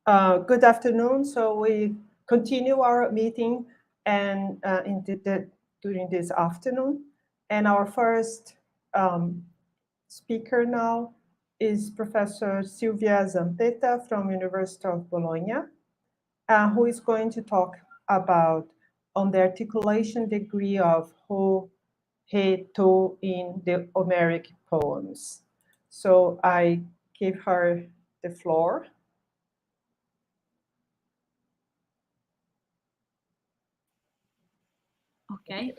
Good afternoon. So we continue our meeting and during this afternoon. And our first speaker now is Professor Silvia Zampetta from University of Bologna, who is going to talk about on the articulation degree of ho, he, to in the Homeric poems. So I give her the floor. Okay.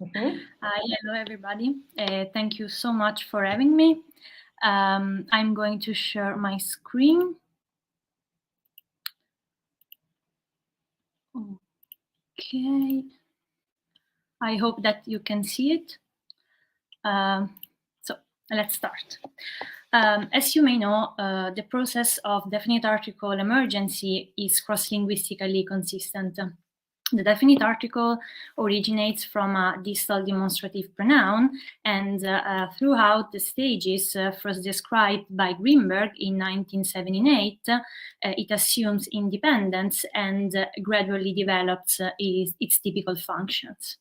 Hello, everybody. Thank you so much for having me. I'm going to share my screen. Okay. I hope that you can see it. So let's start. As you may know, the process of definite article emergency is cross-linguistically consistent. The definite article originates from a distal demonstrative pronoun, and throughout the stages first described by Greenberg in 1978, it assumes independence and gradually develops its typical functions.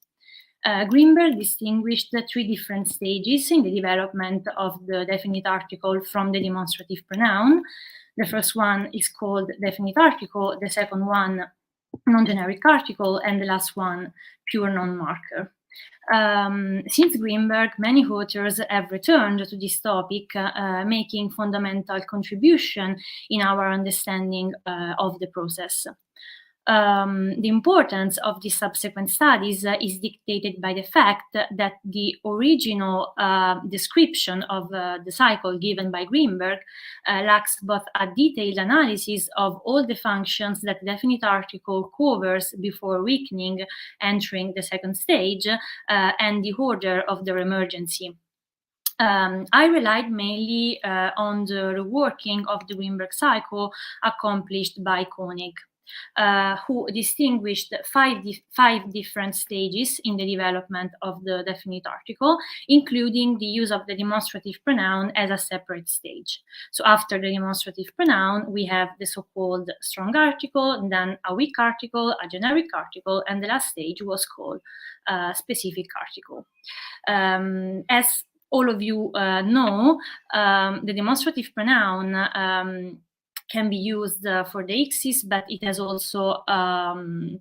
Greenberg distinguished three different stages in the development of the definite article from the demonstrative pronoun. The first one is called definite article, the second one non-generic article, and the last one pure non-marker. Since Greenberg, many authors have returned to this topic, making fundamental contribution in our understanding of the process. The importance of these subsequent studies is dictated by the fact that the original description of the cycle given by Greenberg lacks both a detailed analysis of all the functions that definite article covers before weakening, entering the second stage, and the order of their emergency. I relied mainly on the reworking of the Greenberg cycle accomplished by Koenig. Who distinguished five different stages in the development of the definite article, including the use of the demonstrative pronoun as a separate stage. So after the demonstrative pronoun, we have the so-called strong article, then a weak article, a generic article, and the last stage was called specific article. As all of you know, the demonstrative pronoun can be used for deixis, but it has also anaphoric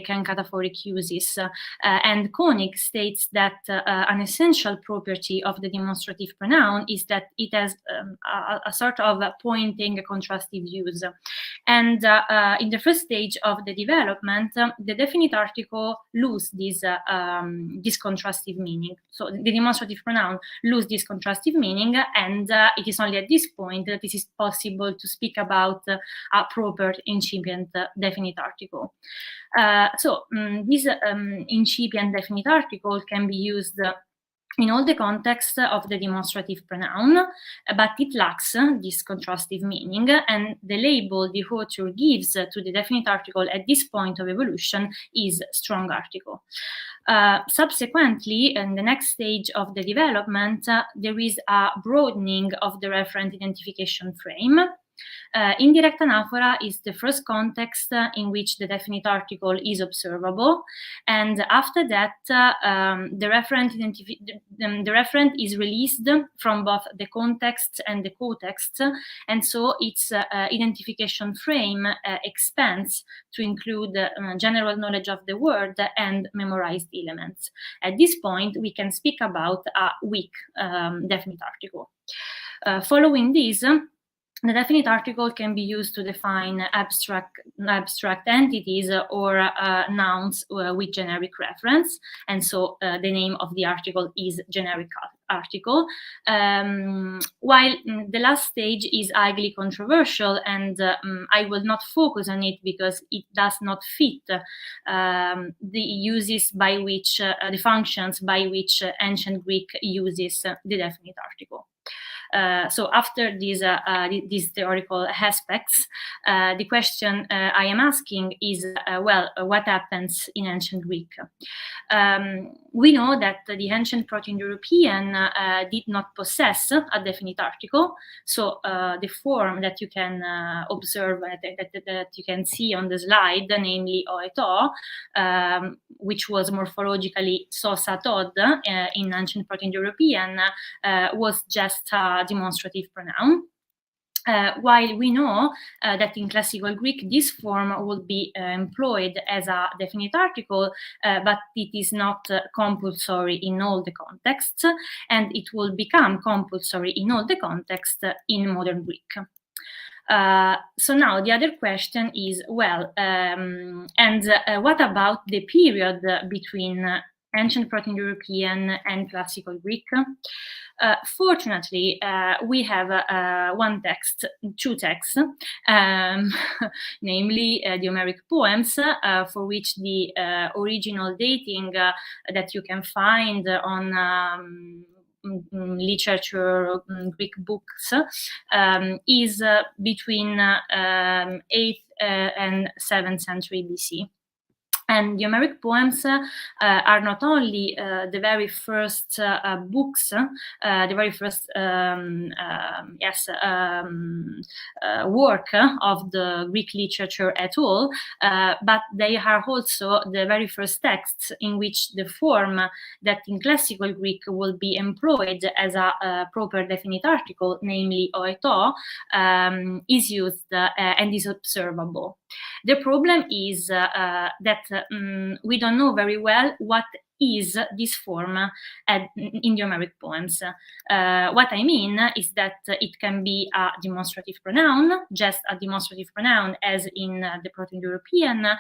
and cataphoric uses. And Koenig states that an essential property of the demonstrative pronoun is that it has a sort of pointing contrastive use. And in the first stage of the development, the definite article loses this contrastive meaning. So the demonstrative pronoun loses this contrastive meaning, and it is only at this point that it is possible to speak about a proper incipient definite article. This incipient definite article can be used in all the contexts of the demonstrative pronoun, but it lacks this contrastive meaning, and the label the author gives to the definite article at this point of evolution is strong article. Subsequently, in the next stage of the development, there is a broadening of the referent identification frame. Indirect anaphora is the first context in which the definite article is observable, and after that, the referent is released from both the context and the co-text, and so its identification frame expands to include general knowledge of the word and memorized elements. At this point, we can speak about a weak definite article. Following this, the definite article can be used to define abstract entities or nouns with generic reference, and so the name of the article is generic article. While the last stage is highly controversial, and I will not focus on it because it does not fit the uses by which the functions by which ancient Greek uses the definite article. So after these theoretical aspects, the question I am asking is, what happens in ancient Greek? We know that the ancient Proto-European did not possess a definite article. So the form that you can observe, that you can see on the slide, namely oeto, which was morphologically sosatod in ancient Proto-European, was just a demonstrative pronoun. While we know that in classical Greek this form would be employed as a definite article, but it is not compulsory in all the contexts, and it will become compulsory in all the contexts in modern Greek. So now the other question is, what about the period between ancient Proto-European and classical Greek? Fortunately, we have two texts, namely the Homeric poems, for which the original dating that you can find on literature, Greek books, is between 8th and 7th century BC. And the Homeric poems are not only the very first books, the very first work of the Greek literature at all, but they are also the very first texts in which the form that in classical Greek will be employed as a proper definite article, namely oeto, is used and is observable. The problem is that we don't know very well what is this form in the Homeric poems. What I mean is that it can be a demonstrative pronoun, just a demonstrative pronoun as in the Proto-European,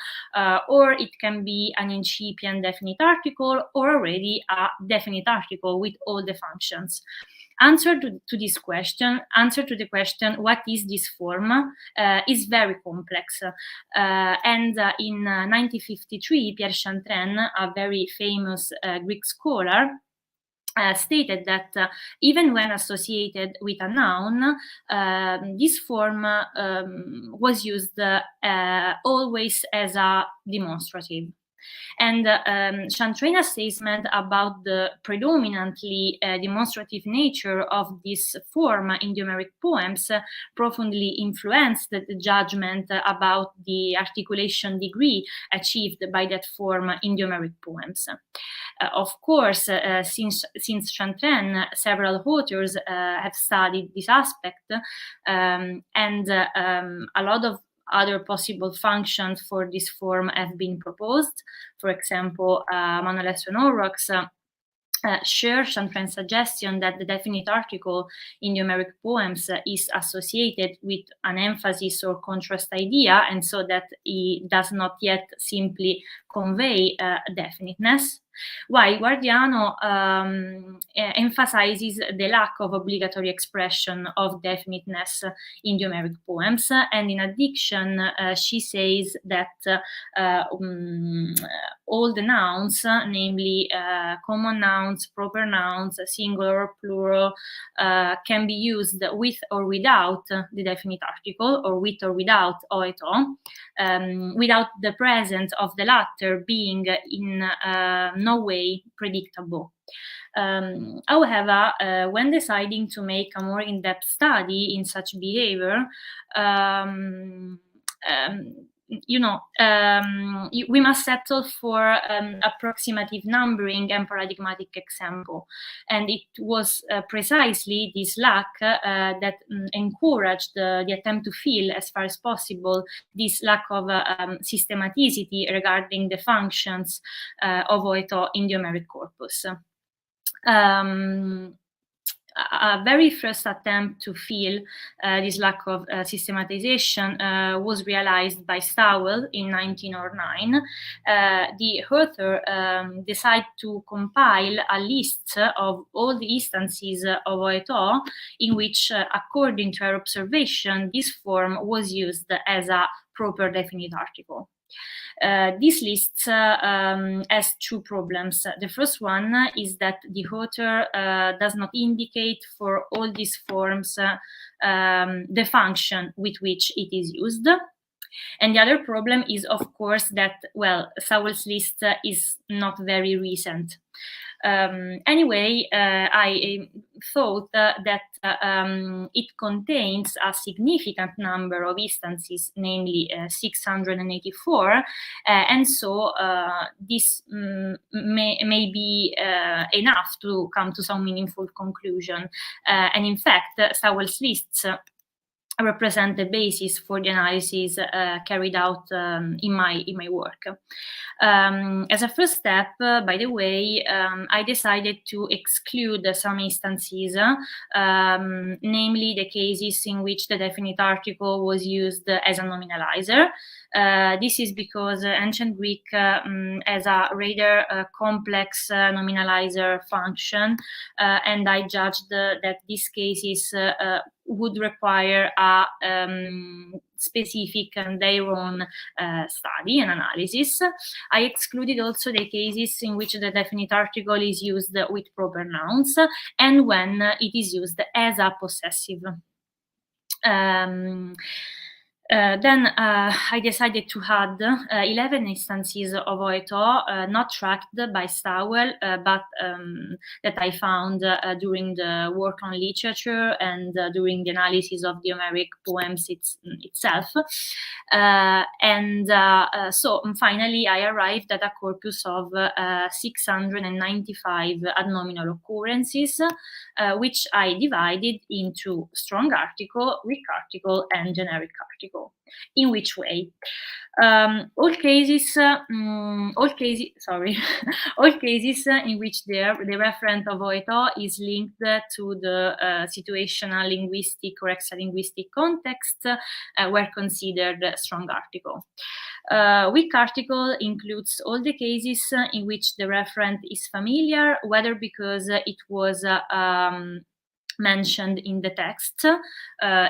or it can be an incipient definite article, or already a definite article with all the functions. Answer to the question, what is this form, is very complex. And in 1953, Pierre Chantraine, a very famous Greek scholar, stated that even when associated with a noun, this form was used always as a demonstrative. And Chantraine's statement about the predominantly demonstrative nature of this form in the Homeric poems profoundly influenced the judgment about the articulation degree achieved by that form in the Homeric poems. Of course, since Chantraine, several authors have studied this aspect, and a lot of other possible functions for this form have been proposed. For example, Manuel S. Horrocks share Chantraine's suggestion that the definite article in the Homeric poems is associated with an emphasis or contrast idea, and so that it does not yet simply convey definiteness. While Guardiano emphasizes the lack of obligatory expression of definiteness in the Homeric poems, and in addition, she says that all the nouns, namely common nouns, proper nouns, singular or plural, can be used with or without the definite article, or with or without oeto, without the presence of the latter being in no way predictable. However, when deciding to make a more in-depth study in such behavior, we must settle for approximative numbering and paradigmatic example. And it was precisely this lack that encouraged the attempt to fill, as far as possible, this lack of systematicity regarding the functions of oeto in the Homeric corpus. A very first attempt to fill this lack of systematization was realized by Stowell in 1909. The author decided to compile a list of all the instances of oeto in which, according to her observation, this form was used as a proper definite article. This list has two problems. The first one is that the author does not indicate for all these forms the function with which it is used. And the other problem is, of course, that, well, Sowell's list is not very recent. Anyway, I thought that it contains a significant number of instances, namely 684, and so this may be enough to come to some meaningful conclusion. And in fact, Sowell's lists represent the basis for the analysis carried out in my work. As a first step, by the way, I decided to exclude some instances, namely the cases in which the definite article was used as a nominalizer. This is because ancient Greek has a rather complex nominalizer function, and I judged that these cases would require a specific and their own study and analysis. I excluded also the cases in which the definite article is used with proper nouns and when it is used as a possessive. Then I decided to add 11 instances of oeto, not tracked by Stowell, but that I found during the work on literature and during the analysis of the Homeric poems itself. So finally, I arrived at a corpus of 695 adnominal occurrences, which I divided into strong article, weak article, and generic article. In which way? All cases in which the referent of oeto is linked to the situational linguistic or extralinguistic context were considered strong article. Weak article includes all the cases in which the referent is familiar, whether because it was mentioned in the text,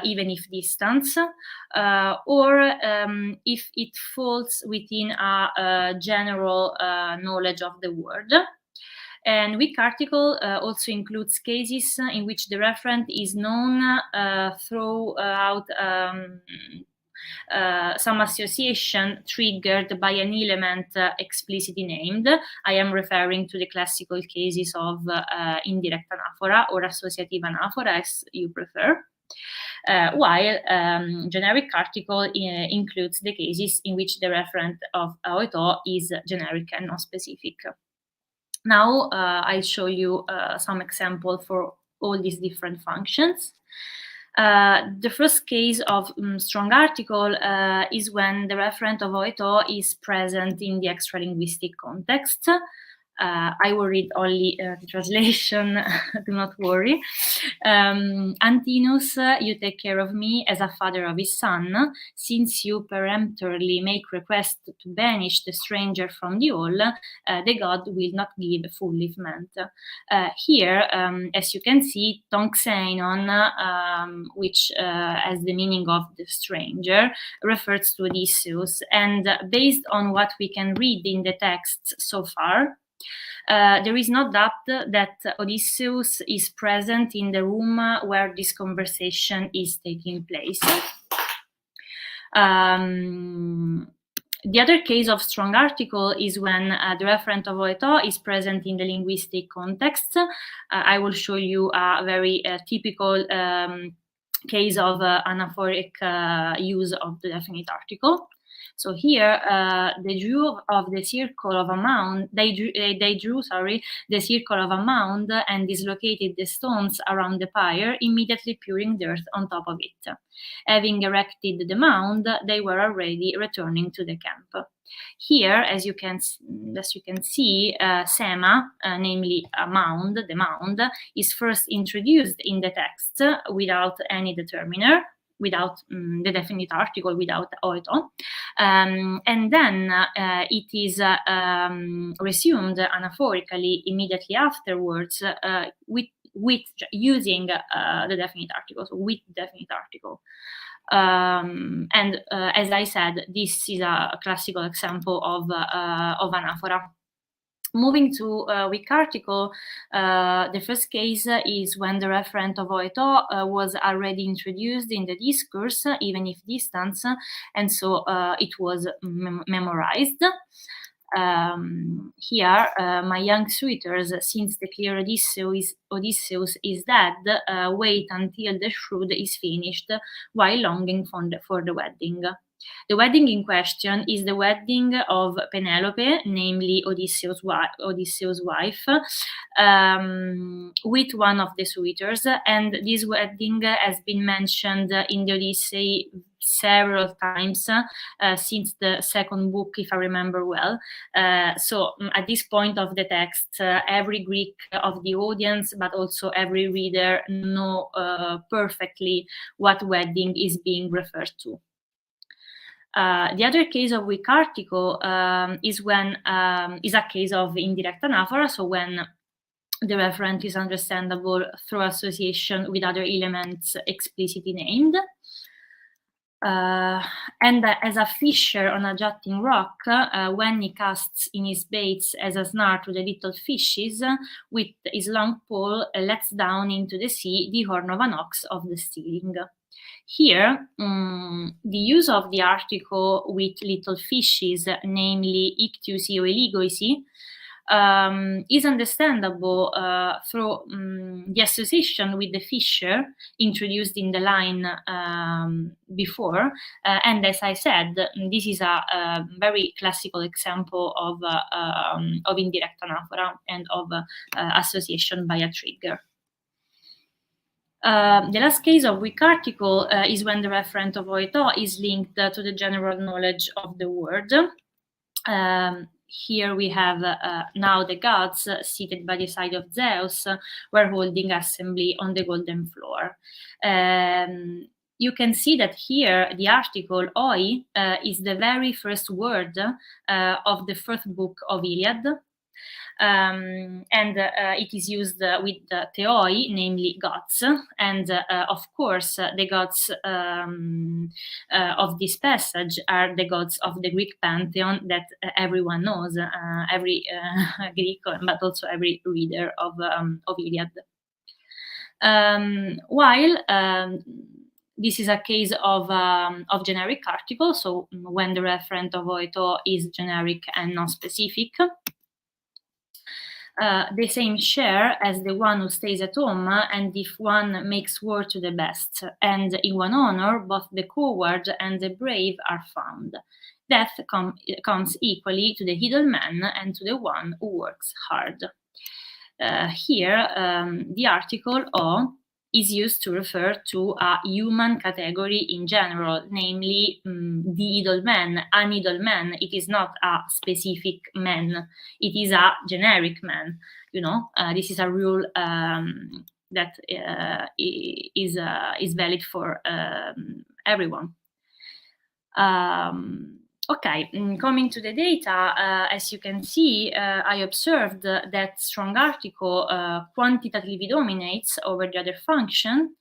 even if distant, or if it falls within a general knowledge of the word. And weak article also includes cases in which the referent is known throughout some association triggered by an element explicitly named. I am referring to the classical cases of indirect anaphora or associative anaphora, as you prefer. While generic article includes the cases in which the referent of oeto is generic and not specific. Now I'll show you some examples for all these different functions. The first case of strong article is when the referent of oeto is present in the extralinguistic context. I will read only the translation, do not worry. Antinous, you take care of me as a father of his son, since you peremptorily make request to banish the stranger from the hall, the god will not give fulfillment. Here, as you can see, tonxeinon, which has the meaning of the stranger, refers to Odysseus, and based on what we can read in the text so far, there is no doubt that Odysseus is present in the room where this conversation is taking place. The other case of strong article is when the referent of oeto is present in the linguistic context. I will show you a very typical case of anaphoric use of the definite article. So here, they drew the circle of a mound the circle of a mound and dislocated the stones around the pyre, immediately pouring dirt on top of it. Having erected the mound, they were already returning to the camp. Here, as you can see, sema, namely a mound, the mound, is first introduced in the text without any determiner, without the definite article, without oeto, and then it is resumed anaphorically immediately afterwards with using the definite article, so with definite article. And as I said, this is a classical example of anaphora. Moving to weak article, the first case is when the referent of oeto was already introduced in the discourse, even if distant, and so it was memorized. Here, my young suitors, since the clear Odysseus is dead, wait until the shroud is finished, while longing for the wedding. The wedding in question is the wedding of Penelope, namely Odysseus' wife, with one of the suitors, and this wedding has been mentioned in the Odyssey several times since the second book, if I remember well. So at this point of the text, every Greek of the audience, but also every reader, know perfectly what wedding is being referred to. The other case of weak article is a case of indirect anaphora, so when the referent is understandable through association with other elements explicitly named. And as a fisher on a jutting rock, when he casts in his baits as a snare to the little fishes, with his long pole lets down into the sea the horn of an ox of the stealing. Here, the use of the article with little fishes, namely ictiusi or iligoisi, is understandable through the association with the fisher introduced in the line before. And as I said, this is a very classical example of indirect anaphora and of association by a trigger. The last case of weak article is when the referent of oeto is linked to the general knowledge of the word. Here we have now the gods seated by the side of Zeus were holding assembly on the golden floor. You can see that here the article oi is the very first word of the first book of Iliad. And it is used with theoi, namely gods, and of course the gods of this passage are the gods of the Greek pantheon that everyone knows, every Greek, but also every reader of Iliad. While this is a case of generic article, so when the referent of oeto is generic and non-specific. The same share as the one who stays at home, and if one makes war to the best, and in one honor both the coward and the brave are found. Death comes equally to the idle man and to the one who works hard. Here, the article o is used to refer to a human category in general, namely the idle man, an idle man. It is not a specific man, it is a generic man. You know, this is a rule that is valid for everyone. Okay, coming to the data, as you can see, I observed that strong article quantitatively dominates over the other function.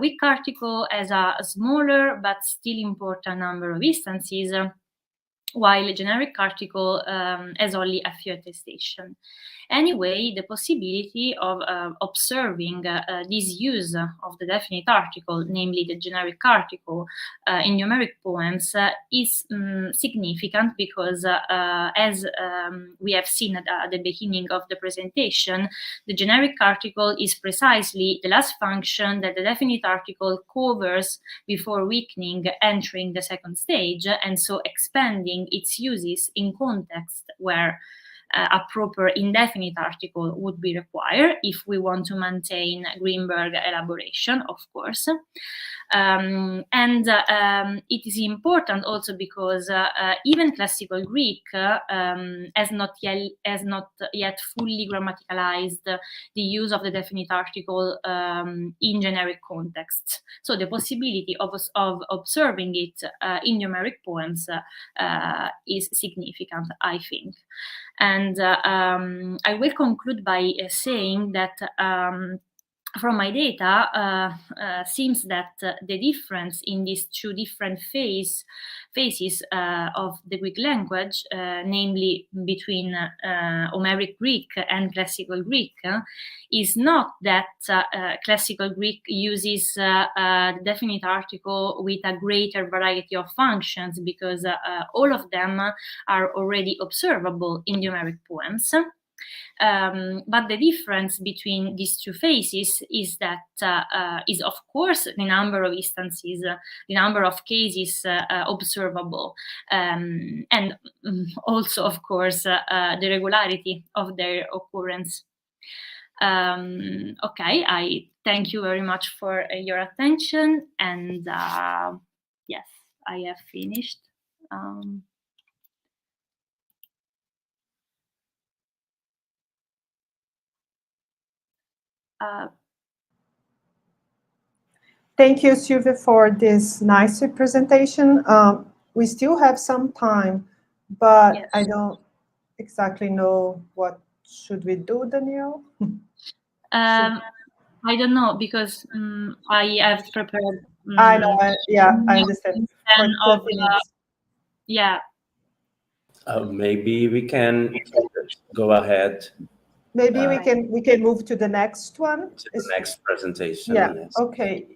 Weak article has a smaller but still important number of instances, while generic article has only a few attestations. Anyway, the possibility of observing this use of the definite article, namely the generic article, in numeric poems is significant because, as we have seen at the beginning of the presentation, the generic article is precisely the last function that the definite article covers before weakening, entering the second stage, and so expanding its uses in context where a proper indefinite article would be required if we want to maintain Greenberg elaboration, of course. And it is important also because even classical Greek has not yet fully grammaticalized the use of the definite article in generic contexts. So the possibility of observing it in numeric poems is significant, I think. And I will conclude by saying that from my data, seems that the difference in these two different phases of the Greek language, namely between Homeric Greek and Classical Greek, is not that Classical Greek uses the definite article with a greater variety of functions, because all of them are already observable in the Homeric poems. But the difference between these two phases is that is, of course, the number of instances, the number of cases observable, and also, of course, the regularity of their occurrence. Okay, I thank you very much for your attention, and yes, I have finished. Thank you, Sylvia, for this nice presentation. We still have some time, but Yes. I don't exactly know what should we do, Danielle? I don't know, because I have prepared. I know, I understand. For 10 20 of minutes. yeah. Maybe we can go ahead. Maybe we can move to the next one. To the next presentation. Yeah. Yes. Okay.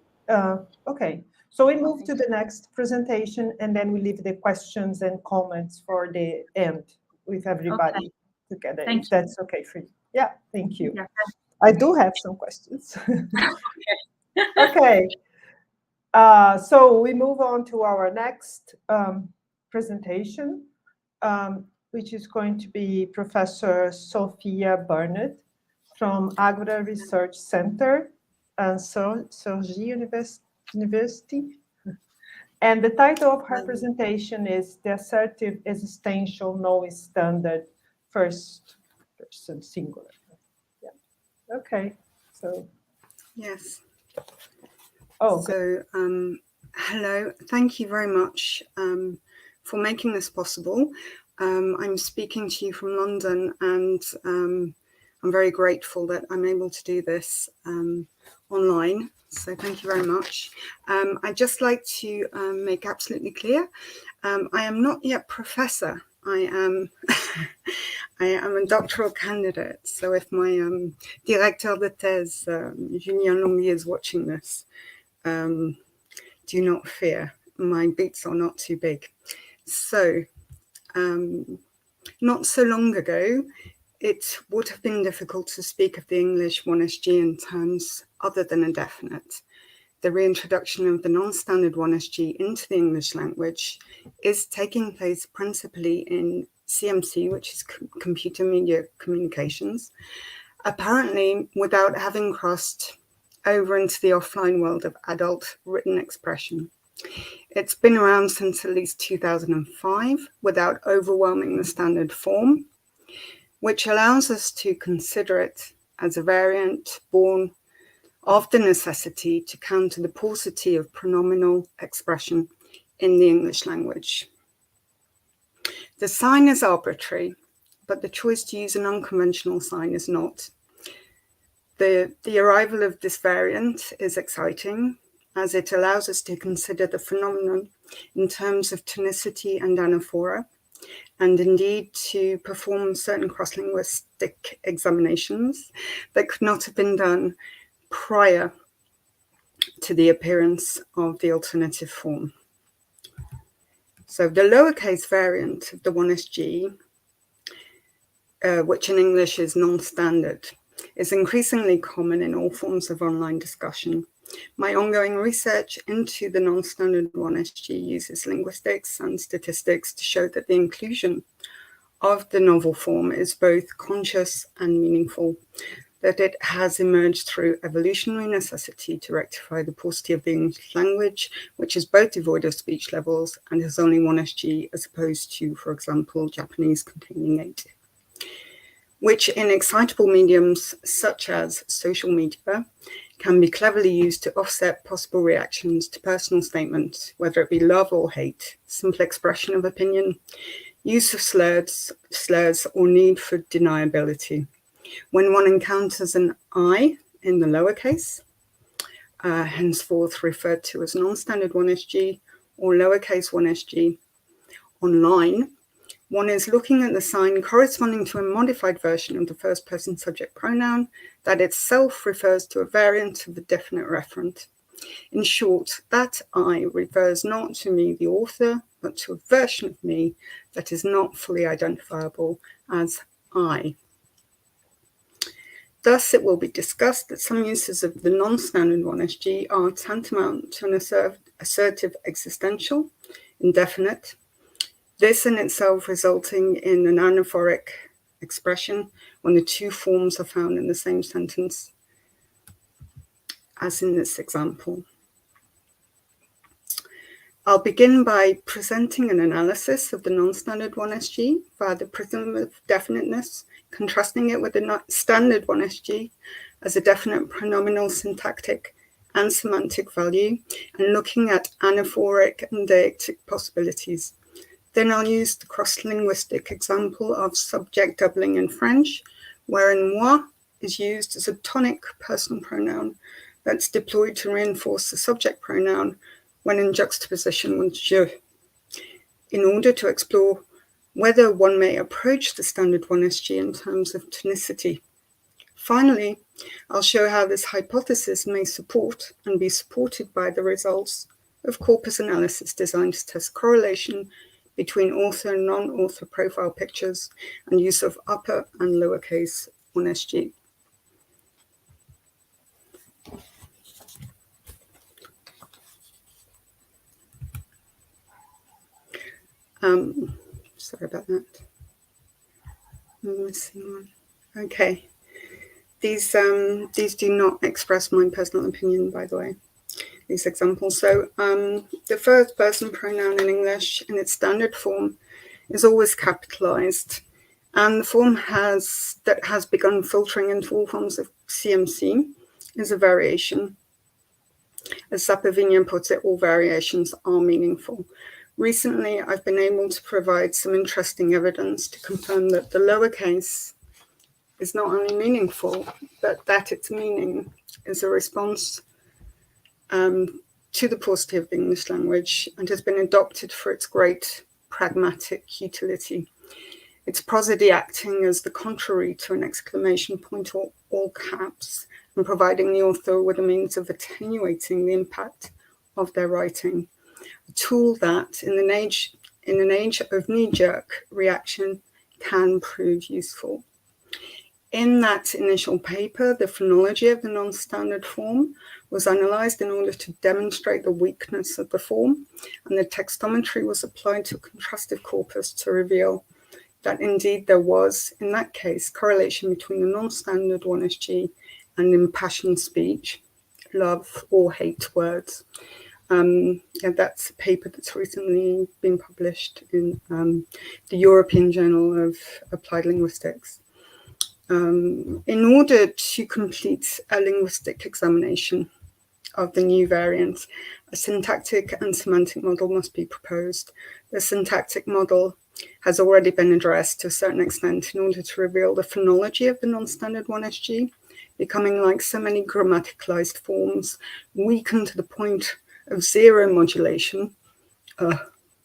Okay. So we move to the next presentation, and then we leave the questions and comments for the end with everybody together. Thank if that's okay for you. Yeah. Thank you. Yeah. I do have some questions. Okay. So we move on to our next presentation, which is going to be Professor Sophia Burnett from Agora Research Center and Cergy University. And the title of her presentation is The Assertive Existential Knowing Standard, First Person Singular. Yeah. Okay. So. Yes. Oh. So, hello. Thank you very much for making this possible. I'm speaking to you from London, and I'm very grateful that I'm able to do this online. So thank you very much. I'd just like to make absolutely clear, I am not yet professor. I am a doctoral candidate. So if my directeur de thèse, Julien Longuier, is watching this, do not fear. My boots are not too big. So not so long ago, it would have been difficult to speak of the English 1SG in terms other than a definite. The reintroduction of the non-standard 1SG into the English language is taking place principally in CMC, which is computer media communications, apparently without having crossed over into the offline world of adult written expression. It's been around since at least 2005 without overwhelming the standard form, which allows us to consider it as a variant born of the necessity to counter the paucity of pronominal expression in the English language. The sign is arbitrary, but the choice to use an unconventional sign is not. The arrival of this variant is exciting, as it allows us to consider the phenomenon in terms of tonicity and anaphora, and indeed to perform certain cross-linguistic examinations that could not have been done prior to the appearance of the alternative form. So the lowercase variant of the 1SG, which in English is non-standard, is increasingly common in all forms of online discussion. My ongoing research into the non-standard 1SG uses linguistics and statistics to show that the inclusion of the novel form is both conscious and meaningful, that it has emerged through evolutionary necessity to rectify the paucity of the English language, which is both devoid of speech levels and has only 1SG as opposed to, for example, Japanese containing 8. Which in excitable mediums such as social media can be cleverly used to offset possible reactions to personal statements, whether it be love or hate, simple expression of opinion, use of slurs or need for deniability. When one encounters an I in the lowercase, henceforth referred to as non-standard 1SG or lowercase 1SG. Online, one is looking at the sign corresponding to a modified version of the first person subject pronoun that itself refers to a variant of the definite referent. In short, that I refers not to me, the author, but to a version of me that is not fully identifiable as I. Thus, it will be discussed that some uses of the non-standard 1SG are tantamount to an assertive existential, indefinite, this in itself resulting in an anaphoric expression when the two forms are found in the same sentence, as in this example. I'll begin by presenting an analysis of the non-standard 1SG via the prism of definiteness, contrasting it with the standard 1SG as a definite pronominal syntactic and semantic value, and looking at anaphoric and deictic possibilities. Then I'll use the cross-linguistic example of subject doubling in French, wherein moi is used as a tonic personal pronoun that's deployed to reinforce the subject pronoun when in juxtaposition with je, in order to explore whether one may approach the standard 1SG in terms of tonicity. Finally, I'll show how this hypothesis may support and be supported by the results of corpus analysis designed to test correlation between author and non-author profile pictures and use of upper and lowercase 1SG. Sorry about that. I'm missing one. Okay. These do not express my personal opinion, by the way, these examples. So the first person pronoun in English in its standard form is always capitalized. And the form that has begun filtering into all forms of CMC is a variation. As Sapavinian puts it, all variations are meaningful. Recently, I've been able to provide some interesting evidence to confirm that the lowercase is not only meaningful, but that its meaning is a response to the paucity of the English language and has been adopted for its great pragmatic utility. Its prosody acting as the contrary to an exclamation point or all caps and providing the author with a means of attenuating the impact of their writing. A tool that, in an age of knee-jerk reaction, can prove useful. In that initial paper, the phonology of the non-standard form was analysed in order to demonstrate the weakness of the form, and the textometry was applied to a contrastive corpus to reveal that indeed there was, in that case, correlation between the non-standard 1SG and impassioned speech, love or hate words. And that's a paper that's recently been published in the European Journal of Applied Linguistics. In order to complete a linguistic examination of the new variant, a syntactic and semantic model must be proposed. The syntactic model has already been addressed to a certain extent in order to reveal the phonology of the non-standard 1SG, becoming like so many grammaticalized forms, weakened to the point of zero modulation,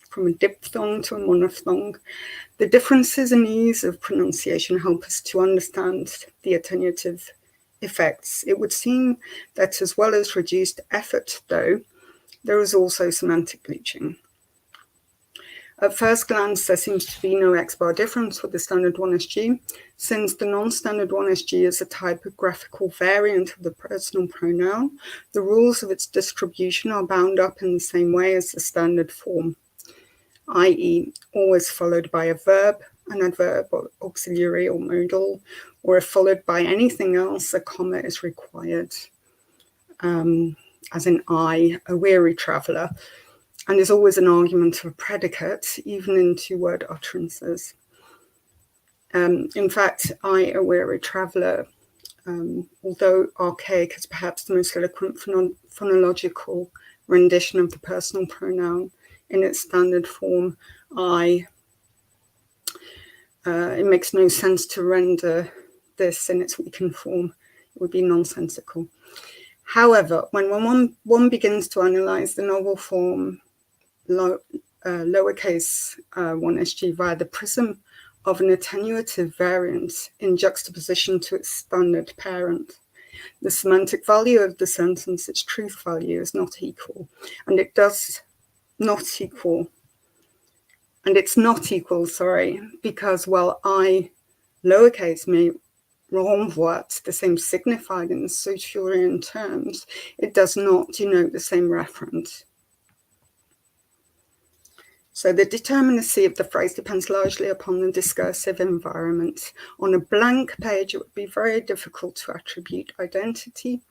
from a diphthong to a monophthong. The differences in ease of pronunciation help us to understand the attenuative effects. It would seem that as well as reduced effort, though, there is also semantic bleaching. At first glance, there seems to be no X-bar difference with the standard 1SG, since the non-standard 1SG is a typographical variant of the personal pronoun. The rules of its distribution are bound up in the same way as the standard form, i.e. always followed by a verb, an adverb, or auxiliary or modal, or if followed by anything else, a comma is required, as in I, a weary traveller, and is always an argument of a predicate, even in two-word utterances. In fact, I, a weary traveller, although archaic, is perhaps the most eloquent phonological rendition of the personal pronoun in its standard form, I. It makes no sense to render this in its weakened form. It would be nonsensical. However, when one begins to analyze the novel form lowercase 1sg via the prism of an attenuative variant in juxtaposition to its standard parent, the semantic value of the sentence, its truth value, is not equal, and it does not equal, and it's not equal, because while I lowercase may renvoie to the same signified in Saussurean terms, it does not denote the same referent. So the determinacy of the phrase depends largely upon the discursive environment. On a blank page, it would be very difficult to attribute identity.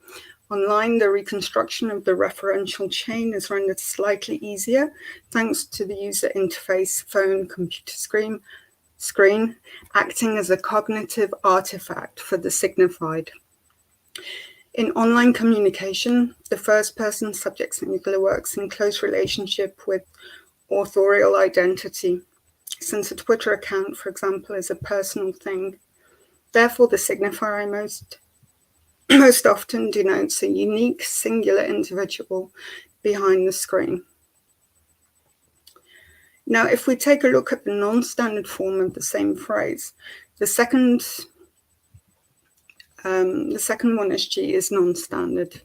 Online, the reconstruction of the referential chain is rendered slightly easier thanks to the user interface phone computer screen acting as a cognitive artifact for the signified. In online communication, the first-person subject singular works in close relationship with authorial identity, since a Twitter account, for example, is a personal thing. Therefore, the signifier most often denotes a unique singular individual behind the screen. Now, if we take a look at the non-standard form of the same phrase, the second 1sg is non-standard.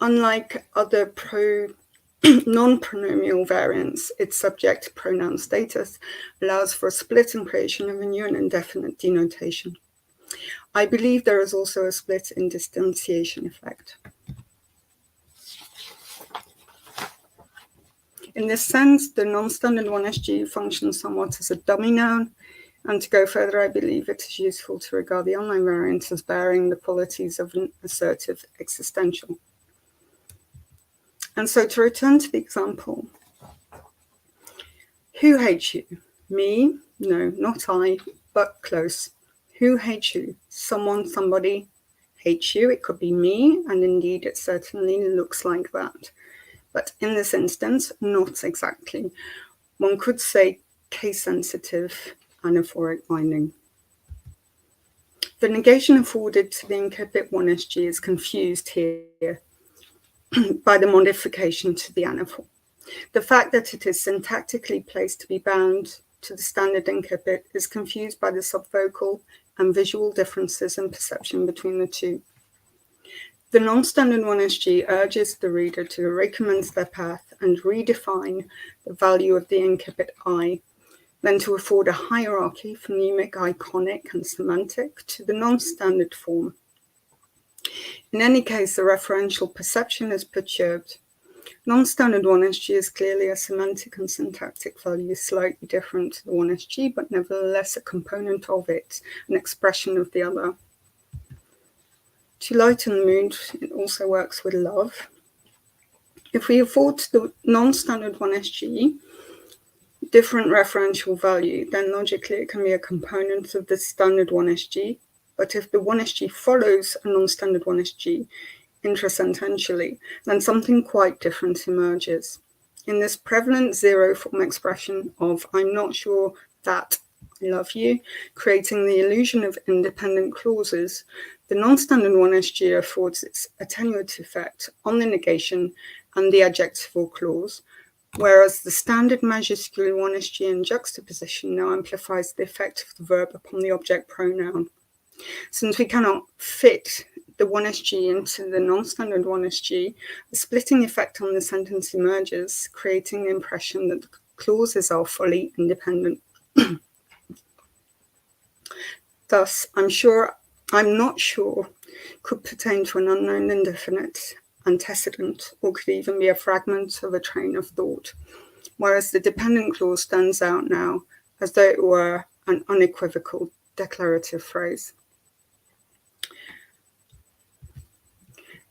Unlike other non-pronomial variants, its subject pronoun status allows for a split and creation of a new and indefinite denotation. I believe there is also a split in distanciation effect. In this sense, the non-standard 1sg functions somewhat as a dummy noun, and to go further, I believe it is useful to regard the online variant as bearing the qualities of an assertive existential. And so to return to the example, who hates you? Me? No, not I, but close. Who hates you? Someone, somebody hates you. It could be me, and indeed it certainly looks like that. But in this instance, not exactly. One could say case-sensitive anaphoric binding. The negation afforded to the incipit 1sg is confused here by the modification to the anaphor. The fact that it is syntactically placed to be bound to the standard incipit is confused by the subvocal and visual differences in perception between the two. The non-standard 1sg urges the reader to recommence their path and redefine the value of the incipit I, then to afford a hierarchy, phonemic, iconic, and semantic to the non-standard form. In any case, the referential perception is perturbed. Non-standard 1sg is clearly a semantic and syntactic value slightly different to the 1sg, but nevertheless a component of it, an expression of the other. To lighten the mood, it also works with love. If we afford the non-standard 1sg different referential value, then logically it can be a component of the standard 1sg. But if the 1sg follows a non-standard 1sg intrasententially, then something quite different emerges. In this prevalent zero form expression of I'm not sure that I love you, creating the illusion of independent clauses, the non-standard 1sg affords its attenuative effect on the negation and the adjectival clause, whereas the standard majuscule 1sg in juxtaposition now amplifies the effect of the verb upon the object pronoun. Since we cannot fit the 1sg into the non-standard 1sg, a splitting effect on the sentence emerges, creating the impression that the clauses are fully independent. Thus, I'm not sure could pertain to an unknown indefinite antecedent, or could even be a fragment of a train of thought, whereas the dependent clause stands out now as though it were an unequivocal declarative phrase.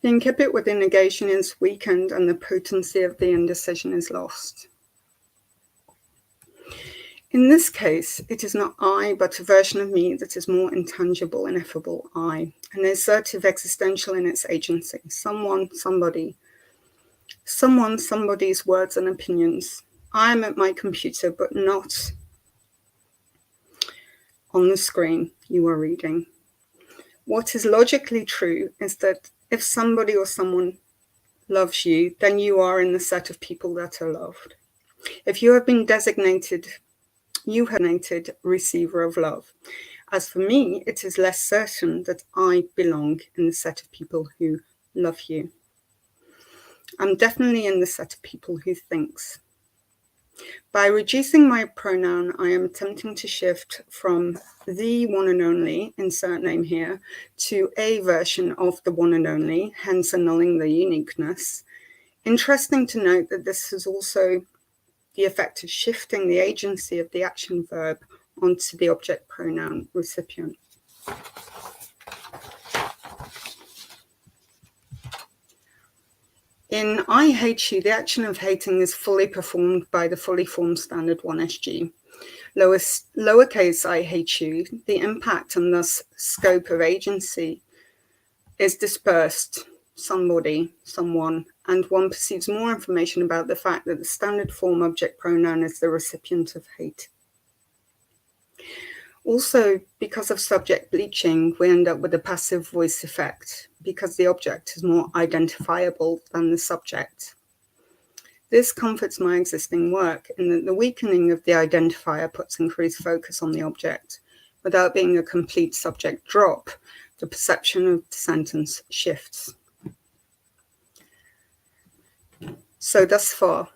The incipit with the negation is weakened and the potency of the indecision is lost. In this case, it is not I, but a version of me that is more intangible, ineffable I, an assertive existential in its agency, someone, somebody, someone, somebody's words and opinions. I am at my computer, but not on the screen you are reading. What is logically true is that if somebody or someone loves you, then you are in the set of people that are loved. If you have been designated, you have been designated receiver of love. As for me, it is less certain that I belong in the set of people who love you. I'm definitely in the set of people who thinks. By reducing my pronoun, I am attempting to shift from the one and only, insert name here, to a version of the one and only, hence annulling the uniqueness. Interesting to note that this is also the effect of shifting the agency of the action verb onto the object pronoun recipient. In I hate you, the action of hating is fully performed by the fully formed standard 1SG. Lowercase I hate you, the impact and thus scope of agency is dispersed, somebody, someone, and one perceives more information about the fact that the standard form object pronoun is the recipient of hate. Also, because of subject bleaching, we end up with a passive voice effect because the object is more identifiable than the subject. This comforts my existing work in that the weakening of the identifier puts increased focus on the object. Without being a complete subject drop, the perception of the sentence shifts. So thus far,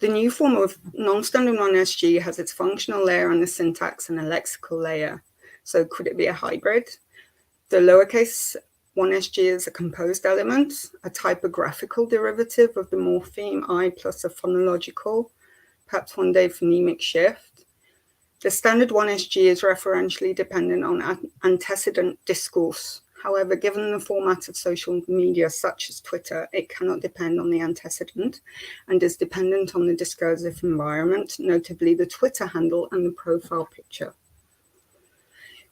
the new form of non-standard 1SG has its functional layer on the syntax and a lexical layer. So could it be a hybrid? The lowercase 1SG is a composed element, a typographical derivative of the morpheme I plus a phonological, perhaps one day phonemic shift. The standard 1SG is referentially dependent on antecedent discourse. However, given the format of social media such as Twitter, it cannot depend on the antecedent and is dependent on the discursive environment, notably the Twitter handle and the profile picture.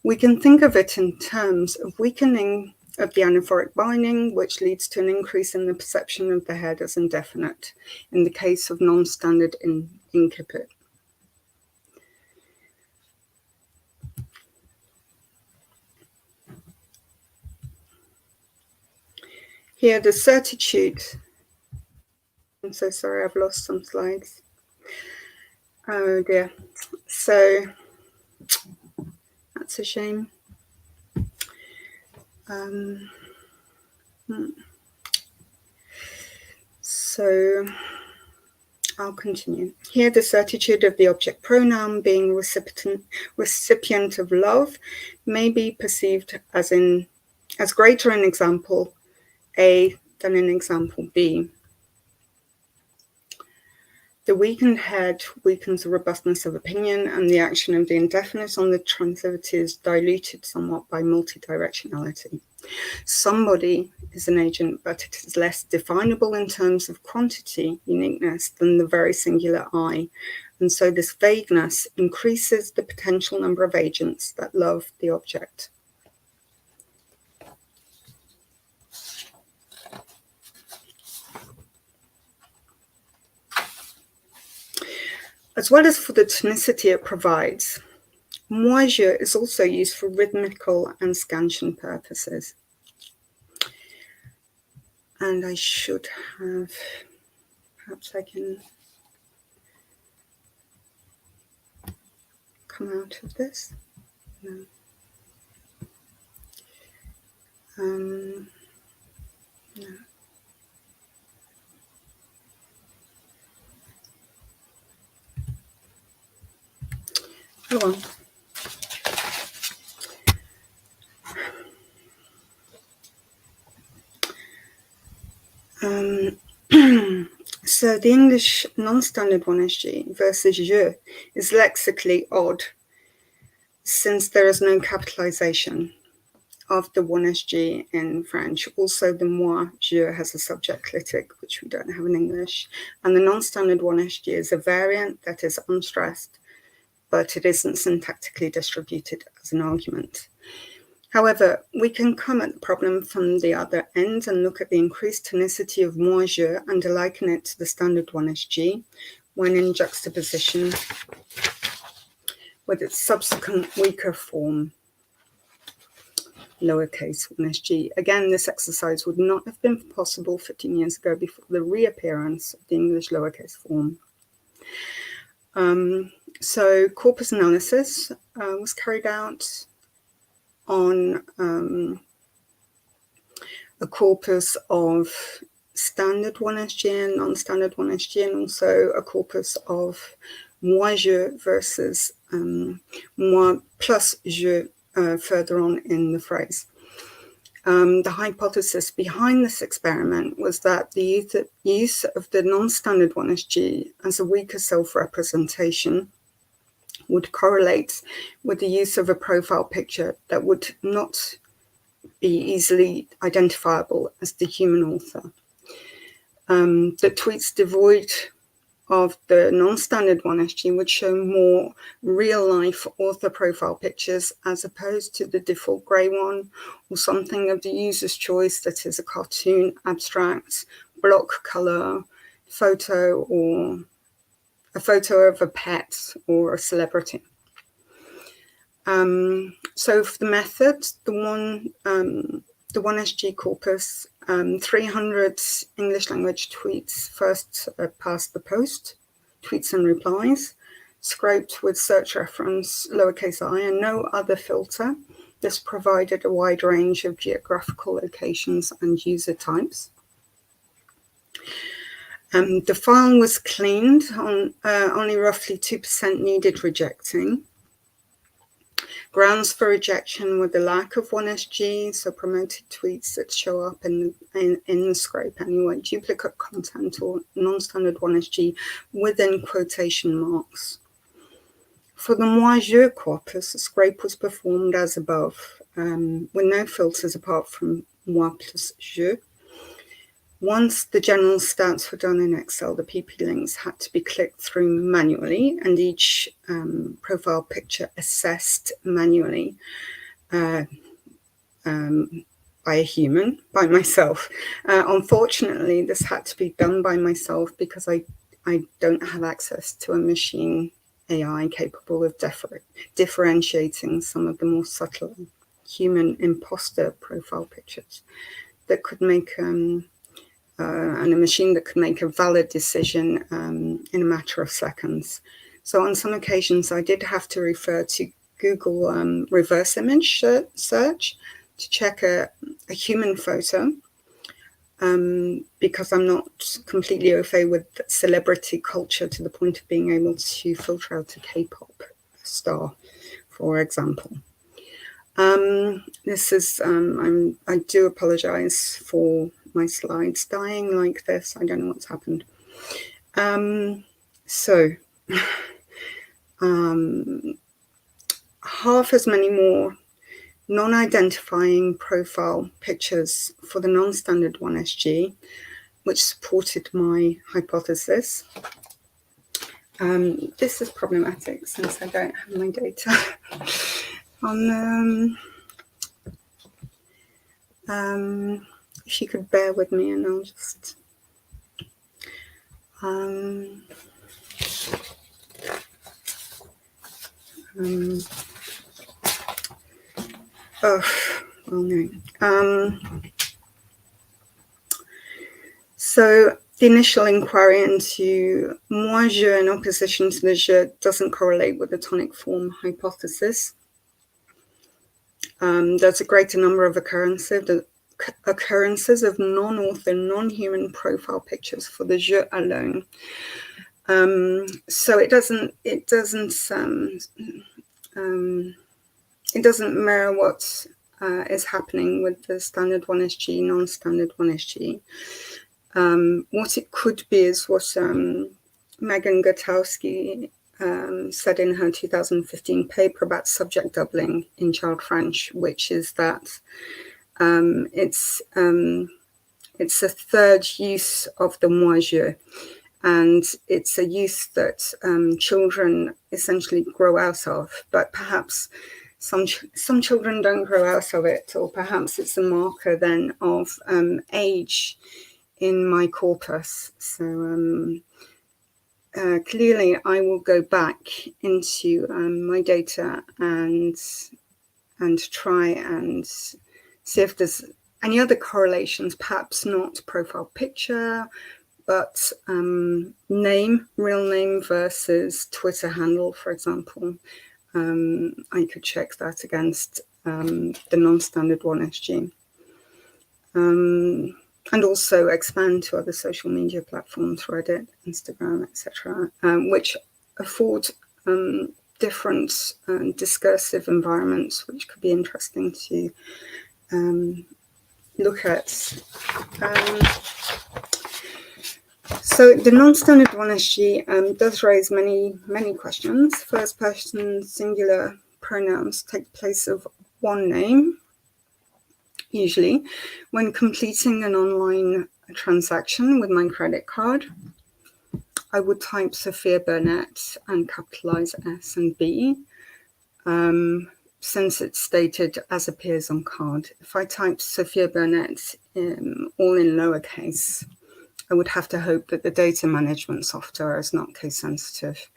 We can think of it in terms of weakening of the anaphoric binding, which leads to an increase in the perception of the head as indefinite, in the case of non-standard incipit. Here, the certitude. I'm so sorry, I've lost some slides. Oh dear. So, that's a shame. So, I'll continue. Here, the certitude of the object pronoun being recipient of love may be perceived as greater in example A than in example B. The weakened head weakens the robustness of opinion, and the action of the indefinite on the transitivity is diluted somewhat by multidirectionality. Somebody is an agent, but it is less definable in terms of quantity, uniqueness, than the very singular I, and so this vagueness increases the potential number of agents that love the object. As well as for the tonicity it provides, moi je is also used for rhythmical and scansion purposes. And I should have, perhaps I can come out of this. No. No. Oh well. So the English non-standard 1SG versus je is lexically odd, since there is no capitalization of the 1SG in French. Also, the moi je has a subject clitic, which we don't have in English. And the non-standard 1SG is a variant that is unstressed, but it isn't syntactically distributed as an argument. However, we can come at the problem from the other end and look at the increased tonicity of moi je and liken it to the standard 1SG when in juxtaposition with its subsequent weaker form, lowercase 1sg. Again, this exercise would not have been possible 15 years ago before the reappearance of the English lowercase form. So corpus analysis was carried out on a corpus of standard 1sg and non-standard 1sg, and also a corpus of moi je versus moi plus je further on in the phrase. The hypothesis behind this experiment was that the use of the non-standard 1sg as a weaker self-representation would correlate with the use of a profile picture that would not be easily identifiable as the human author. The tweets devoid of the non-standard 1sg would show more real-life author profile pictures as opposed to the default grey one, or something of the user's choice that is a cartoon, abstract, block colour photo, or a photo of a pet or a celebrity. So for the method, the 1sg corpus, 300 English language tweets first past the post, tweets and replies, scraped with search reference lowercase I and no other filter. This provided a wide range of geographical locations and user types. The file was cleaned, on only roughly 2% needed rejecting. Grounds for rejection were the lack of 1sg, so promoted tweets that show up in the scrape anyway, duplicate content or non-standard 1sg within quotation marks. For the moi je corpus, the scrape was performed as above, with no filters apart from moi plus je. Once the general stats were done in Excel, the PP links had to be clicked through manually, and each profile picture assessed manually by a human, by myself. Unfortunately, this had to be done by myself because I don't have access to a machine AI capable of differentiating some of the more subtle human imposter profile pictures that could make and a machine that could make a valid decision in a matter of seconds. So on some occasions, I did have to refer to Google reverse image search to check a human photo, because I'm not completely au fait with celebrity culture to the point of being able to filter out a K-pop star, for example. This is, I do apologize for my slides dying like this. I don't know what's happened. Half as many more non-identifying profile pictures for the non-standard 1sg, which supported my hypothesis. This is problematic since I don't have my data on if you could bear with me, and I'll just so the initial inquiry into moi je in opposition to the je doesn't correlate with the tonic form hypothesis. There's a greater number of occurrences of non-author, non-human profile pictures for the je alone. So it doesn't mirror what is happening with the standard 1sg, non-standard 1sg. What it could be is what Megan Gutowski said in her 2015 paper about subject doubling in child French, which is that it's a third use of the moi je, and it's a use that children essentially grow out of, but perhaps some children don't grow out of it, or perhaps it's a marker then of age in my corpus. So clearly I will go back into my data and try and see if there's any other correlations, perhaps not profile picture, but name, real name versus Twitter handle, for example. I could check that against the non-standard 1SG. And also expand to other social media platforms, Reddit, Instagram, etc., which afford different discursive environments, which could be interesting to look at. So the non-standard 1SG does raise many questions. First person singular pronouns take the place of one name, usually, when completing an online transaction with my credit card. I would type Sophia Burnett and capitalize S and B, since it's stated as appears on card. If I type Sophia Burnett all in lowercase, I would have to hope that the data management software is not case sensitive.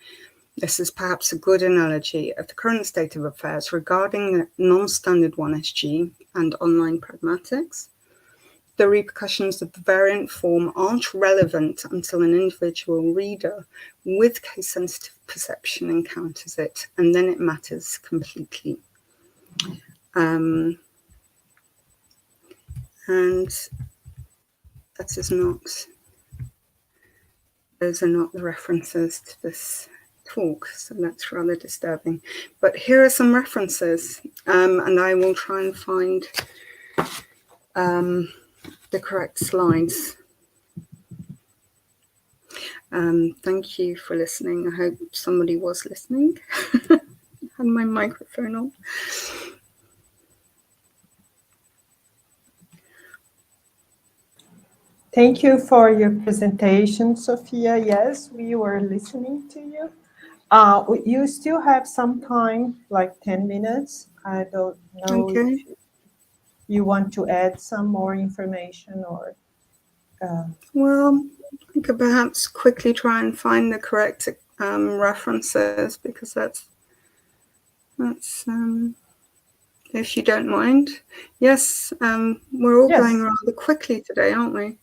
This is perhaps a good analogy of the current state of affairs regarding the non-standard 1SG and online pragmatics. The repercussions of the variant form aren't relevant until an individual reader with case-sensitive perception encounters it, and then it matters completely. And that is not, those are not the references to this talk, so that's rather disturbing. But here are some references, and I will try and find the correct slides. Thank you for listening. I hope somebody was listening. I had my microphone on. Thank you for your presentation, Sophia. Yes, we were listening to you. You still have some time, like 10 minutes. I don't know Okay. if you want to add some more information or... Well, I could perhaps quickly try and find the correct references, because that's if you don't mind. Yes, we're all Yes. going rather quickly today, aren't we?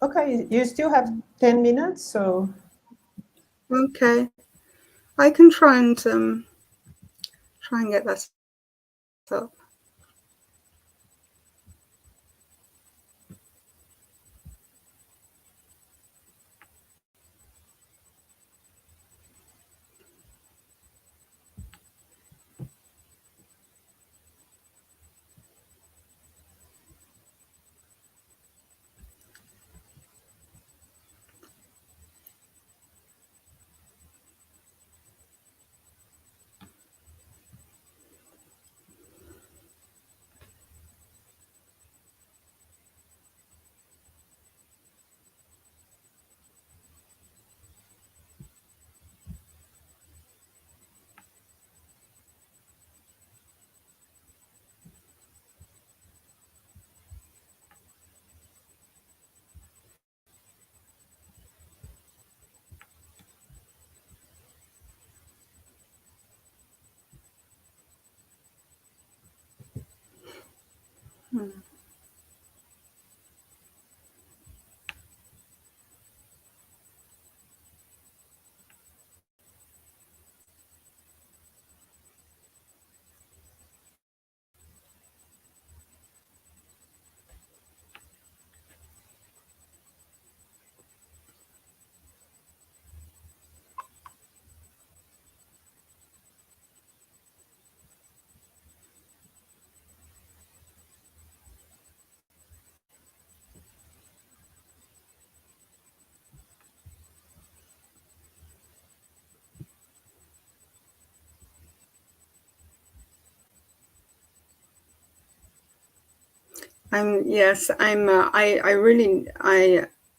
Okay, you still have 10 minutes, so... Okay. I can try and get that up.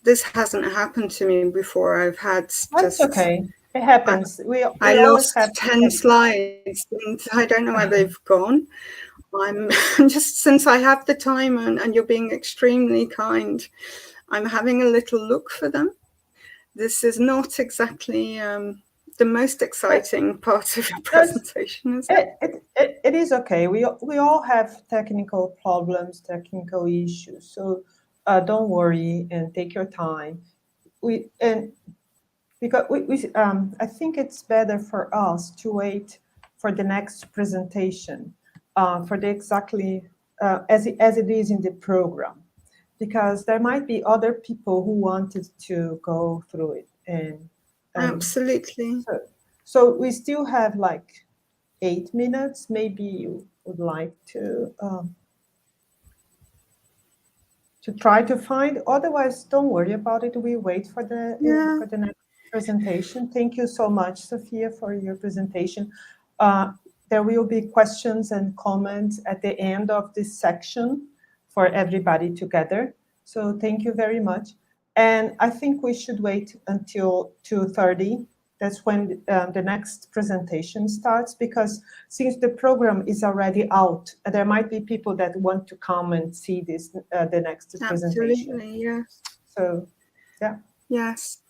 This hasn't happened to me before. I've had That's okay. It happens. I always lost have 10 slides, and I don't know where they've gone. I'm just, since I have the time and you're being extremely kind, I'm having a little look for them. This is not exactly the most exciting part of the presentation, is it? It is okay. We all have technical problems, technical issues. So don't worry and take your time. Because I think it's better for us to wait for the next presentation, for the exactly as it is in the program, because there might be other people who wanted to go through it, and Absolutely. so we still have like 8 minutes. Maybe you would like to try to find. Otherwise, don't worry about it. We wait for the next presentation. Thank you so much, Sophia, for your presentation. There will be questions and comments at the end of this section for everybody together. So thank you very much. And I think we should wait until 2:30. That's when the next presentation starts, because since the program is already out, there might be people that want to come and see this the next presentation. Absolutely, yes. So, yeah. Yes.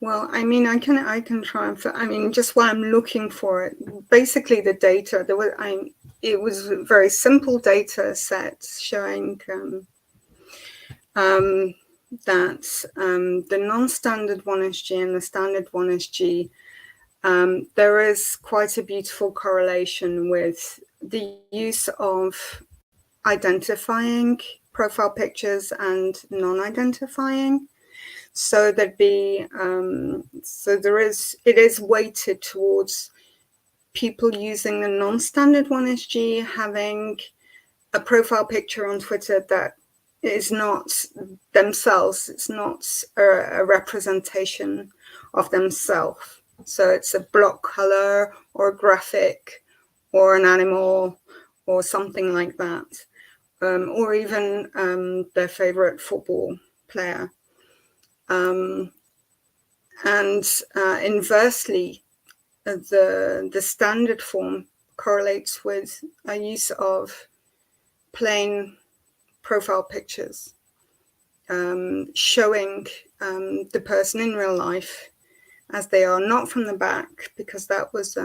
Well, I mean, I can try and. I mean, just while I'm looking for it, basically the data it was a very simple data set showing that the non-standard 1SG and the standard 1SG, there is quite a beautiful correlation with the use of identifying profile pictures and non-identifying. So there'd be it is weighted towards people using the non-standard 1SG having a profile picture on Twitter that is not themselves. It's not a representation of themselves. So it's a block color or a graphic or an animal or something like that, or even their favorite football player. And inversely, the standard form correlates with a use of plain profile pictures, showing the person in real life as they are, not from the back, because that was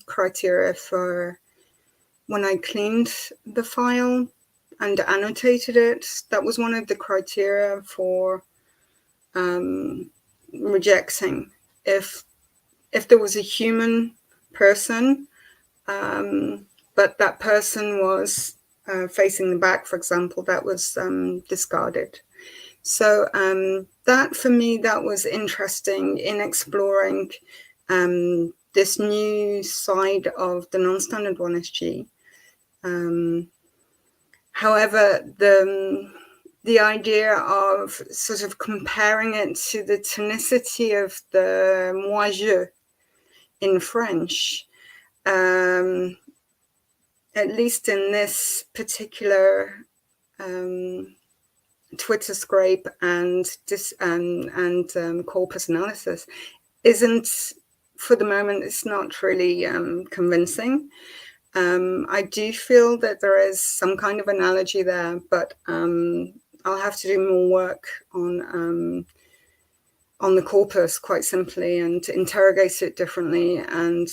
criteria for when I cleaned the file and annotated it. That was one of the criteria for rejecting if there was a human person, but that person was facing the back, for example, that was discarded. So that, for me, that was interesting in exploring this new side of the non-standard 1SG. However, the idea of sort of comparing it to the tonicity of the moi-je in French, at least in this particular Twitter scrape and corpus analysis, isn't, for the moment, it's not really convincing. I do feel that there is some kind of analogy there, but I'll have to do more work on the corpus, quite simply, and to interrogate it differently, and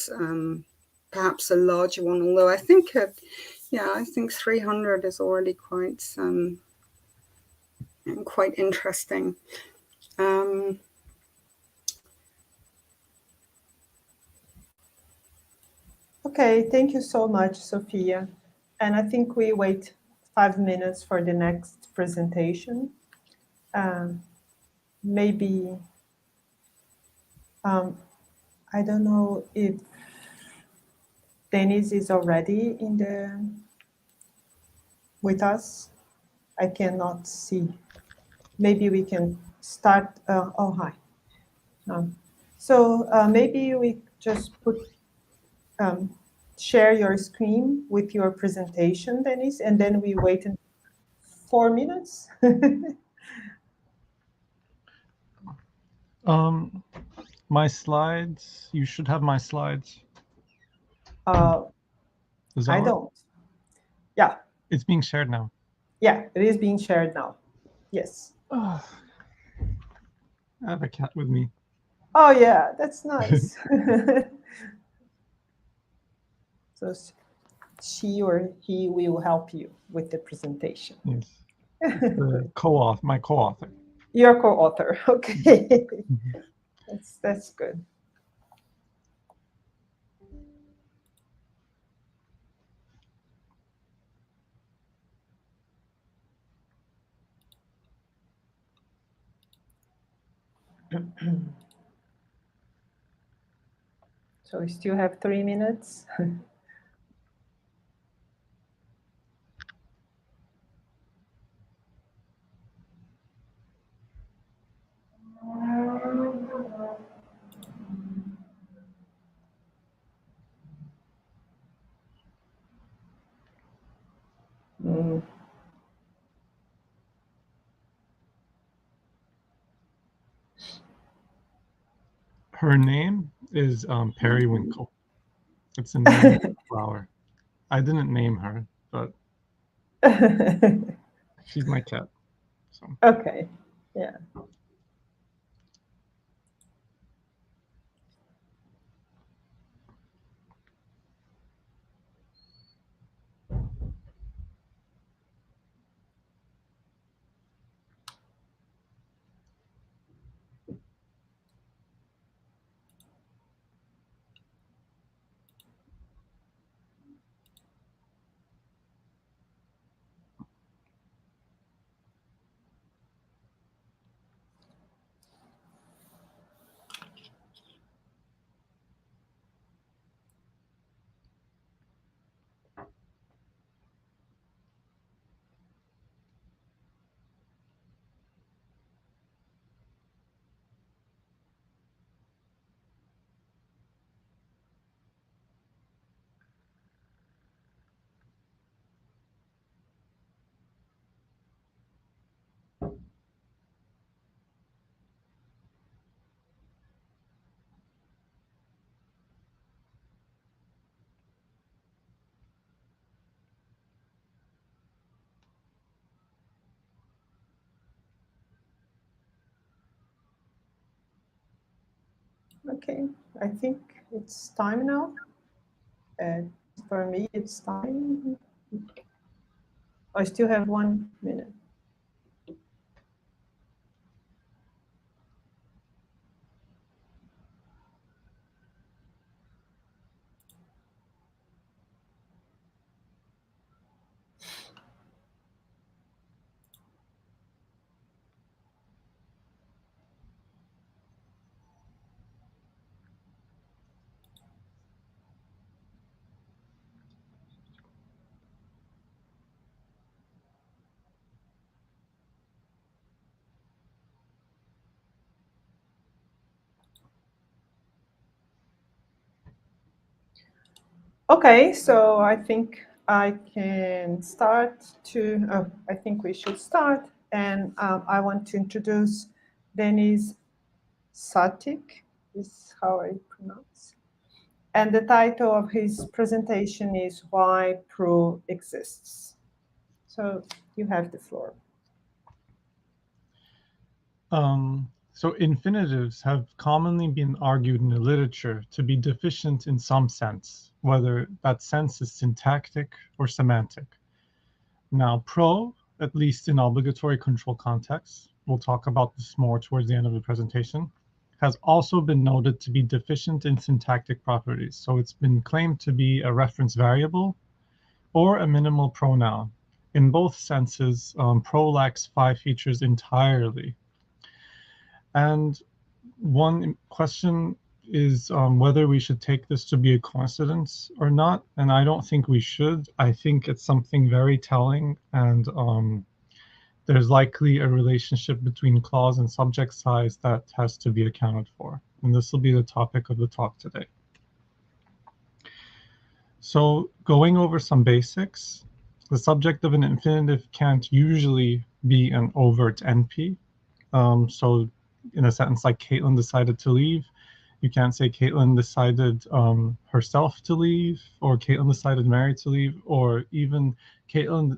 perhaps a larger one. Although I think, I think 300 is already quite interesting. Okay, thank you so much, Sophia. And I think we wait 5 minutes for the next presentation. Maybe, I don't know if Dennis is already with us. I cannot see. Maybe we can start. Oh, hi. So maybe we just share your screen with your presentation, Dennis, and then we wait 4 minutes. My slides, you should have my slides. Does that I work? don't. Yeah, It's being shared now. yeah, it is being shared now. Yes. I have a cat with me. Oh yeah, that's nice. So she or he will help you with the presentation. Yes. The co-author, my co-author. Your co-author, okay. That's good. So we still have 3 minutes. Mm. Her name is Periwinkle. It's a name of a flower. I didn't name her, but she's my cat. So. Okay, yeah. Okay, I think it's time now. For me, it's time. I still have 1 minute. Okay, so I think I can start to, I think we should start. And I want to introduce Denis Satik, is how I pronounce. And the title of his presentation is Why Pro Exists. So you have the floor. So infinitives have commonly been argued in the literature to be deficient in some sense, whether that sense is syntactic or semantic. Now, pro, at least in obligatory control contexts, we'll talk about this more towards the end of the presentation, has also been noted to be deficient in syntactic properties. So it's been claimed to be a reference variable or a minimal pronoun. In both senses, pro lacks 5 features entirely. And one question is whether we should take this to be a coincidence or not. And I don't think we should. I think it's something very telling. And there's likely a relationship between clause and subject size that has to be accounted for. And this will be the topic of the talk today. So going over some basics, The subject of an infinitive can't usually be an overt NP. So in a sentence like Caitlin decided to leave, you can't say Caitlin decided herself to leave, or Caitlin decided Mary to leave, or even Caitlin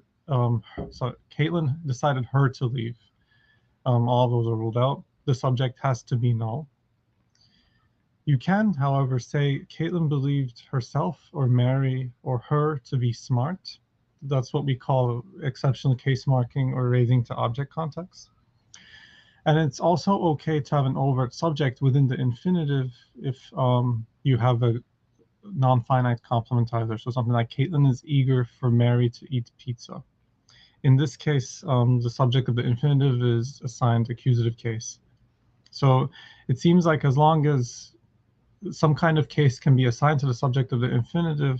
decided her to leave. All of those are ruled out. The subject has to be null. You can, however, say Caitlin believed herself or Mary or her to be smart. That's what we call exceptional case marking or raising to object context. And it's also okay to have an overt subject within the infinitive if you have a non-finite complementizer. So something like Caitlin is eager for Mary to eat pizza. In this case, the subject of the infinitive is assigned accusative case. So it seems like as long as some kind of case can be assigned to the subject of the infinitive,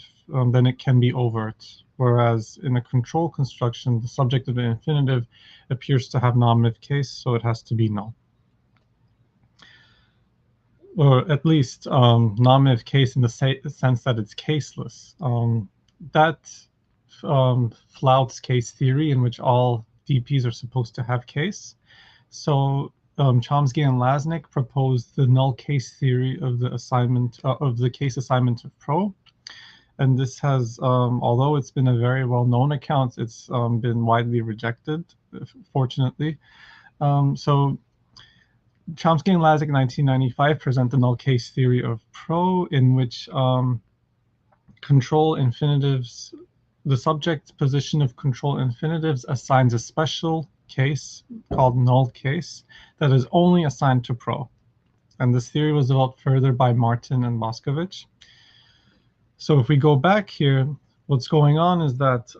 then it can be overt. Whereas in a control construction, the subject of the infinitive appears to have nominative case, so it has to be null. Or at least nominative case in the sense that it's caseless. That flouts case theory, in which all DPs are supposed to have case. So Chomsky and Lasnik proposed the null case theory of the assignment of the case assignment of Pro, and this has, although it's been a very well-known account, it's been widely rejected, fortunately. So Chomsky and Lasnik in 1995 present the null case theory of Pro, in which control infinitives, the subject position of control infinitives assigns a special case called null case that is only assigned to Pro. And this theory was developed further by Martin and Boscovich. So if we go back here, what's going on is that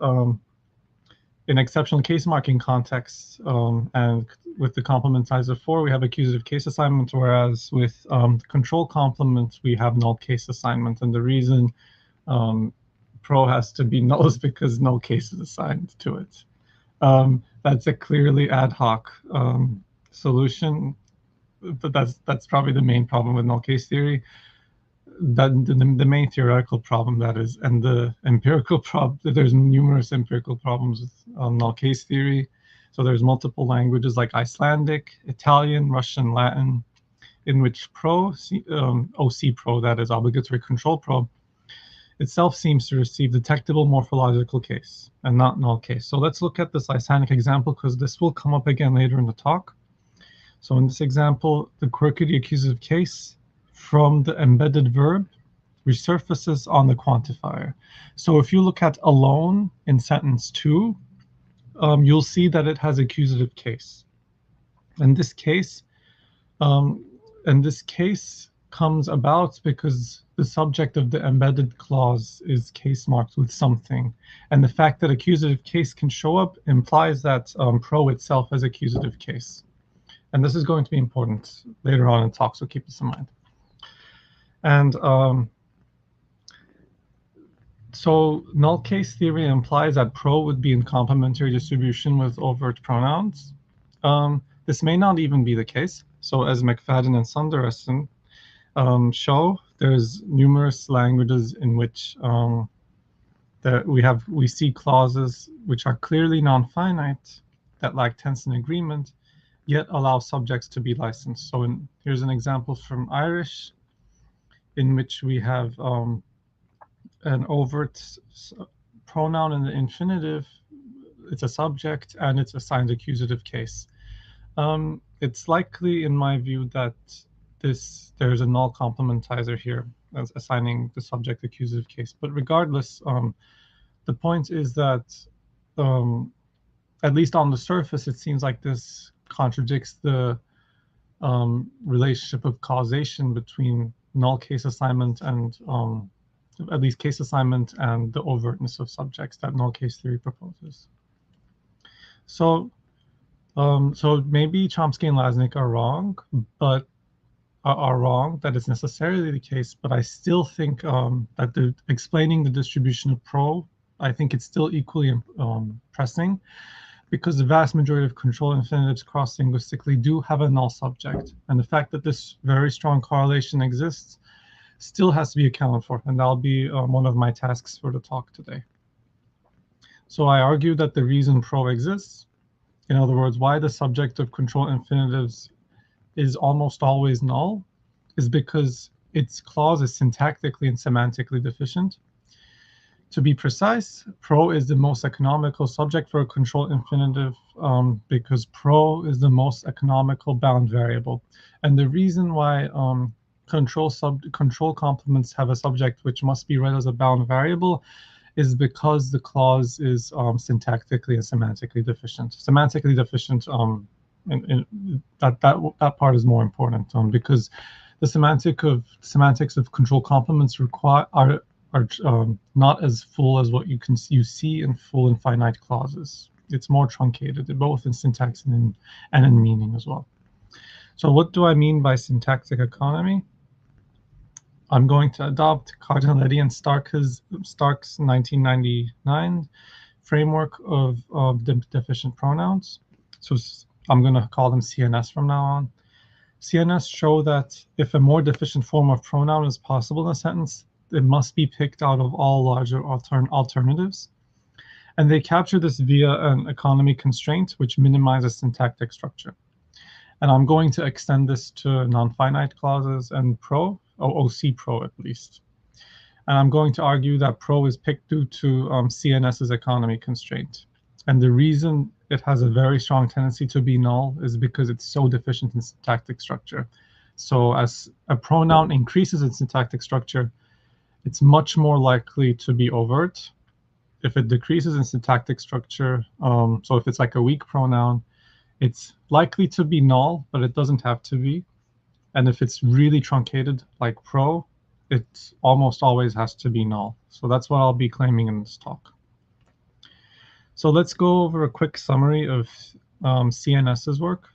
in exceptional case marking context and with the complementizer 4, we have accusative case assignment, whereas with control complement, we have null case assignment. And the reason Pro has to be null is because null case is assigned to it. That's a clearly ad hoc solution, but that's probably the main problem with null case theory. The main theoretical problem, that is, and the empirical problem. There's numerous empirical problems with null case theory. So there's multiple languages like Icelandic, Italian, Russian, Latin, in which Pro, OC Pro, that is obligatory control Pro, itself seems to receive detectable morphological case and not null case. So let's look at this Icelandic example, because this will come up again later in the talk. So in this example, the quirky accusative case from the embedded verb resurfaces on the quantifier. So if you look at alone in sentence 2, you'll see that it has accusative case. And this case comes about because the subject of the embedded clause is case marked with something. And the fact that accusative case can show up implies that Pro itself has accusative case. And this is going to be important later on in talk, so keep this in mind. And so null case theory implies that Pro would be in complementary distribution with overt pronouns. This may not even be the case. So as McFadden and Sundaresan show, there's numerous languages in which that we see clauses which are clearly non-finite that lack tense and agreement, yet allow subjects to be licensed. So here's an example from Irish, in which we have an overt pronoun in the infinitive. It's a subject and it's assigned accusative case. It's likely, in my view, that there's a null complementizer here as assigning the subject accusative case. But regardless, the point is that at least on the surface, it seems like this contradicts the relationship of causation between null case assignment and at least case assignment and the overtness of subjects that null case theory proposes. So maybe Chomsky and Lasnik are wrong, but are wrong that it's necessarily the case. But I still think that explaining the distribution of Pro, I think it's still equally pressing, because the vast majority of control infinitives cross-linguistically do have a null subject. And the fact that this very strong correlation exists still has to be accounted for. And that'll be one of my tasks for the talk today. So I argue that the reason pro exists, in other words, why the subject of control infinitives is almost always null, is because its clause is syntactically and semantically deficient. To be precise, pro is the most economical subject for a control infinitive because pro is the most economical bound variable. And the reason why control complements have a subject which must be read as a bound variable is because the clause is syntactically and semantically deficient. Semantically deficient, that part is more important because the semantics of control complements are not as full as what you see in full and finite clauses. It's more truncated, both in syntax and in meaning as well. So what do I mean by syntactic economy? I'm going to adopt Cardinaletti and Stark's 1999 framework of deficient pronouns. So I'm going to call them CNS from now on. CNS show that if a more deficient form of pronoun is possible in a sentence, it must be picked out of all larger alternatives. And they capture this via an economy constraint, which minimizes syntactic structure. And I'm going to extend this to non-finite clauses and pro, or OC pro at least. And I'm going to argue that pro is picked due to CNS's economy constraint. And the reason it has a very strong tendency to be null is because it's so deficient in syntactic structure. So as a pronoun increases in syntactic structure, it's much more likely to be overt. If it decreases in syntactic structure, so if it's like a weak pronoun, it's likely to be null, but it doesn't have to be. And if it's really truncated, like pro, it almost always has to be null. So that's what I'll be claiming in this talk. So let's go over a quick summary of CNS's work.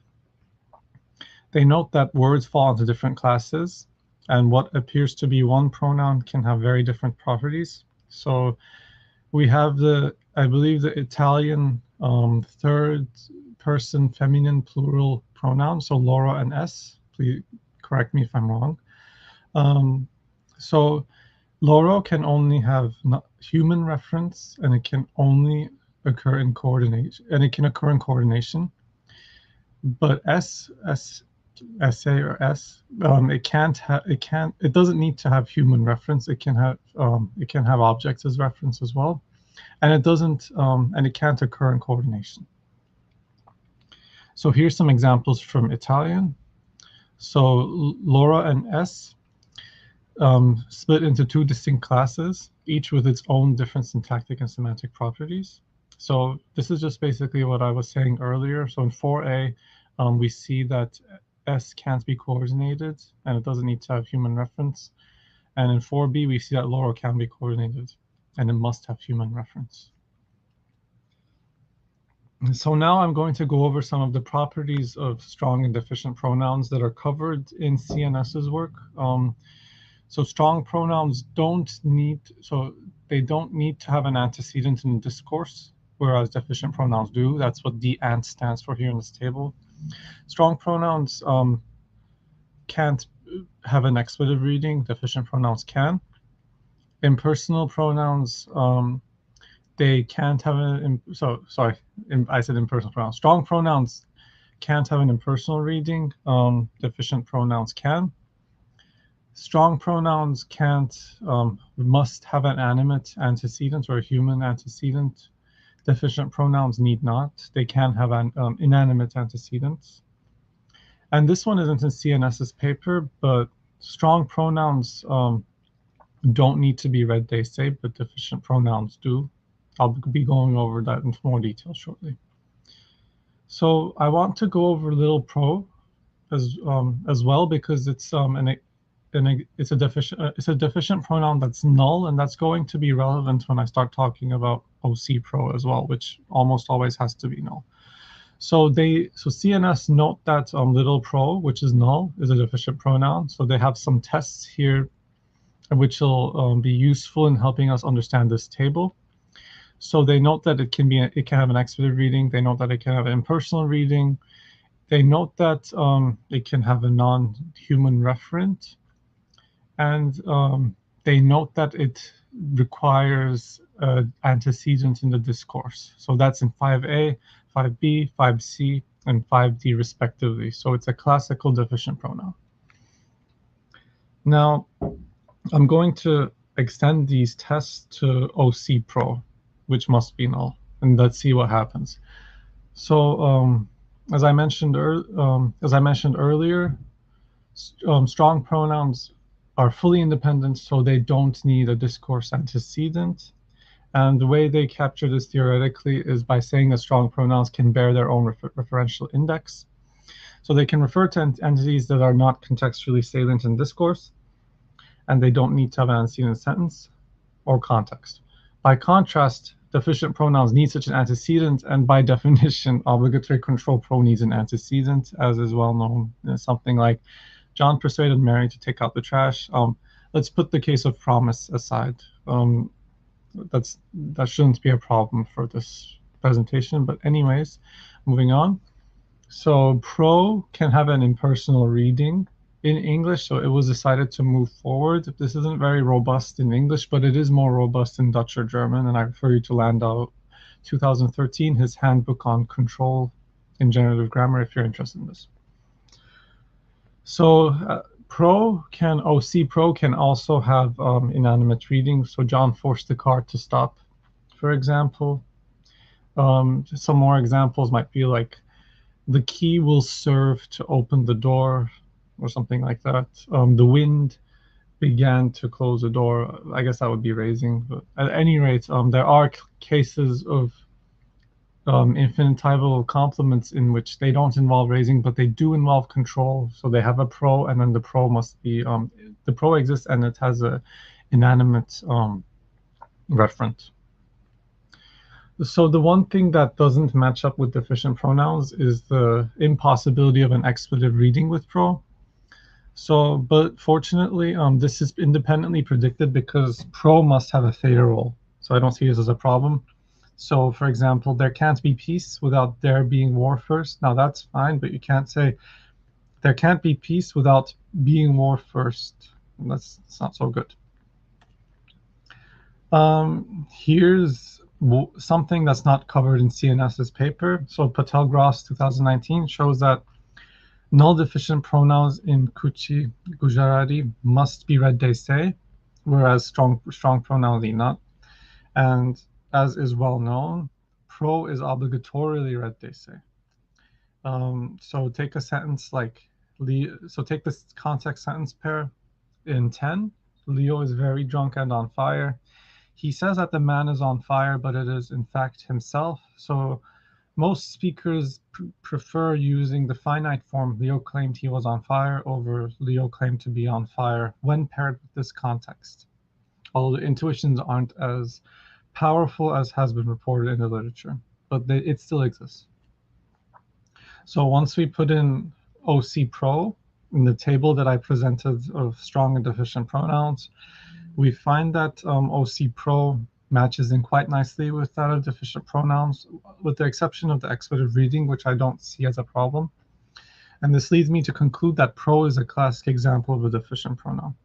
They note that words fall into different classes, and what appears to be one pronoun can have very different properties. So we have I believe the Italian third person feminine plural pronoun, so loro and s. Please correct me if I'm wrong. So loro can only have human reference, and it can only occur in coordination, and it can occur in coordination. But SA or S, it doesn't need to have human reference. It can have objects as reference as well, and it can't occur in coordination. So here's some examples from Italian. So Laura and S split into two distinct classes, each with its own different syntactic and semantic properties. So this is just basically what I was saying earlier. So in 4a, we see that S can't be coordinated, and it doesn't need to have human reference. And in 4b, we see that Laura can be coordinated, and it must have human reference. So now I'm going to go over some of the properties of strong and deficient pronouns that are covered in CNS's work. So strong pronouns don't need to have an antecedent in discourse, whereas deficient pronouns do. That's what D-ant stands for here in this table. Strong pronouns can't have an expletive reading. Deficient pronouns can. Impersonal pronouns, they can't have I said impersonal pronouns. Strong pronouns can't have an impersonal reading. Deficient pronouns can. Strong pronouns must have an animate antecedent or a human antecedent. Deficient pronouns need not. They can have an inanimate antecedents. And this one isn't in CNS's paper, but strong pronouns don't need to be read, they say, but deficient pronouns do. I'll be going over that in more detail shortly. So I want to go over little pro as well, because it's a deficient pronoun that's null, and that's going to be relevant when I start talking about OC pro as well, which almost always has to be null. So CNS note that little pro, which is null, is a deficient pronoun. So they have some tests here which will be useful in helping us understand this table. So they note that it can have an expletive reading. They note that it can have an impersonal reading. They note that it can have a non-human referent. And they note that it requires antecedent in the discourse. So that's in 5a, 5b, 5c, and 5d respectively. So it's a classical deficient pronoun. Now, I'm going to extend these tests to OC Pro, which must be null, and let's see what happens. So as I mentioned earlier, strong pronouns are fully independent, so they don't need a discourse antecedent. And the way they capture this theoretically is by saying that strong pronouns can bear their own referential index. So they can refer to entities that are not contextually salient in discourse, and they don't need to have an antecedent sentence or context. By contrast, deficient pronouns need such an antecedent, and by definition, obligatory control pro needs an antecedent, as is well known. Something like, John persuaded Mary to take out the trash. Let's put the case of promise aside. That shouldn't be a problem for this presentation, but anyways, moving on. So pro can have an impersonal reading in English, so it was decided to move forward. This isn't very robust in English, but it is more robust in Dutch or German, and I refer you to Landau 2013, his handbook on control in generative grammar, if you're interested in this. So OC Pro can also have inanimate reading. So John forced the car to stop, for example. Some more examples might be like, the key will serve to open the door, or something like that. The wind began to close the door. I guess that would be raising. But at any rate, there are cases of infinitival complements in which they don't involve raising, but they do involve control. So they have a pro, and then the pro must be, the pro exists and it has a inanimate referent. So the one thing that doesn't match up with deficient pronouns is the impossibility of an expletive reading with pro. So, but fortunately, this is independently predicted because pro must have a theta role. So I don't see this as a problem. So, for example, there can't be peace without there being war first. Now that's fine, but you can't say there can't be peace without being war first. That's not so good. Here's something that's not covered in CNS's paper. So Patel-Gross 2019 shows that null deficient pronouns in Kuchi Gujarati must be read they say, whereas strong pronouns need not. And as is well known, pro is obligatorily read they say. So take a sentence like, so take this context sentence pair in 10. Leo is very drunk and on fire. He says that the man is on fire, but it is in fact himself. So most speakers prefer using the finite form Leo claimed he was on fire over Leo claimed to be on fire when paired with this context. Although the intuitions aren't as powerful as has been reported in the literature, but it still exists. So once we put in OC Pro in the table that I presented of strong and deficient pronouns, we find that OC Pro matches in quite nicely with that of deficient pronouns, with the exception of the expletive reading, which I don't see as a problem. And this leads me to conclude that pro is a classic example of a deficient pronoun.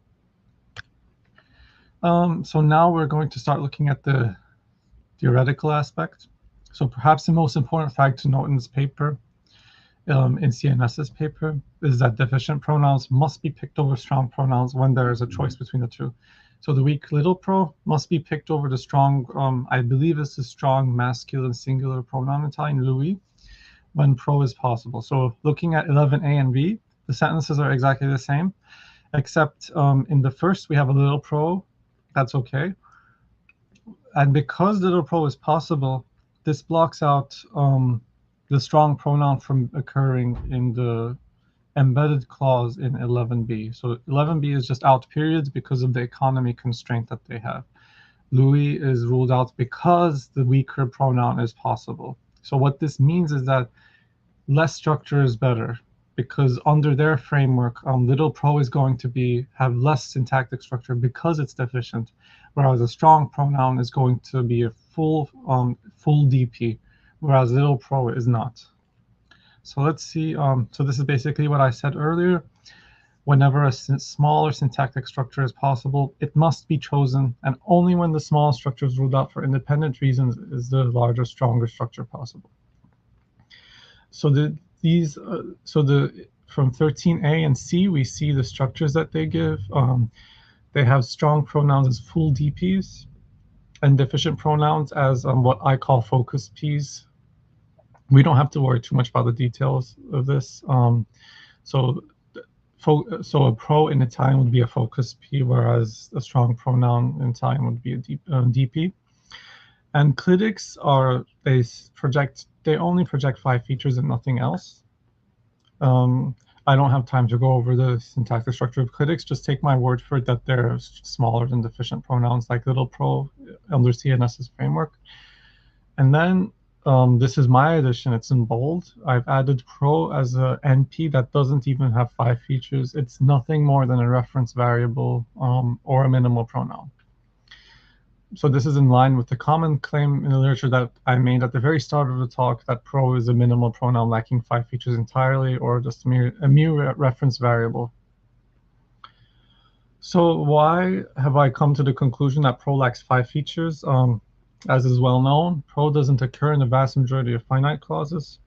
So now we're going to start looking at the theoretical aspect. So perhaps the most important fact to note in this paper, in CNS's paper, is that deficient pronouns must be picked over strong pronouns when there is a choice between the two. So the weak little pro must be picked over the strong, I believe it's the strong masculine singular pronoun Italian, lui, when pro is possible. So looking at 11a and b, the sentences are exactly the same, except in the first we have a little pro, that's okay. And because little pro is possible, this blocks out the strong pronoun from occurring in the embedded clause in 11b. So 11b is just out periods because of the economy constraint that they have. Lui is ruled out because the weaker pronoun is possible. So what this means is that less structure is better, because under their framework, little pro is going to have less syntactic structure because it's deficient, whereas a strong pronoun is going to be a full DP, whereas little pro is not. So let's see. So this is basically what I said earlier. whenever a smaller syntactic structure is possible, it must be chosen, and only when the small structure is ruled out for independent reasons is the larger, stronger structure possible. So from 13a and c, we see the structures that they give. They have strong pronouns as full DPs and deficient pronouns as what I call focus Ps. We don't have to worry too much about the details of this. So a pro in Italian would be a focus P, whereas a strong pronoun in Italian would be a DP. And clitics are, they only project 5 features and nothing else. I don't have time to go over the syntactic structure of clitics. Just take my word for it that they're smaller than deficient pronouns like little pro under CNS's framework. And then this is my addition. It's in bold. I've added pro as a NP that doesn't even have 5 features. It's nothing more than a reference variable or a minimal pronoun. So this is in line with the common claim in the literature that I made at the very start of the talk, that pro is a minimal pronoun lacking 5 features entirely, or just a mere reference variable. So why have I come to the conclusion that pro lacks 5 features? As is well known, pro doesn't occur in the vast majority of finite clauses.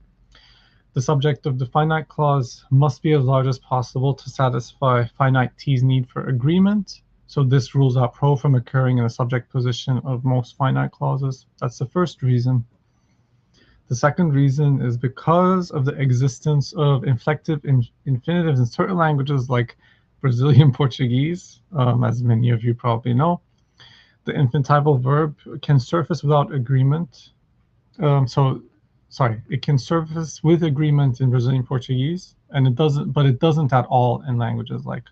The subject of the finite clause must be as large as possible to satisfy finite T's need for agreement. So this rules out pro from occurring in the subject position of most finite clauses. That's the first reason. The second reason is because of the existence of inflective infinitives in certain languages like Brazilian Portuguese, as many of you probably know. The infinitive verb can surface without agreement. It can surface with agreement in Brazilian Portuguese, and it doesn't at all in languages like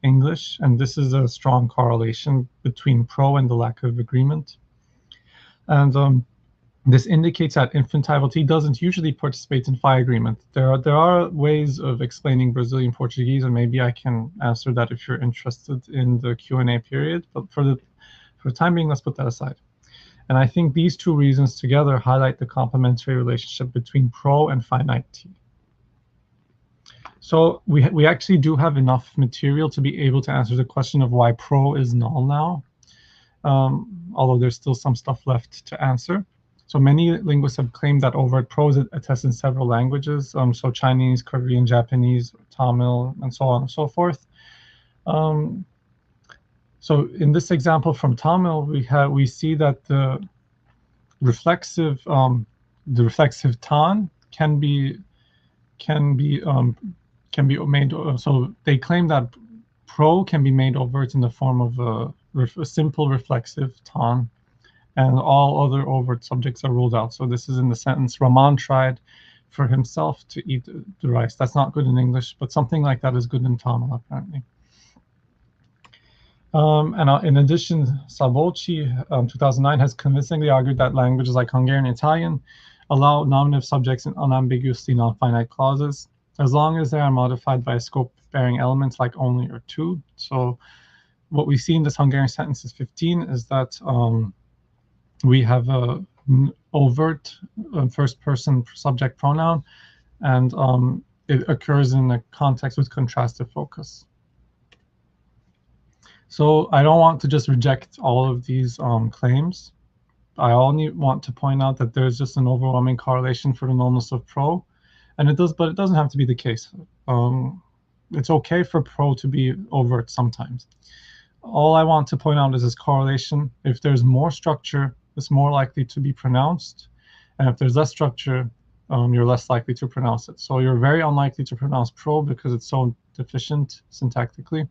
English, and this is a strong correlation between pro and the lack of agreement. And this indicates that infinitive T doesn't usually participate in phi agreement. There are ways of explaining Brazilian Portuguese, and maybe I can answer that if you're interested in the Q&A period. But for the time being, let's put that aside. And I think these two reasons together highlight the complementary relationship between pro and finite T. So we actually do have enough material to be able to answer the question of why pro is null now, although there's still some stuff left to answer. So many linguists have claimed that overt pro is attested in several languages, so Chinese, Korean, Japanese, Tamil, and so on and so forth. So in this example from Tamil, we see that the reflexive tan can be made. So they claim that pro can be made overt in the form of a simple reflexive tan, and all other overt subjects are ruled out. So this is in the sentence, Raman tried for himself to eat the rice. That's not good in English, but something like that is good in Tamil, apparently. And in addition, Sabolci, 2009, has convincingly argued that languages like Hungarian and Italian allow nominative subjects in unambiguously non-finite clauses, as long as they are modified by a scope-bearing element like only or to. So what we see in this Hungarian sentence is 15 is that we have a overt first-person subject pronoun, and it occurs in a context with contrastive focus. So I don't want to just reject all of these claims. I only want to point out that there's just an overwhelming correlation for the nullness of pro, but it doesn't have to be the case. It's okay for pro to be overt sometimes. All I want to point out is this correlation. If there's more structure, it's more likely to be pronounced, and if there's less structure, you're less likely to pronounce it. So you're very unlikely to pronounce pro because it's so deficient syntactically.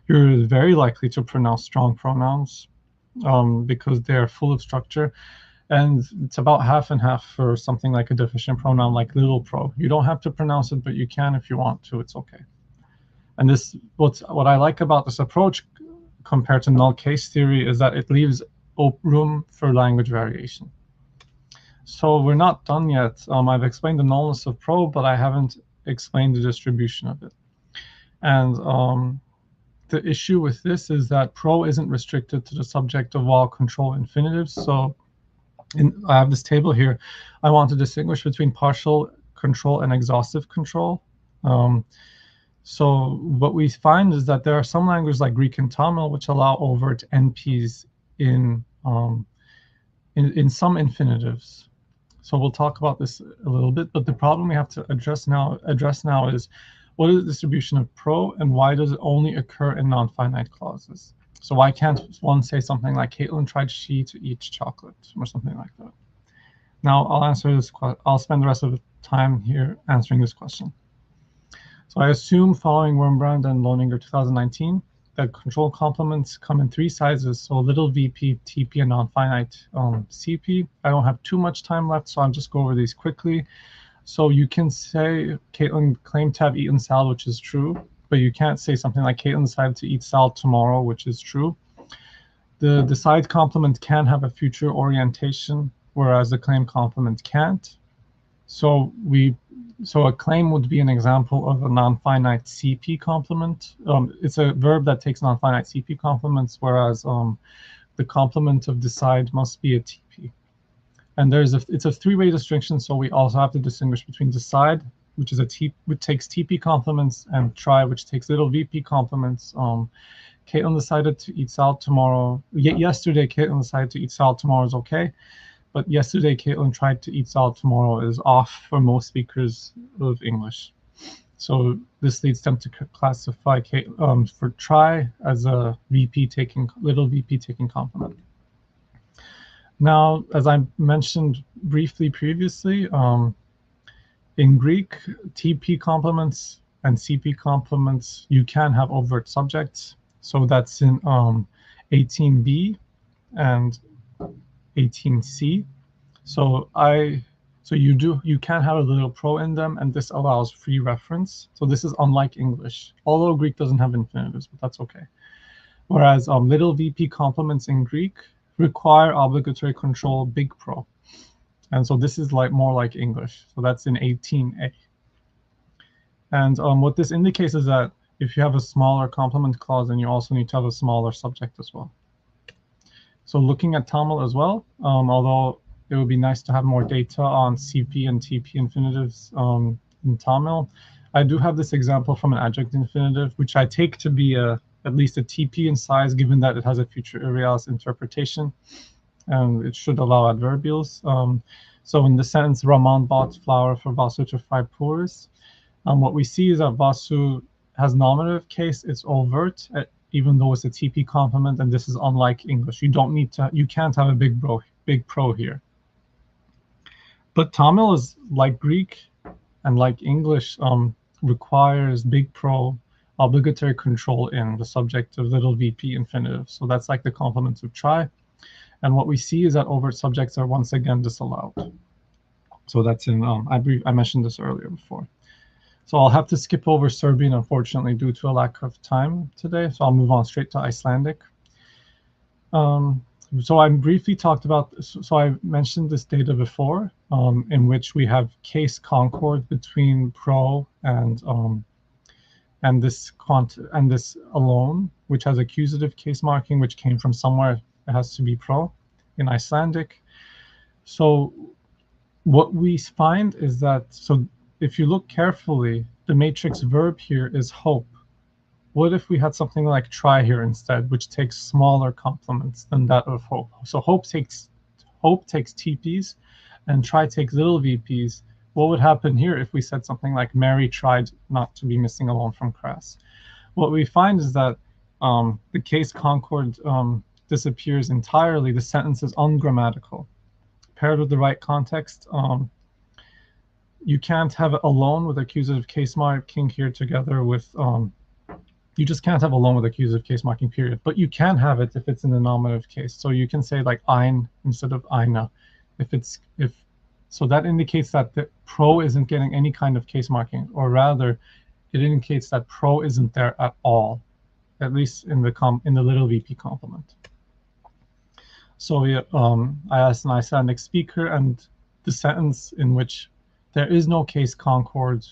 You're very likely to pronounce strong pronouns because they're full of structure, and it's about half and half for something like a deficient pronoun like little pro. You don't have to pronounce it, but you can if you want to. It's okay. And what I like about this approach compared to null case theory is that it leaves room for language variation. So we're not done yet. I've explained the nullness of pro, but I haven't explained the distribution of it. And the issue with this is that pro isn't restricted to the subject of all control infinitives. So I have this table here. I want to distinguish between partial control and exhaustive control. So what we find is that there are some languages like Greek and Tamil which allow overt NPs in some infinitives. So we'll talk about this a little bit, but the problem we have to address now is what is the distribution of pro and why does it only occur in non-finite clauses? So why can't one say something like Caitlin tried she to eat chocolate or something like that? Now I'll spend the rest of the time here answering this question. So I assume following Wormbrand and Lohninger 2019 that control complements come in 3 sizes, so little VP, TP, and non-finite CP. I don't have too much time left, so I'll just go over these quickly. So you can say Caitlin claimed to have eaten salad, which is true, but you can't say something like Caitlin decided to eat salad tomorrow, which is true. The decide complement can have a future orientation, whereas the claim complement can't. So a claim would be an example of a non-finite CP complement. It's a verb that takes non-finite CP complements, whereas the complement of decide must be a TP. And it's a 3-way distinction, so we also have to distinguish between decide, which takes TP complements, and try, which takes little VP complements. Caitlin decided to eat salad tomorrow. Yesterday, Caitlin decided to eat salad tomorrow is okay. But yesterday, Caitlin tried to eat salad tomorrow is off for most speakers of English. So this leads them to classify for try as a little VP taking complement. Now, as I mentioned briefly previously, in Greek, TP complements and CP complements, you can have overt subjects. So that's in 18b and 18c. So you can have a little pro in them, and this allows free reference. So this is unlike English, although Greek doesn't have infinitives, but that's okay. Whereas little VP complements in Greek require obligatory control big pro. And so this is more like English. So that's in 18a. And what this indicates is that if you have a smaller complement clause, then you also need to have a smaller subject as well. So looking at Tamil as well, although it would be nice to have more data on CP and TP infinitives in Tamil, I do have this example from an adjunct infinitive, which I take to be at least a TP in size, given that it has a future arealis interpretation, and it should allow adverbials. So in the sentence, Raman bought flour for Vasu to fry puris, what we see is that Vasu has nominative case, it's overt, even though it's a TP complement, and this is unlike English. You can't have a big pro here. But Tamil is like Greek and like English, requires big pro obligatory control in the subject of little VP infinitive. So that's like the complement of try. And what we see is that overt subjects are once again disallowed. So that's in, I mentioned this earlier before. So I'll have to skip over Serbian, unfortunately, due to a lack of time today. So I'll move on straight to Icelandic. So I briefly talked about, so I mentioned this data before, in which we have case concord between pro and this alone, which has accusative case marking, which came from somewhere. It has to be pro in Icelandic. So what we find is that, so if you look carefully, the matrix verb here is hope. What if we had something like try here instead, which takes smaller complements than that of hope? So hope takes TPs and try takes little VPs. What would happen here if we said something like Mary tried not to be missing alone from class? What we find is that the case concord disappears entirely. The sentence is ungrammatical. Paired with the right context, you can't have alone with accusative case marking here together with, you just can't have alone with accusative case marking, period. But you can have it if it's in the nominative case. So you can say like ein instead of eine. So that indicates that the pro isn't getting any kind of case marking, or rather, it indicates that pro isn't there at all, at least in the little VP complement. So I asked an Icelandic speaker, and the sentence in which there is no case concord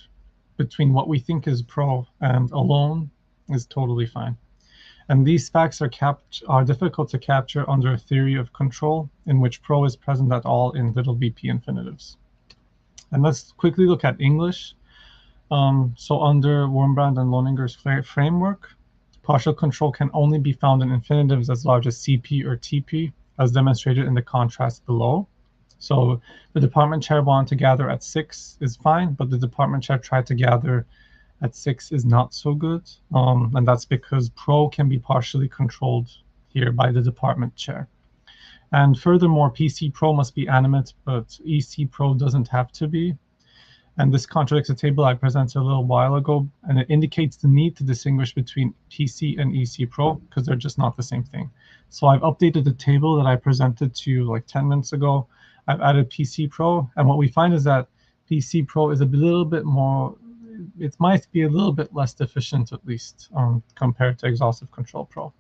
between what we think is pro and alone is totally fine. And these facts are difficult to capture under a theory of control in which pro is present at all in little VP infinitives. And let's quickly look at English. So under Wurmbrand and Loninger's framework, partial control can only be found in infinitives as large as CP or TP, as demonstrated in the contrast below. So the department chair wanted to gather at 6 is fine, but the department chair tried to gather at 6 is not so good. And that's because pro can be partially controlled here by the department chair. And furthermore, PC pro must be animate, but EC pro doesn't have to be. And this contradicts a table I presented a little while ago, and it indicates the need to distinguish between PC and EC Pro because they're just not the same thing. So I've updated the table that I presented to you like 10 minutes ago. I've added PC Pro, and what we find is that PC Pro is a little bit more, it might be a little bit less deficient at least compared to Exhaustive Control Pro.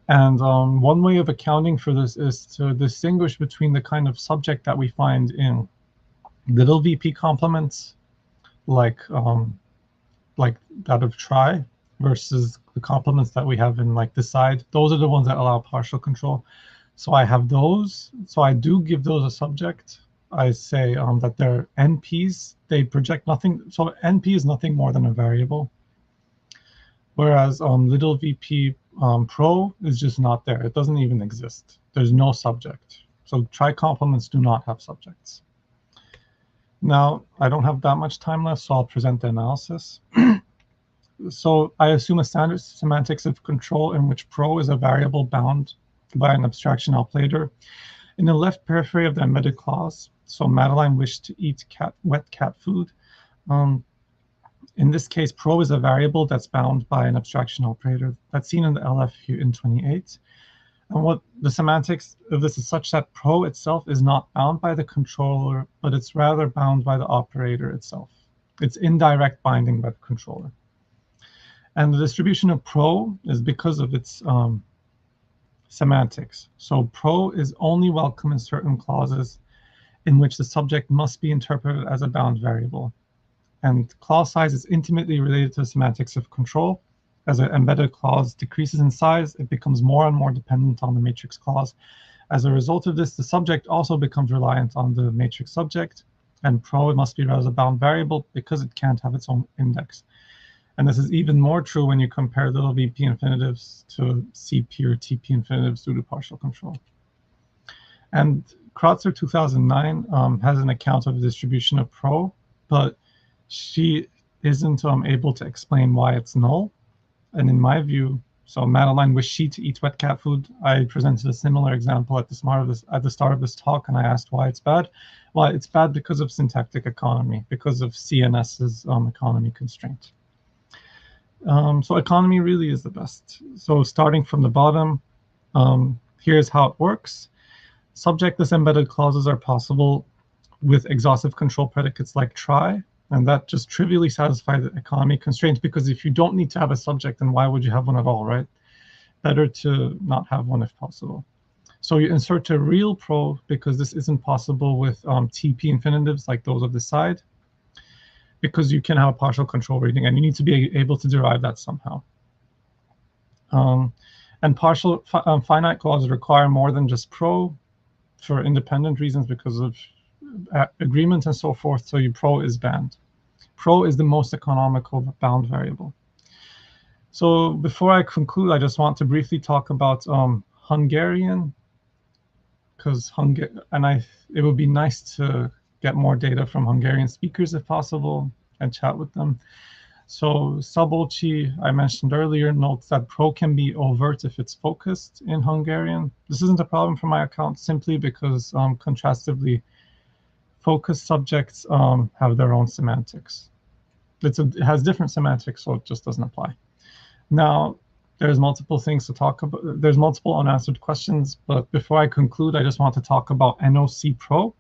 And one way of accounting for this is to distinguish between the kind of subject that we find in little VP complements, like that of try, versus the complements that we have in like decide. Those are the ones that allow partial control. So I have those. So I do give those a subject. I say that they're NPs. They project nothing. So NP is nothing more than a variable. Whereas little VP Pro is just not there. It doesn't even exist. There's no subject. So try complements do not have subjects. Now, I don't have that much time left, so I'll present the analysis. So I assume a standard semantics of control in which pro is a variable bound by an abstraction operator. In the left periphery of the embedded clause, so Madeline wished to eat wet cat food. In this case, pro is a variable that's bound by an abstraction operator. That's seen in the LF in 28. And what the semantics of this is such that pro itself is not bound by the controller, but it's rather bound by the operator itself. It's indirect binding by the controller. And the distribution of pro is because of its semantics. So pro is only welcome in certain clauses in which the subject must be interpreted as a bound variable. And clause size is intimately related to the semantics of control. As an embedded clause decreases in size, it becomes more and more dependent on the matrix clause. As a result of this, the subject also becomes reliant on the matrix subject, and pro must be read as a bound variable because it can't have its own index. And this is even more true when you compare little VP infinitives to CP or TP infinitives due to partial control. And Kreutzer 2009 has an account of the distribution of pro, but she isn't able to explain why it's null. And in my view, so Madeline wished she to eat wet cat food. I presented a similar example at the start of this talk, and I asked why it's bad. Well, it's bad because of syntactic economy, because of CNS's economy constraint. So economy really is the best. So starting from the bottom, here's how it works. Subjectless embedded clauses are possible with exhaustive control predicates like try. And that just trivially satisfies the economy constraints, because if you don't need to have a subject, then why would you have one at all, right? Better to not have one if possible. So you insert a real pro because this isn't possible with TP infinitives like those of the side, because you can have a partial control reading and you need to be able to derive that somehow. And partial finite clauses require more than just pro for independent reasons because of agreement and so forth, so your pro is banned. Pro is the most economical bound variable. So before I conclude, I just want to briefly talk about Hungarian, because it would be nice to get more data from Hungarian speakers if possible and chat with them. So Szabolcsy, I mentioned earlier, notes that pro can be overt if it's focused in Hungarian. This isn't a problem for my account simply because contrastively, focused subjects have their own semantics. It has different semantics, so it just doesn't apply. Now, there's multiple things to talk about. There's multiple unanswered questions, but before I conclude, I just want to talk about NOC Pro,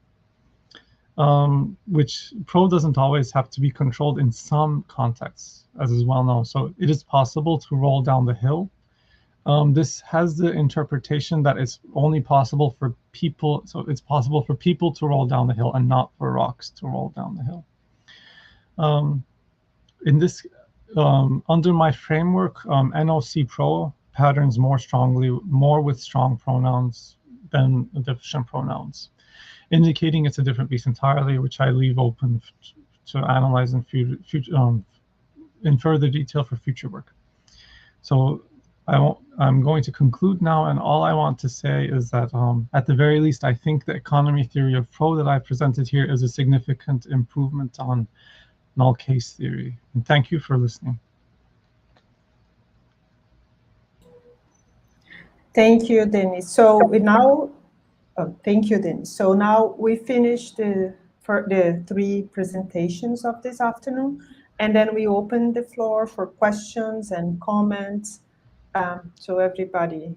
which pro doesn't always have to be controlled in some contexts, as is well known. So it is possible to roll down the hill. This has the interpretation that it's only possible for people, so it's possible for people to roll down the hill and not for rocks to roll down the hill. In this, under my framework, NOC Pro patterns more with strong pronouns than deficient pronouns, indicating it's a different beast entirely, which I leave open to analyze in further detail for future work. So I'm going to conclude now, and all I want to say is that at the very least, I think the economy theory of Pro that I presented here is a significant improvement on null case theory. And thank you for listening. Thank you, Denis. So we now, thank you, Denis. So now we finished the 3 presentations of this afternoon, and then we open the floor for questions and comments. So everybody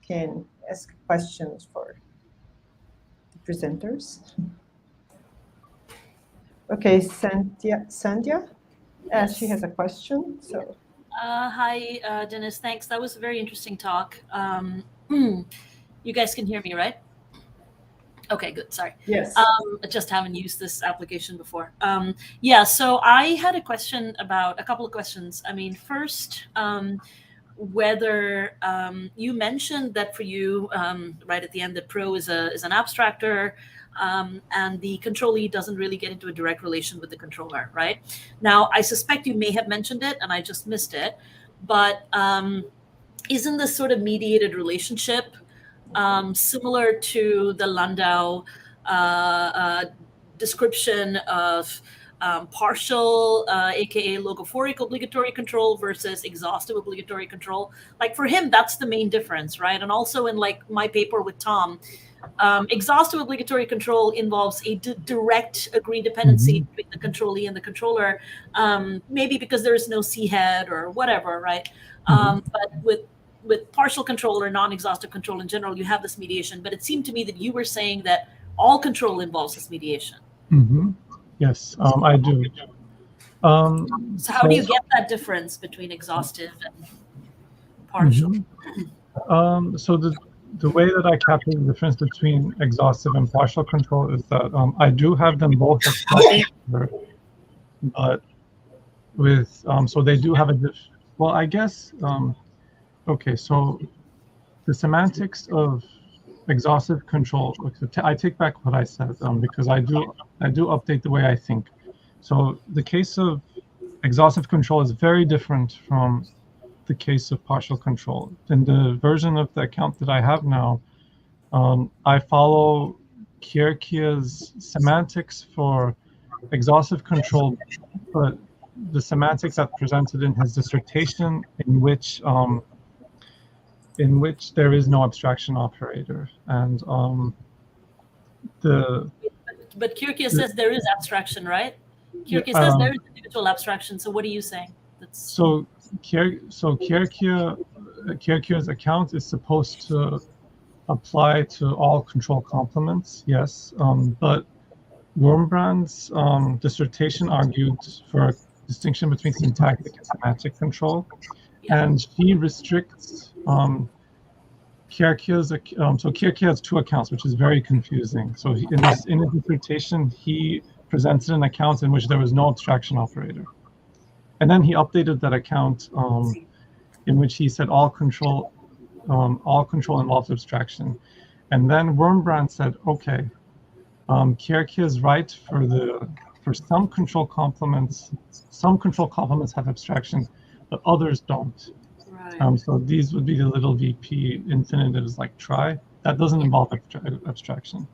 can ask questions for the presenters. Okay, Sandhya, Yes. she has a question. So. Hi, Denis. Thanks. That was a very interesting talk. You guys can hear me, right? Okay, good. Sorry. Yes. I just haven't used this application before. Yeah, so I had a couple of questions. I mean, first, whether you mentioned that for you, right at the end, that Pro is an abstractor, and the controllee doesn't really get into a direct relation with the controller, right? Now, I suspect you may have mentioned it, and I just missed it, but isn't this sort of mediated relationship similar to the Landau description of partial, aka logophoric obligatory control versus exhaustive obligatory control? Like for him, that's the main difference, right? And also in like my paper with Tom, exhaustive obligatory control involves a direct agreed dependency between the controllee and the controller, maybe because there is no C head or whatever, right? But with partial control or non-exhaustive control in general, you have this mediation. But it seemed to me that you were saying that all control involves this mediation. Yes, I do. So how do you get that difference between exhaustive and partial? So the way that I capture the difference between exhaustive and partial control is that I do have them both expressed, but with so they do have a well, I guess okay, so the semantics of exhaustive control, I take back what I said because I do update the way I think. So the case of exhaustive control is very different from the case of partial control. In the version of the account that I have now, I follow Kierkegaard's semantics for exhaustive control, but the semantics that presented in his dissertation, in which there is no abstraction operator, and But Kierkegaard says there is abstraction, right? Kierkegaard says there is individual abstraction. So what are you saying? So Kierkegaard's account is supposed to apply to all control complements, yes, but Wurmbrand's dissertation argued for a distinction between syntactic and semantic control, and he restricts Kierkegaard's. So Kierkegaard has 2 accounts, which is very confusing. So in his dissertation, he presented an account in which there was no abstraction operator, and then he updated that account in which he said all control involves abstraction, and then Wurmbrand said, okay, Kierkegaard is right for some control complements. Some control complements have abstraction, but others don't. Right. So these would be the little VP infinitives like try. That doesn't involve abstraction.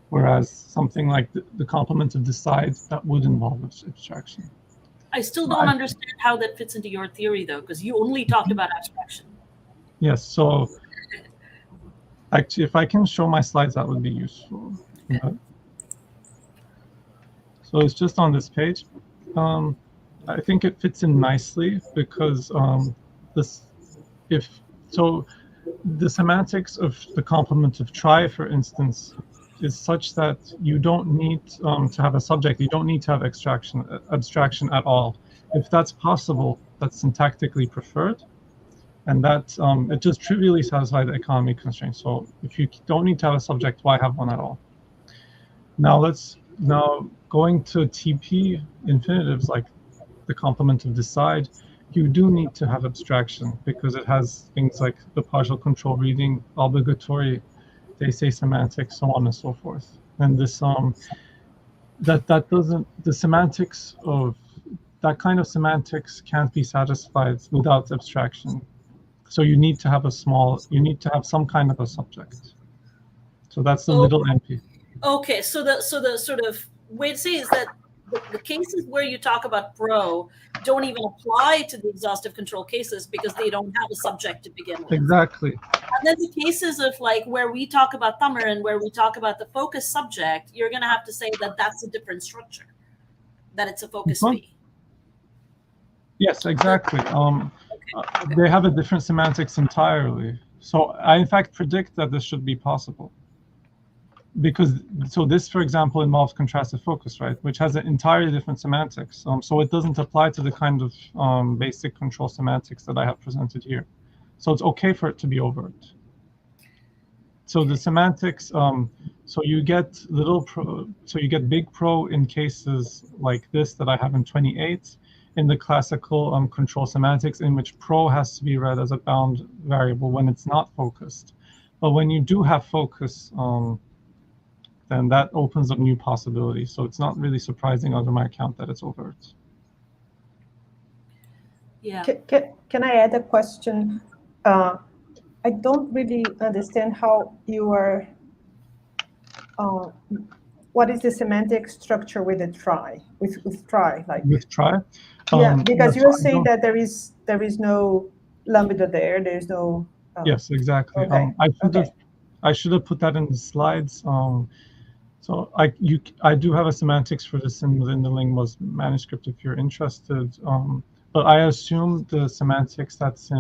Whereas something like the complement of decide, that would involve abstraction. I still don't understand how that fits into your theory, though, because you only talked about abstraction. Yes, so actually, if I can show my slides, that would be useful. So it's just on this page. I think it fits in nicely because the semantics of the complement of try, for instance, is such that you don't need to have a subject. You don't need to have abstraction at all. If that's possible, that's syntactically preferred, and that it just trivially satisfies the economy constraint. So if you don't need to have a subject, why have one at all? Now going to TP infinitives like the complement of decide, you do need to have abstraction because it has things like the partial control reading, obligatory, they say semantics, so on and so forth. And this that doesn't, the semantics of that kind of semantics can't be satisfied without abstraction. So you need to have some kind of a subject. So that's the little NP. Okay, so the sort of way to say is that the cases where you talk about pro don't even apply to the exhaustive control cases because they don't have a subject to begin with. Exactly. And then the cases of like where we talk about Thummer and where we talk about the focus subject, you're going to have to say that that's a different structure, that it's a focus P. Yes, exactly. They have a different semantics entirely. So I, in fact, predict that this should be possible. Because, so this, for example, involves contrastive focus, right? Which has an entirely different semantics. So it doesn't apply to the kind of basic control semantics that I have presented here. So it's okay for it to be overt. So the semantics, so you get you get big pro in cases like this that I have in 28 in the classical control semantics, in which pro has to be read as a bound variable when it's not focused. But when you do have focus, then that opens up new possibilities. So it's not really surprising under my account that it's overt. Yeah. Can I add a question? I don't really understand how you are, what is the semantic structure with a try, with try? Like with try? Yeah, because you're saying that there is no lambda there, there's no... Yes, exactly. Okay. I should have put that in the slides. So I do have a semantics for this within the Lingma's manuscript if you're interested. But I assume the semantics that's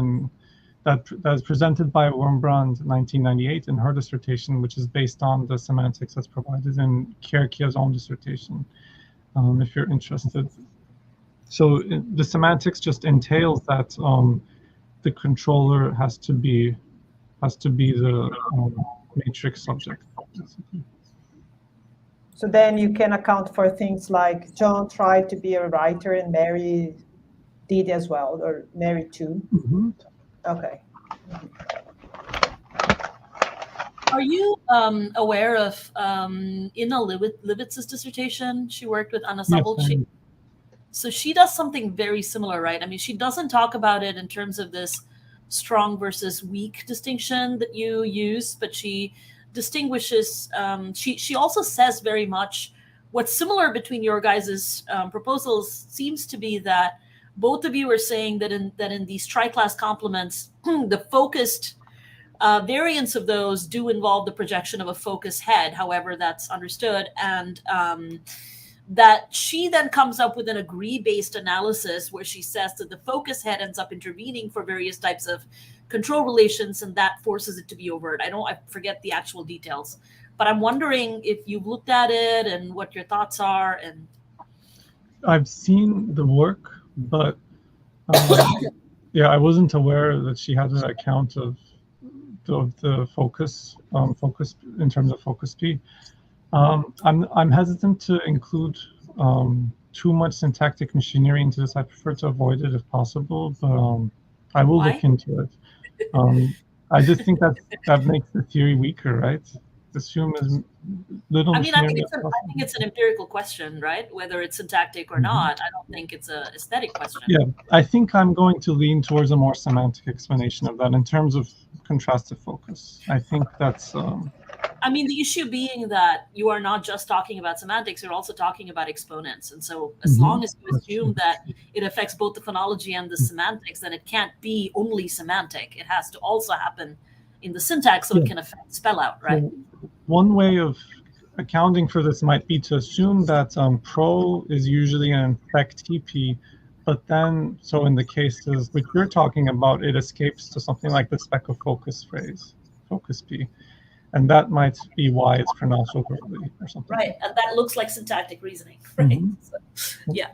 presented by Wormbrand 1998 in her dissertation, which is based on the semantics that's provided in Kierkegaard's own dissertation, if you're interested. So the semantics just entails that the controller has to be the matrix subject. Basically. So then you can account for things like John tried to be a writer and Mary did as well, or Mary too. Mm-hmm. Okay. Are you aware of Ina Libitz's dissertation? She worked with Anna Sabel. Yes, so she does something very similar, right? I mean, she doesn't talk about it in terms of this strong versus weak distinction that you use, but she distinguishes, she also says very much what's similar between your guys' proposals seems to be that both of you are saying that in these tri-class complements, the focused variants of those do involve the projection of a focus head, however that's understood, and that she then comes up with an agree-based analysis where she says that the focus head ends up intervening for various types of control relations, and that forces it to be overt. I forget the actual details, but I'm wondering if you've looked at it and what your thoughts are. And I've seen the work, but yeah, I wasn't aware that she had an account of the focus in terms of focus P. I'm hesitant to include too much syntactic machinery into this. I prefer to avoid it if possible, but I will look into it. I just think that makes the theory weaker, right? Assume as little machinery. I think it's an empirical question, right? Whether it's syntactic or not. I don't think it's an aesthetic question. Yeah, I think I'm going to lean towards a more semantic explanation of that in terms of contrastive focus. I think that's. I mean, the issue being that you are not just talking about semantics, you're also talking about exponents. And so as long as you assume that it affects both the phonology and the semantics, then it can't be only semantic. It has to also happen in the syntax so it can affect spell out, right? So one way of accounting for this might be to assume that pro is usually an effect TP, but then, so in the cases which you're talking about, it escapes to something like the speck of focus phrase, focus P. And that might be why it's pronounced overtly or something. Right, and that looks like syntactic reasoning, right? So, yeah.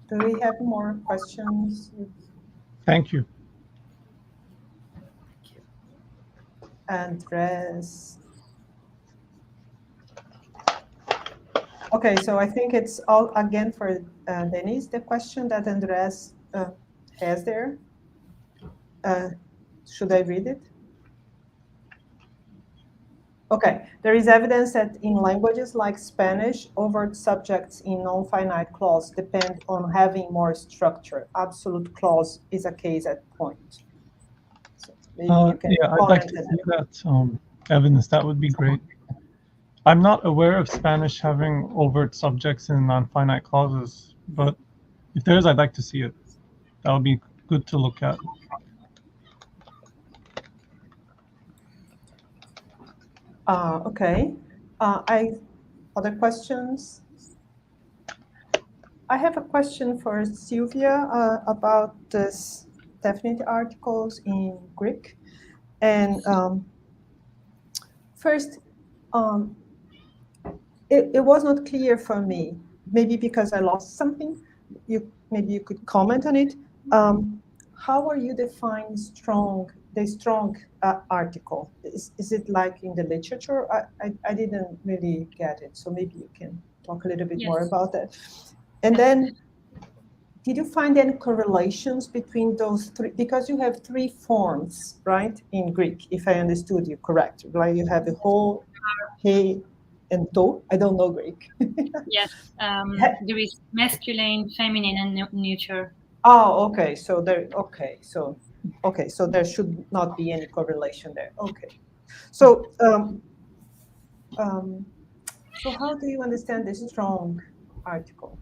Do we have more questions? Thank you. Andres. Okay, so I think it's all again for Denise, the question that Andres has there. Should I read it? Okay, there is evidence that in languages like Spanish, overt subjects in non-finite clause depend on having more structure. Absolute clause is a case at point. So maybe you can yeah, I'd like to comment see on that evidence. That would be great. I'm not aware of Spanish having overt subjects in non-finite clauses, but if there is, I'd like to see it. That would be good to look at. Okay. Other questions? I have a question for Sylvia about this definite articles in Greek. And first, it was not clear for me, maybe because I lost something. Maybe you could comment on it. How are you defining the strong article? Is it like in the literature? I didn't really get it, so maybe you can talk a little bit more about that. And then, did you find any correlations between those three? Because you have three forms, right, in Greek, if I understood you correct. Like you have the whole, he, and to. I don't know Greek. Yes, there is masculine, feminine, and neuter. Oh, okay. So so there should not be any correlation there. Okay. So so how do you understand this strong article?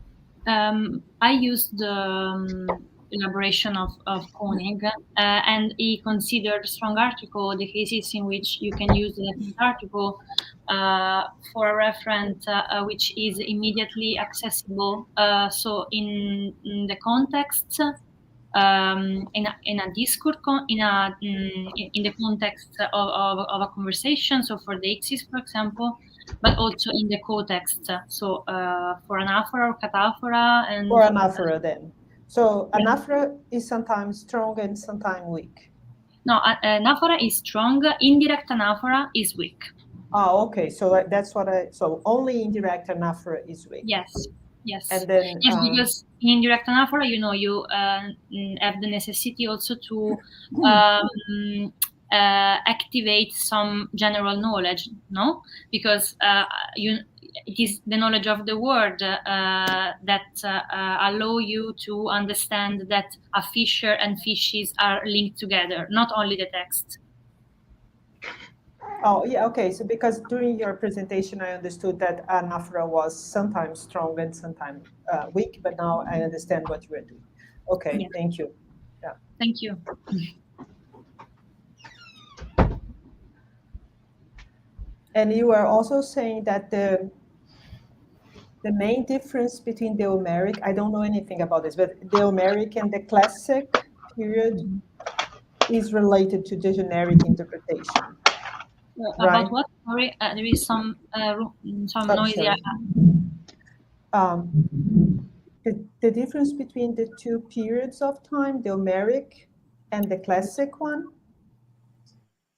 I used the elaboration of Koenig, and he considered strong article the cases in which you can use the definite article for a referent which is immediately accessible. So in the context, in a discourse, in the context of a conversation. So for deixis, for example, but also in the context. So for anaphora or cataphora, and Or anaphora then. So anaphora is sometimes strong and sometimes weak. No, anaphora is strong. Indirect anaphora is weak. Oh, okay. So that's what so only indirect anaphora is weak. Yes. Yes. And then yes, because in indirect anaphora, you have the necessity also to activate some general knowledge, no? Because it is the knowledge of the word that allow you to understand that a fisher and fishes are linked together, not only the text. Oh, yeah, okay. So because during your presentation, I understood that anaphora was sometimes strong and sometimes weak, but now I understand what you were doing. Okay, yeah. Thank you. Yeah. Thank you. And you were also saying that the main difference between the Homeric, I don't know anything about this, but the Homeric and the classic period is related to the generic interpretation. About right? what? Sorry, there is some noise. Yeah. The difference between the two periods of time, the Homeric and the classic one,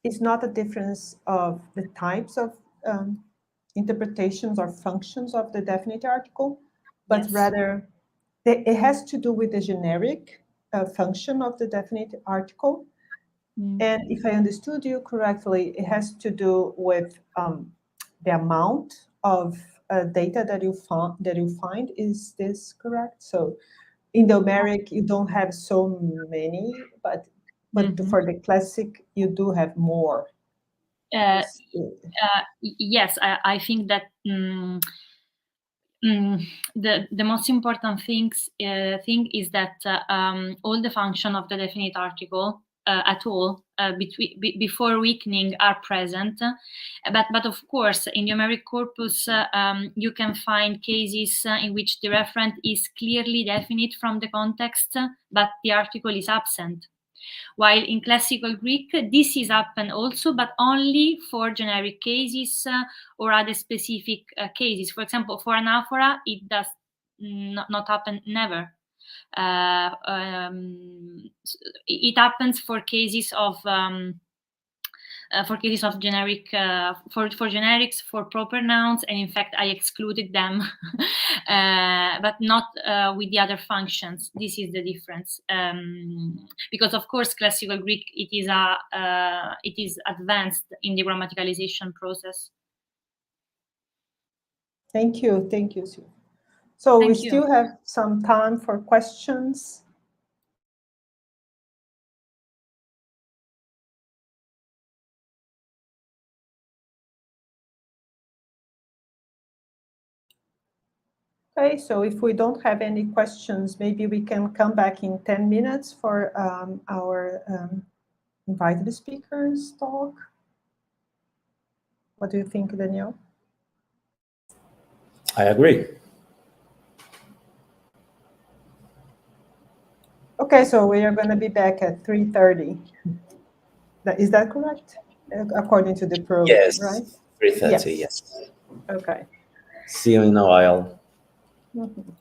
is not a difference of the types of interpretations or functions of the definite article, but rather it has to do with the generic function of the definite article. And if I understood you correctly, it has to do with the amount of data that you find. Is this correct? So in the Homeric, you don't have so many, but for the classic, you do have more. Yes, I think that the most important thing is that all the function of the definite article at all before weakening are present, but of course in the Homeric corpus you can find cases in which the referent is clearly definite from the context, but the article is absent. While in classical Greek, this is happen also, but only for generic cases or other specific cases. For example, for anaphora, it does not happen never. It happens for cases of for cases of generic for generics for proper nouns, and in fact I excluded them, but not with the other functions. This is the difference, because of course classical Greek it is advanced in the grammaticalization process. Thank you, Sue. So we Thank you. still have some time for questions. Okay, so if we don't have any questions, maybe we can come back in 10 minutes for our invited speakers talk. What do you think, Danielle? I agree. Okay, so we are going to be back at 3:30. Is that correct? According to the program, Yes, right? 3:30, yes. Okay. See you in a while. Mhm.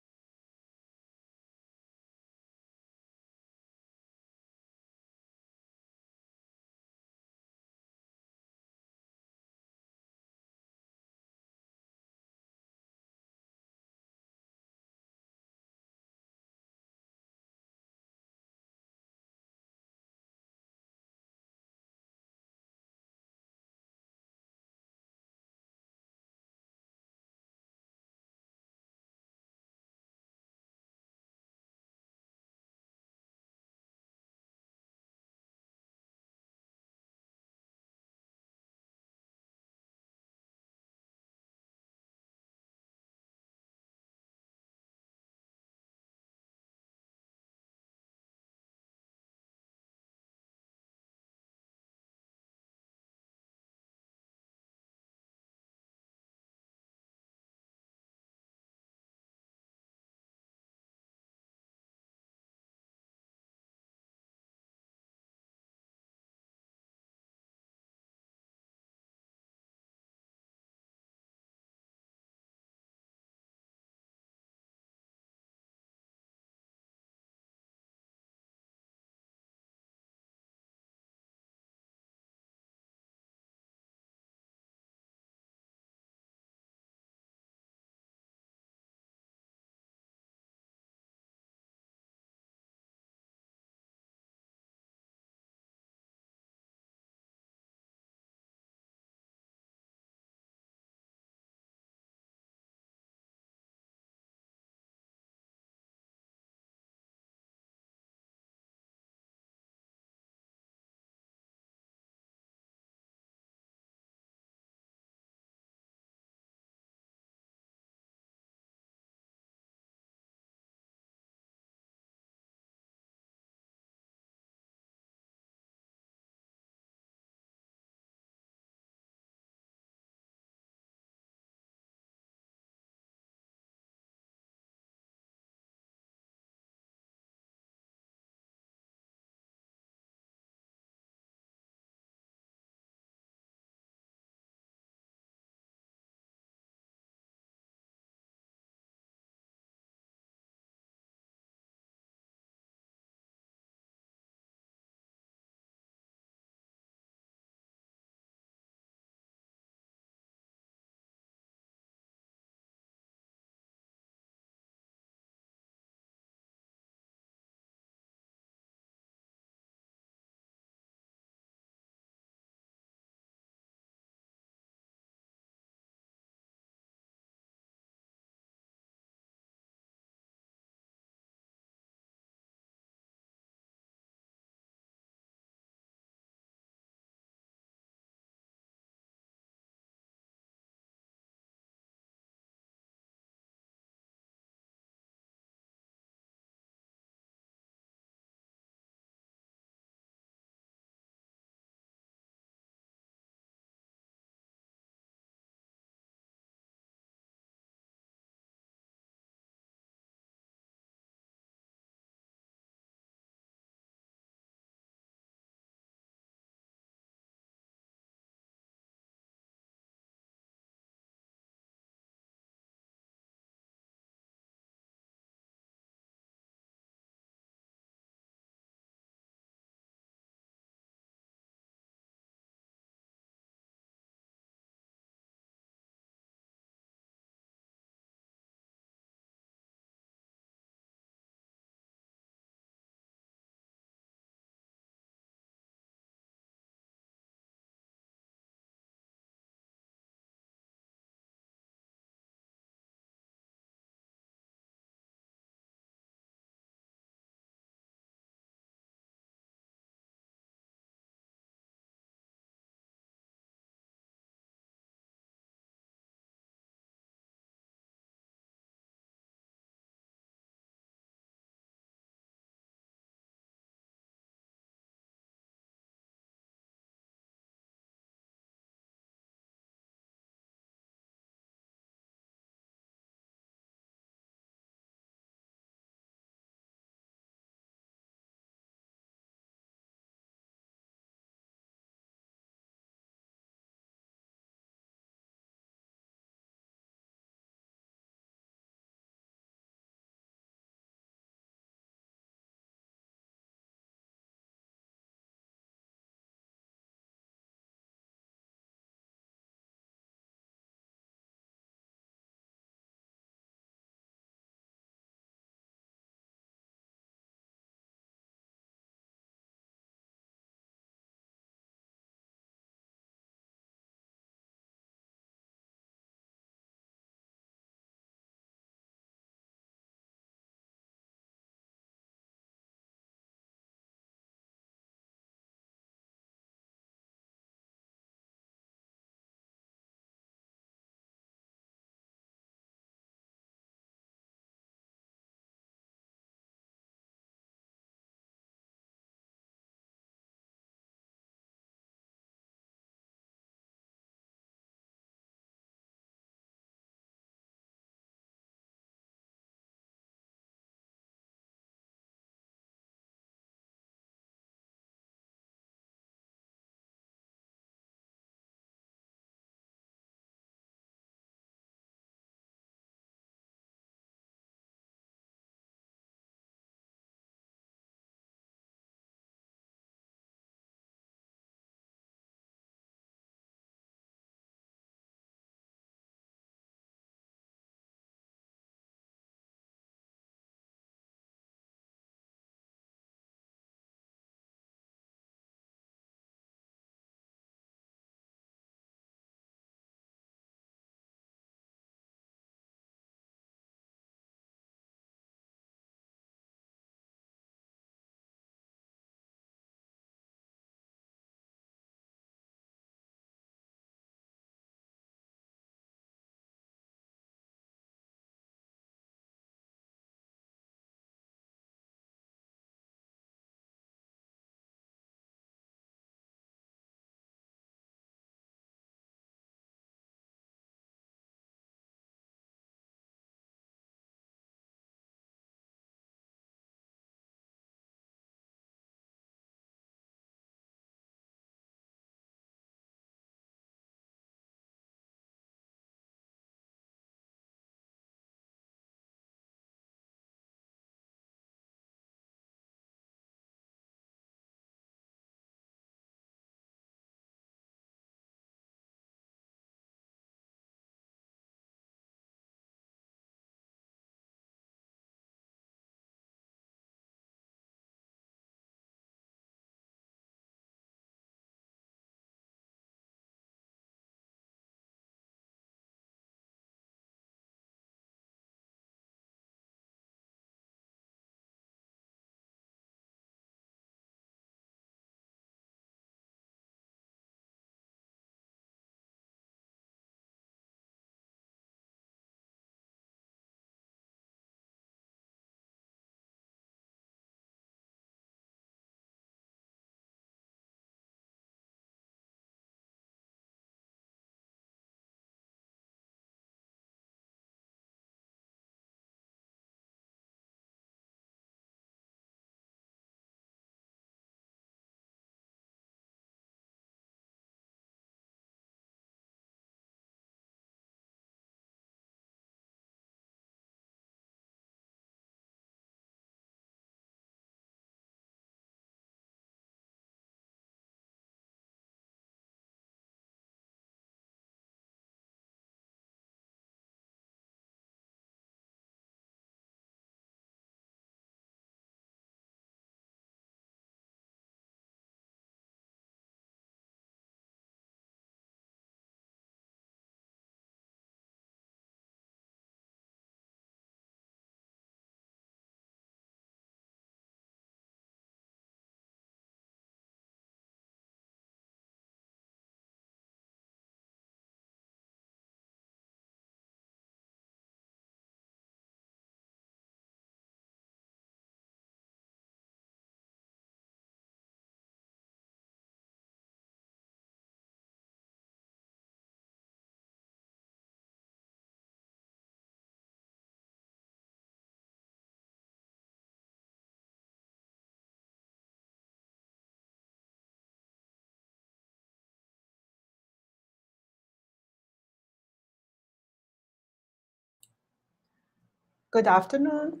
Good afternoon.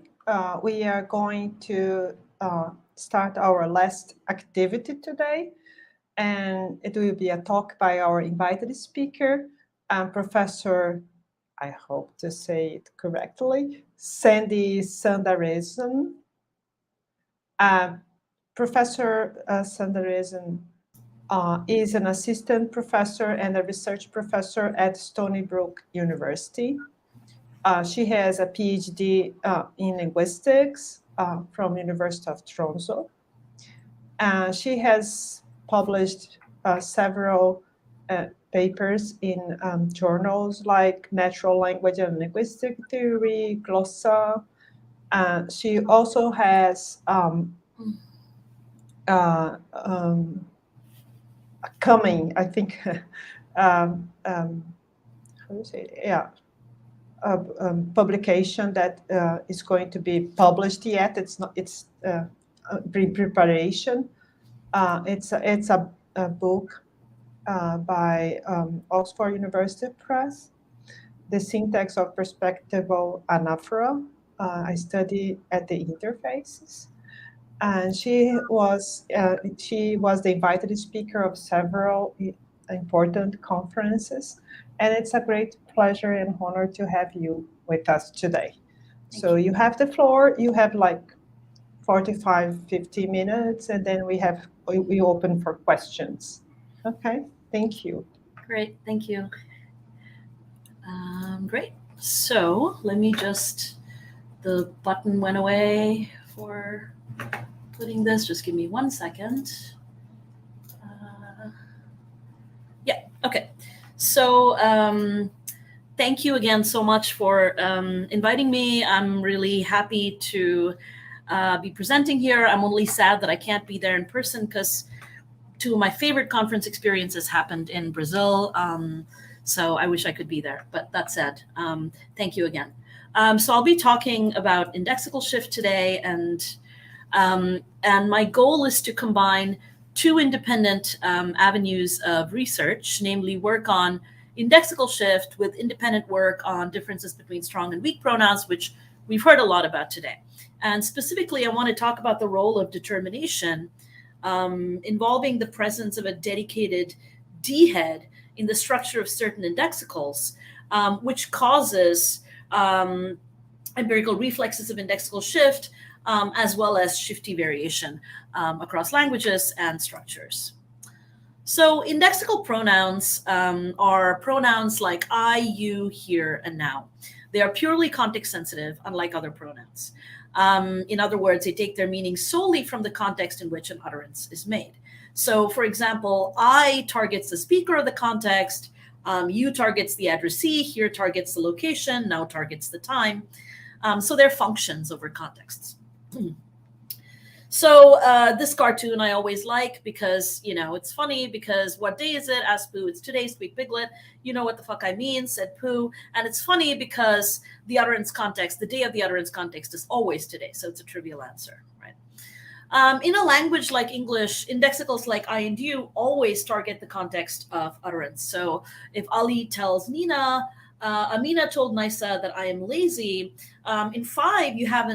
We are going to start our last activity today, and it will be a talk by our invited speaker, Professor, I hope to say it correctly, Sandy Sundaresan. Professor Sundaresan is an assistant professor and a research professor at Stony Brook University. She has a PhD in linguistics from University of Toronto. She has published several papers in journals like Natural Language and Linguistic Theory, Glossa. She also has coming, I think, how do you say it? Yeah. Publication that is going to be published yet. It's not. It's pre-preparation. It's a book by Oxford University Press, The Syntax of Perspectival Anaphora. I study at the interfaces, and she was the invited speaker of several important conferences. And it's a great pleasure and honor to have you with us today. So you have the floor. You have like 45, 50 minutes, and then we open for questions. Okay, thank you. Great, thank you. Great. So let me the button went away for putting this. Just give me 1 second. Yeah, okay. So thank you again so much for inviting me. I'm really happy to be presenting here. I'm only sad that I can't be there in person because two of my favorite conference experiences happened in Brazil. So I wish I could be there, but that said, thank you again. So I'll be talking about indexical shift today, and my goal is to combine two independent avenues of research, namely work on indexical shift with independent work on differences between strong and weak pronouns, which we've heard a lot about today. And specifically, I want to talk about the role of determination involving the presence of a dedicated D head in the structure of certain indexicals, which causes empirical reflexes of indexical shift, as well as shifty variation across languages and structures. So indexical pronouns are pronouns like I, you, here, and now. They are purely context sensitive, unlike other pronouns. In other words, they take their meaning solely from the context in which an utterance is made. So for example, I targets the speaker of the context, you targets the addressee, here targets the location, now targets the time. So they're functions over contexts. So this cartoon I always like because, you know, it's funny because what day is it? Asked Pooh. It's today, Speak Piglet. You know what the fuck I mean, said Pooh. And it's funny because the utterance context, the day of the utterance context is always today. So it's a trivial answer, right? In a language like English, indexicals like I and you always target the context of utterance. So if Ali tells Nina, Amina told Nisa that I am lazy. In 5, you have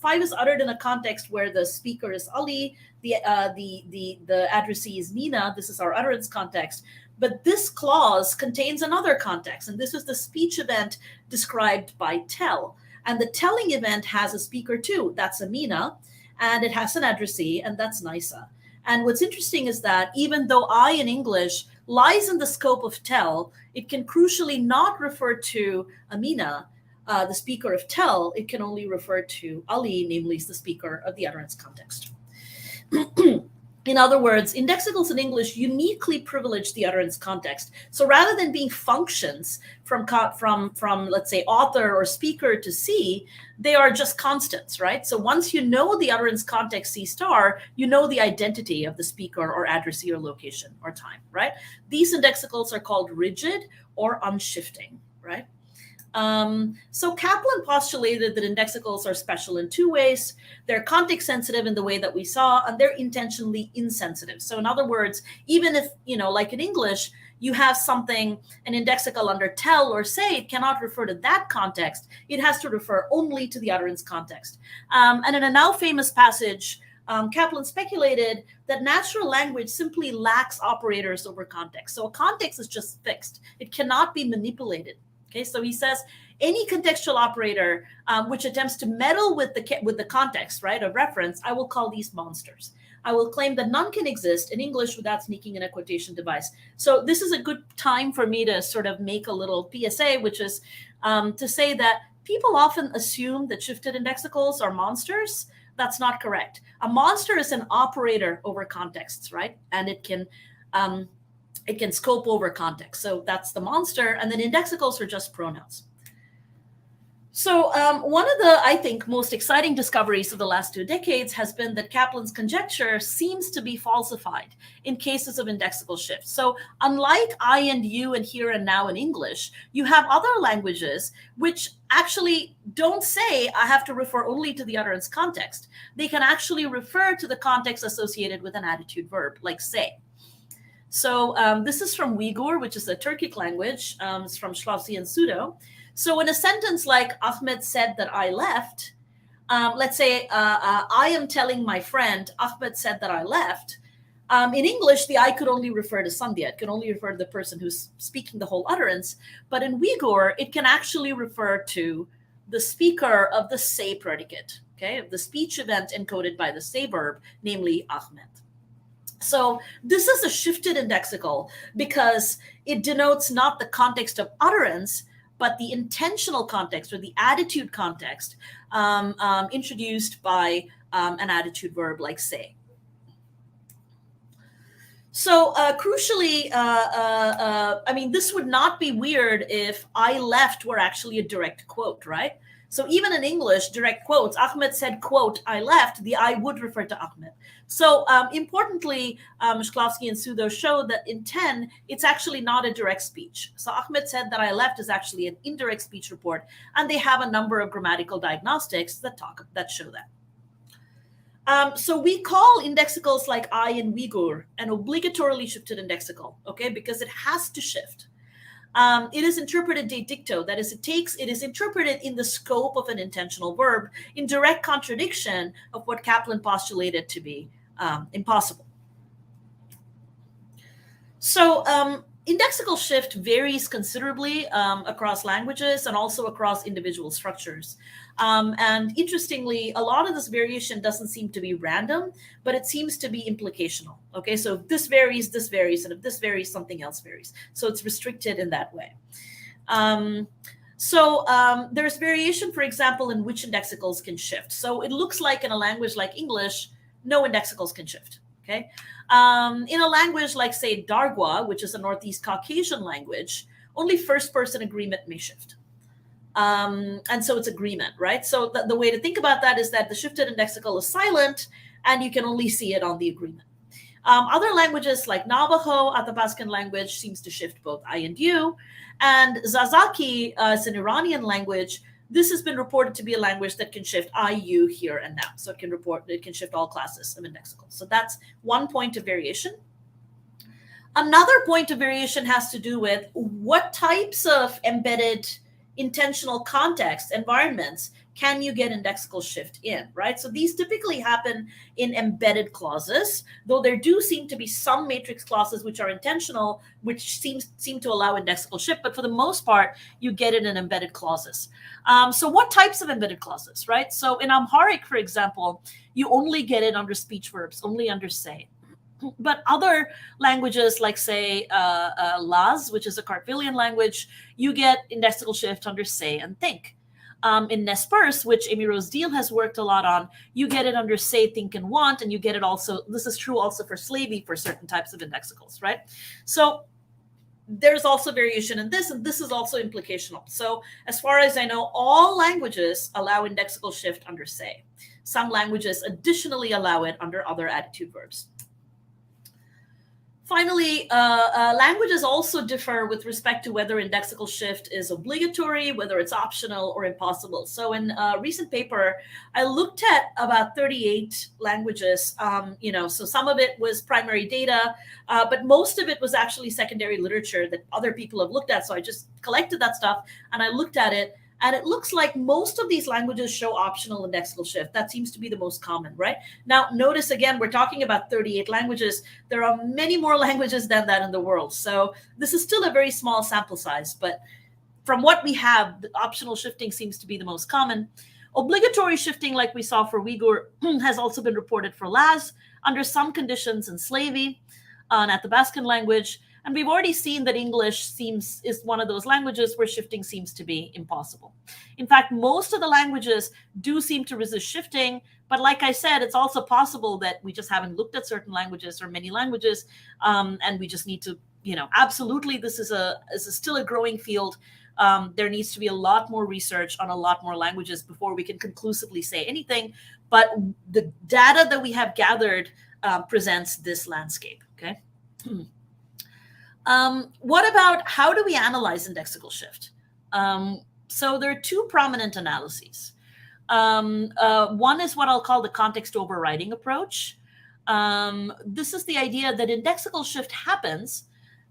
5 is uttered in a context where the speaker is Ali, the addressee is Nina. This is our utterance context. But this clause contains another context, and this is the speech event described by tell. And the telling event has a speaker too. That's Amina, and it has an addressee, and that's Nisa. And what's interesting is that even though I in English lies in the scope of tell, it can crucially not refer to Amina, the speaker of tell. It can only refer to Ali, namely the speaker of the utterance context. In other words, indexicals in English uniquely privilege the utterance context. So rather than being functions from let's say author or speaker to C, they are just constants, right? So once you know the utterance context C star, you know the identity of the speaker or addressee or location or time, right? These indexicals are called rigid or unshifting, right? So Kaplan postulated that indexicals are special in two ways. They're context sensitive in the way that we saw, and they're intentionally insensitive. So in other words, even if, like in English, you have something, an indexical under tell or say, it cannot refer to that context. It has to refer only to the utterance context. And in a now famous passage, Kaplan speculated that natural language simply lacks operators over context. So a context is just fixed. It cannot be manipulated. Okay, so he says any contextual operator which attempts to meddle with the context, right, of reference, I will call these monsters. I will claim that none can exist in English without sneaking in a quotation device. So this is a good time for me to sort of make a little PSA, which is to say that people often assume that shifted indexicals are monsters. That's not correct. A monster is an operator over contexts, right? And it can scope over context. So that's the monster. And then indexicals are just pronouns. So one of the, I think, most exciting discoveries of the last 2 decades has been that Kaplan's conjecture seems to be falsified in cases of indexical shifts. So unlike I and you and here and now in English, you have other languages which actually don't say I have to refer only to the utterance context. They can actually refer to the context associated with an attitude verb, like say. So this is from Uyghur, which is a Turkic language. It's from Shlavsi and Pseudo. So in a sentence like Ahmed said that I left, let's say I am telling my friend, Ahmed said that I left. In English, the I could only refer to Sandhya. It can only refer to the person who's speaking the whole utterance. But in Uyghur, it can actually refer to the speaker of the say predicate, okay, of the speech event encoded by the say verb, namely Ahmed. So this is a shifted indexical because it denotes not the context of utterance, but the intentional context or the attitude context introduced by an attitude verb like say. So crucially, I mean, this would not be weird if I left were actually a direct quote, right? So even in English, direct quotes, Ahmed said, quote, I left, the I would refer to Ahmed. So importantly, Shklovsky and Pseudo show that in 10, it's actually not a direct speech. So Ahmed said that I left is actually an indirect speech report, and they have a number of grammatical diagnostics that show that. So we call indexicals like I in Uyghur an obligatorily shifted indexical, okay, because it has to shift. It is interpreted de dicto, that is, it is interpreted in the scope of an intentional verb in direct contradiction of what Kaplan postulated to be impossible. So indexical shift varies considerably across languages and also across individual structures. And interestingly, a lot of this variation doesn't seem to be random, but it seems to be implicational. Okay, so if this varies, and if this varies, something else varies. So it's restricted in that way. There's variation, for example, in which indexicals can shift. So it looks like in a language like English, no indexicals can shift. Okay, in a language like, say, Dargwa, which is a Northeast Caucasian language, only first-person agreement may shift. And so it's agreement, right? So the way to think about that is that the shifted indexical is silent, and you can only see it on the agreement. Other languages like Navajo, Athabascan language, seems to shift both I and you. And Zazaki is an Iranian language. This has been reported to be a language that can shift I, you, here, and now. So it can shift all classes of indexicals. So that's one point of variation. Another point of variation has to do with what types of embedded intentional context environments can you get indexical shift in, right? So these typically happen in embedded clauses, though there do seem to be some matrix clauses which are intentional, which seem to allow indexical shift, but for the most part, you get it in embedded clauses. So what types of embedded clauses, right? So in Amharic, for example, you only get it under speech verbs, only under say. But other languages like, say, Laz, which is a Kartvelian language, you get indexical shift under say and think. In Nez Perce, which Amy Rose Deal has worked a lot on, you get it under say, think, and want, and you get it also, this is true also for Slavey for certain types of indexicals, right? So there's also variation in this, and this is also implicational. So as far as I know, all languages allow indexical shift under say. Some languages additionally allow it under other attitude verbs. Finally, languages also differ with respect to whether indexical shift is obligatory, whether it's optional or impossible. So in a recent paper, I looked at about 38 languages. So some of it was primary data, but most of it was actually secondary literature that other people have looked at. So I just collected that stuff and I looked at it. And it looks like most of these languages show optional indexical shift. That seems to be the most common, right? Now, notice again, we're talking about 38 languages. There are many more languages than that in the world. So this is still a very small sample size. But from what we have, the optional shifting seems to be the most common. Obligatory shifting, like we saw for Uyghur, has also been reported for Laz under some conditions in Slavey and Athabascan language. And we've already seen that English is one of those languages where shifting seems to be impossible. In fact, most of the languages do seem to resist shifting. But like I said, it's also possible that we just haven't looked at certain languages or many languages. And we just need to, absolutely, this is still a growing field. There needs to be a lot more research on a lot more languages before we can conclusively say anything. But the data that we have gathered presents this landscape, okay? What about how do we analyze indexical shift? So there are two prominent analyses. One is what I'll call the context overriding approach. This is the idea that indexical shift happens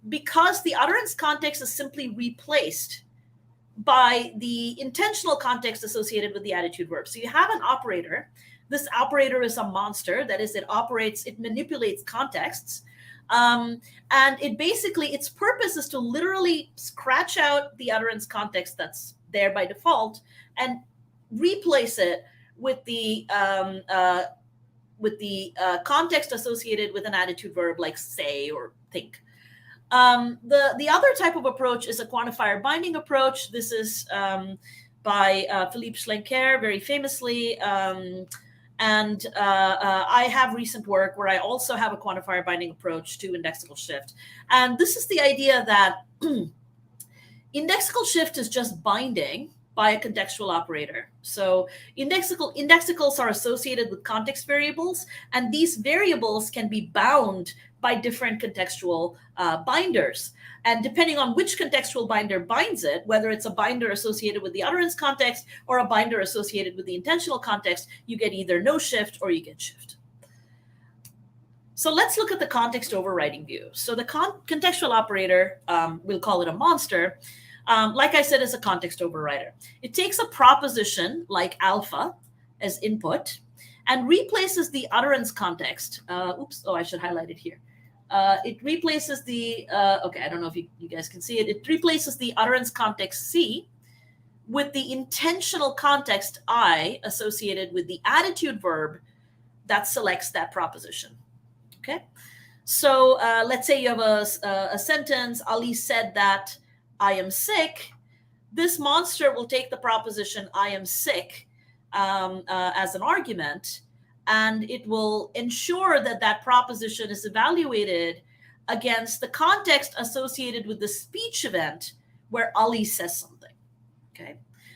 because the utterance context is simply replaced by the intentional context associated with the attitude verb. So you have an operator. This operator is a monster. That is, it manipulates contexts. And its purpose is to literally scratch out the utterance context that's there by default and replace it with the context associated with an attitude verb like say or think. The other type of approach is a quantifier binding approach. This is by Philippe Schlenker, very famously. And I have recent work where I also have a quantifier binding approach to indexical shift. And this is the idea that indexical shift is just binding by a contextual operator. So indexicals are associated with context variables, and these variables can be bound by different contextual binders. And depending on which contextual binder binds it, whether it's a binder associated with the utterance context or a binder associated with the intentional context, you get either no shift or you get shift. So let's look at the context overriding view. So the contextual operator, we'll call it a monster, like I said, is a context overrider. It takes a proposition like alpha as input and replaces the utterance context. I should highlight it here. It replaces the, I don't know if you guys can see it. It replaces the utterance context C with the intentional context I associated with the attitude verb that selects that proposition. Okay. So let's say you have a sentence, Ali said that I am sick. This monster will take the proposition I am sick as an argument, and it will ensure that that proposition is evaluated against the context associated with the speech event where Ali says something, okay?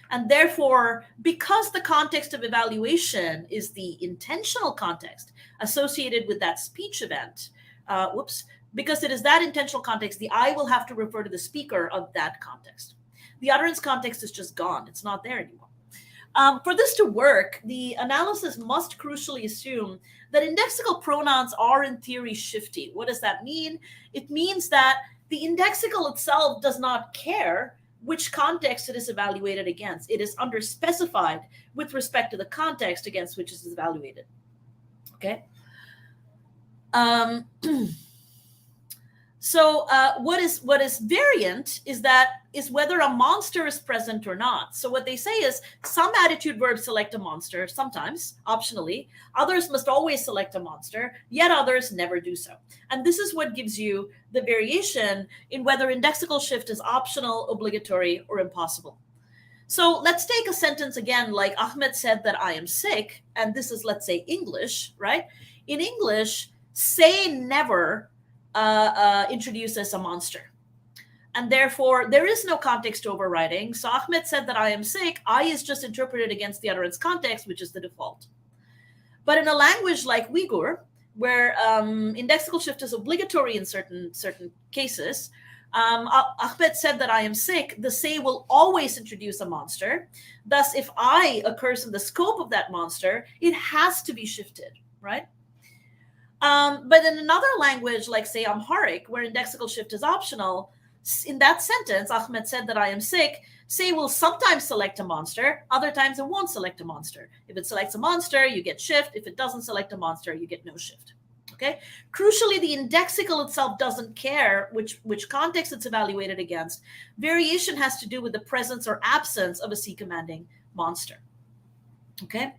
And therefore, because the context of evaluation is the intentional context associated with that speech event, because it is that intentional context, the I will have to refer to the speaker of that context. The utterance context is just gone. It's not there anymore. For this to work, the analysis must crucially assume that indexical pronouns are in theory shifty. What does that mean? It means that the indexical itself does not care which context it is evaluated against. It is underspecified with respect to the context against which it is evaluated. Okay. So what is variant is whether a monster is present or not. So what they say is some attitude verbs select a monster, sometimes, optionally. Others must always select a monster, yet others never do so. And this is what gives you the variation in whether indexical shift is optional, obligatory, or impossible. So let's take a sentence again, like Ahmed said that I am sick, and this is, let's say, English, right? In English, say never introduces a monster. And therefore, there is no context overriding. So Ahmed said that I am sick. I is just interpreted against the utterance context, which is the default. But in a language like Uyghur, where indexical shift is obligatory in certain cases. Ahmed said that I am sick. The say will always introduce a monster. Thus, if I occurs in the scope of that monster, it has to be shifted, right? But in another language, like say Amharic, where indexical shift is optional, in that sentence, Ahmed said that I am sick, say will sometimes select a monster, other times it won't select a monster. If it selects a monster, you get shift. If it doesn't select a monster, you get no shift. Okay. Crucially, the indexical itself doesn't care which context it's evaluated against. Variation has to do with the presence or absence of a C commanding monster. Okay.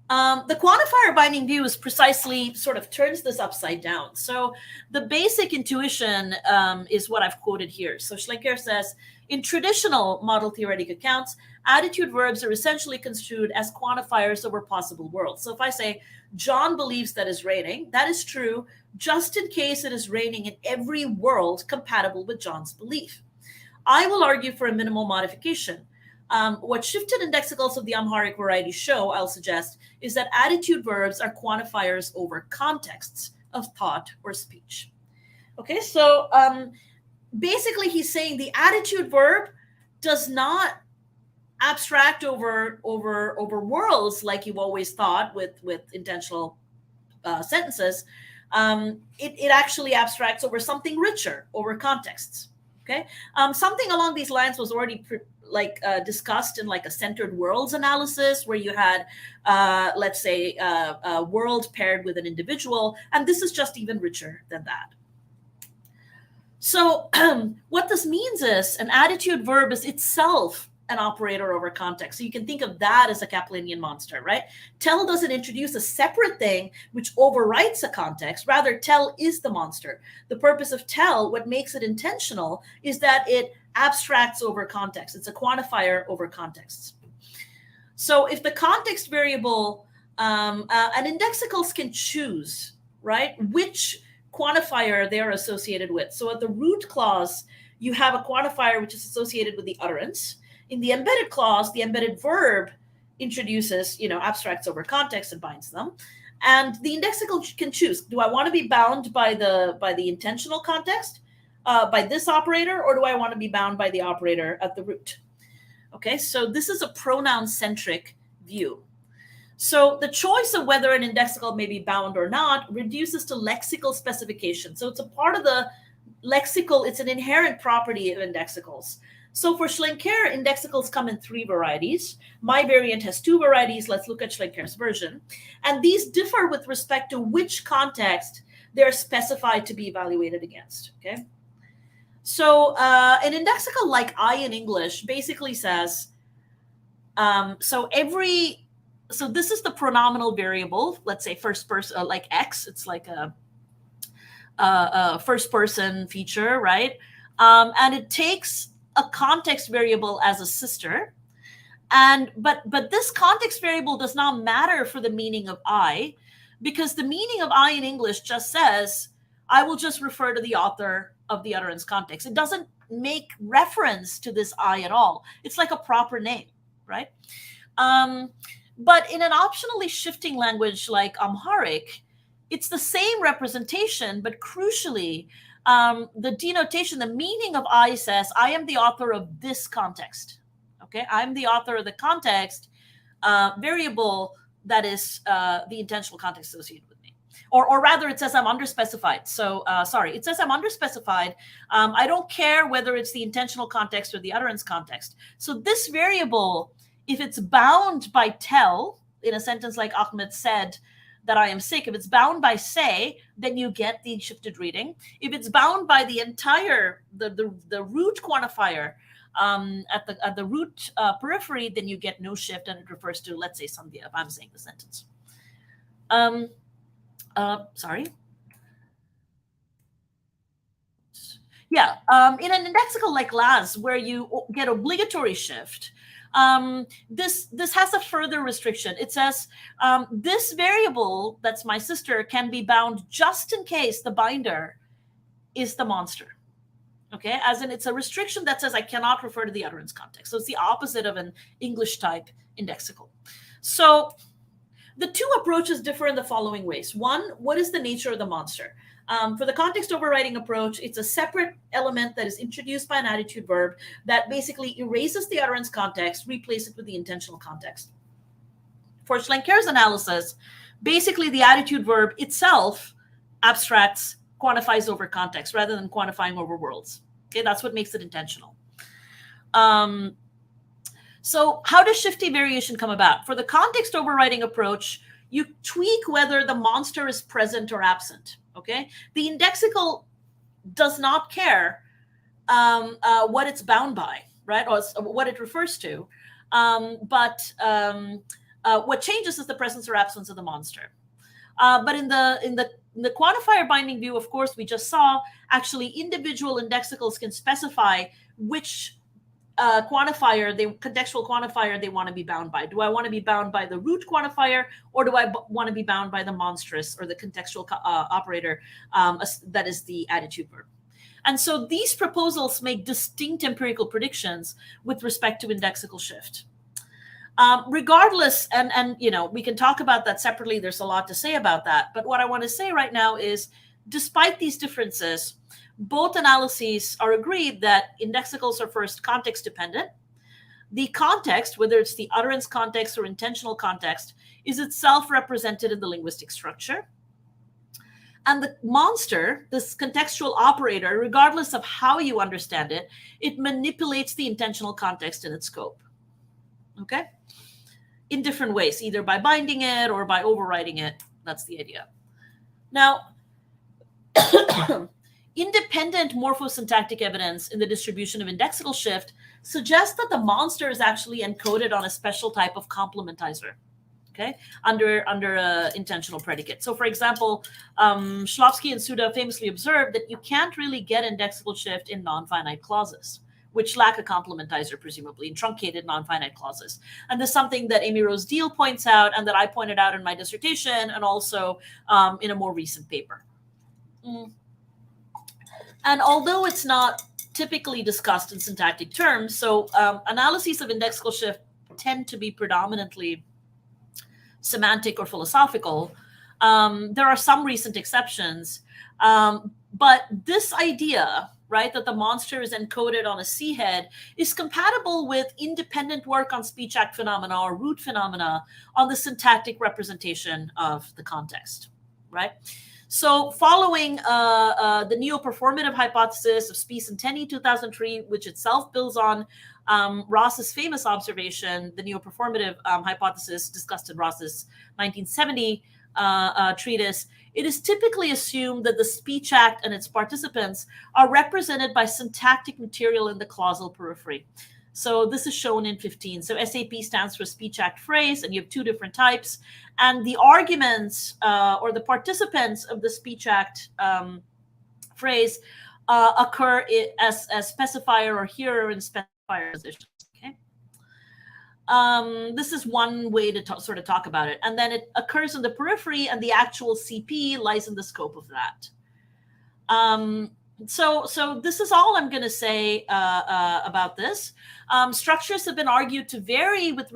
The quantifier binding view is precisely sort of turns this upside down. So the basic intuition is what I've quoted here. So Schlenker says, in traditional model theoretic accounts, attitude verbs are essentially construed as quantifiers over possible worlds. So if I say, John believes that it's raining, that is true, just in case it is raining in every world compatible with John's belief. I will argue for a minimal modification. What shifted indexicals of the Amharic variety show, I'll suggest, is that attitude verbs are quantifiers over contexts of thought or speech. Okay, so basically he's saying the attitude verb does not abstract over worlds like you've always thought with intentional sentences. It actually abstracts over something richer, over contexts. Okay, something along these lines was already discussed in like a centered worlds analysis, where you had, let's say, a world paired with an individual, and this is just even richer than that. So what this means is an attitude verb is itself an operator over context. So you can think of that as a Kaplanian monster, right? Tell doesn't introduce a separate thing which overwrites a context. Rather, tell is the monster. The purpose of tell, what makes it intentional, is that it abstracts over context. It's a quantifier over contexts. So if the context variable, and indexicals can choose, right, which quantifier they're associated with. So at the root clause, you have a quantifier which is associated with the utterance. In the embedded clause, the embedded verb introduces, abstracts over context and binds them. And the indexical can choose, do I want to be bound by the intentional context, by this operator, or do I want to be bound by the operator at the root? Okay, so this is a pronoun-centric view. So the choice of whether an indexical may be bound or not reduces to lexical specification. So it's a part of the lexical, it's an inherent property of indexicals. So for Schlenker, indexicals come in 3 varieties. My variant has 2 varieties. Let's look at Schlenker's version. And these differ with respect to which context they're specified to be evaluated against, okay? So an indexical like I in English basically says, so this is the pronominal variable, let's say first person, like X, it's like a first person feature, right? And it takes a context variable as a sister. But this context variable does not matter for the meaning of I, because the meaning of I in English just says, I will just refer to the author of the utterance context. It doesn't make reference to this I at all. It's like a proper name, right? But in an optionally shifting language like Amharic, it's the same representation, but crucially, the denotation, the meaning of I says, I am the author of this context. Okay, I'm the author of the context variable that is the intentional context associated with me. Or rather, it says I'm underspecified. So, it says I'm underspecified. I don't care whether it's the intentional context or the utterance context. So this variable, if it's bound by tell, in a sentence like Ahmed said, that I am sick, if it's bound by say, then you get the shifted reading. If it's bound by the entire, the root quantifier at the root periphery, then you get no shift, and it refers to, let's say, Sandhya, if I'm saying the sentence. Yeah, in an indexical like Laz, where you get obligatory shift, this has a further restriction. It says this variable, that's my sister, can be bound just in case the binder is the monster. Okay, as in it's a restriction that says I cannot refer to the utterance context. So it's the opposite of an English type indexical. So the two approaches differ in the following ways. One, what is the nature of the monster? For the context overriding approach, it's a separate element that is introduced by an attitude verb that basically erases the utterance context, replace it with the intentional context. For Schlenker's analysis, basically the attitude verb itself abstracts, quantifies over context rather than quantifying over worlds. Okay, that's what makes it intentional. So how does shifty variation come about? For the context overriding approach, you tweak whether the monster is present or absent. Okay, the indexical does not care what it's bound by, right, or what it refers to, but what changes is the presence or absence of the monster. But in the quantifier binding view, of course, we just saw actually individual indexicals can specify which contextual quantifier they want to be bound by. Do I want to be bound by the root quantifier, or do I want to be bound by the monstrous or the contextual operator that is the attitude verb? And so these proposals make distinct empirical predictions with respect to indexical shift. Regardless, and we can talk about that separately. There's a lot to say about that. But what I want to say right now is, despite these differences, both analyses are agreed that indexicals are first context dependent. The context, whether it's the utterance context or intentional context, is itself represented in the linguistic structure. And the monster, this contextual operator, regardless of how you understand it, it manipulates the intentional context in its scope. Okay? In different ways, either by binding it or by overriding it. That's the idea. Now, independent morphosyntactic evidence in the distribution of indexical shift suggests that the monster is actually encoded on a special type of complementizer, okay, under intentional predicate. So, for example, Shklovsky and Suda famously observed that you can't really get indexical shift in non-finite clauses, which lack a complementizer, presumably, in truncated non-finite clauses. And this is something that Amy Rose Deal points out and that I pointed out in my dissertation and also in a more recent paper. And although it's not typically discussed in syntactic terms, so analyses of indexical shift tend to be predominantly semantic or philosophical. There are some recent exceptions, but this idea, right, that the monster is encoded on a C head is compatible with independent work on speech act phenomena or root phenomena on the syntactic representation of the context, right? So following the neo-performative hypothesis of Spies and Tenney 2003, which itself builds on Ross's famous observation, the neo-performative hypothesis discussed in Ross's 1970 treatise, it is typically assumed that the speech act and its participants are represented by syntactic material in the clausal periphery. So this is shown in 15. So SAP stands for speech act phrase, and you have two different types. And the arguments or the participants of the speech act phrase occur as specifier or hearer in specifier positions. Okay. This is one way to sort of talk about it. And then it occurs in the periphery, and the actual CP lies in the scope of that. So this is all I'm going to say about this. Structures have been argued to vary with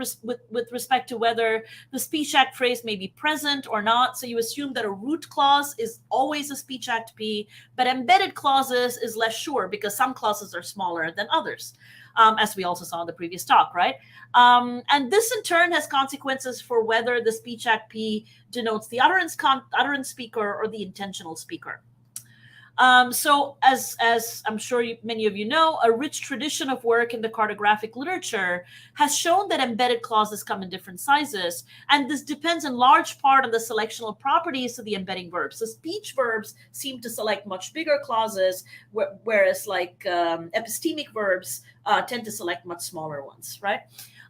respect to whether the speech act phrase may be present or not. So you assume that a root clause is always a speech act P, but embedded clauses is less sure because some clauses are smaller than others, as we also saw in the previous talk, right? And this in turn has consequences for whether the speech act P denotes the utterance speaker or the intentional speaker. So as I'm sure many of you know, a rich tradition of work in the cartographic literature has shown that embedded clauses come in different sizes, and this depends in large part on the selectional properties of the embedding verbs. So speech verbs seem to select much bigger clauses, whereas like epistemic verbs tend to select much smaller ones, right?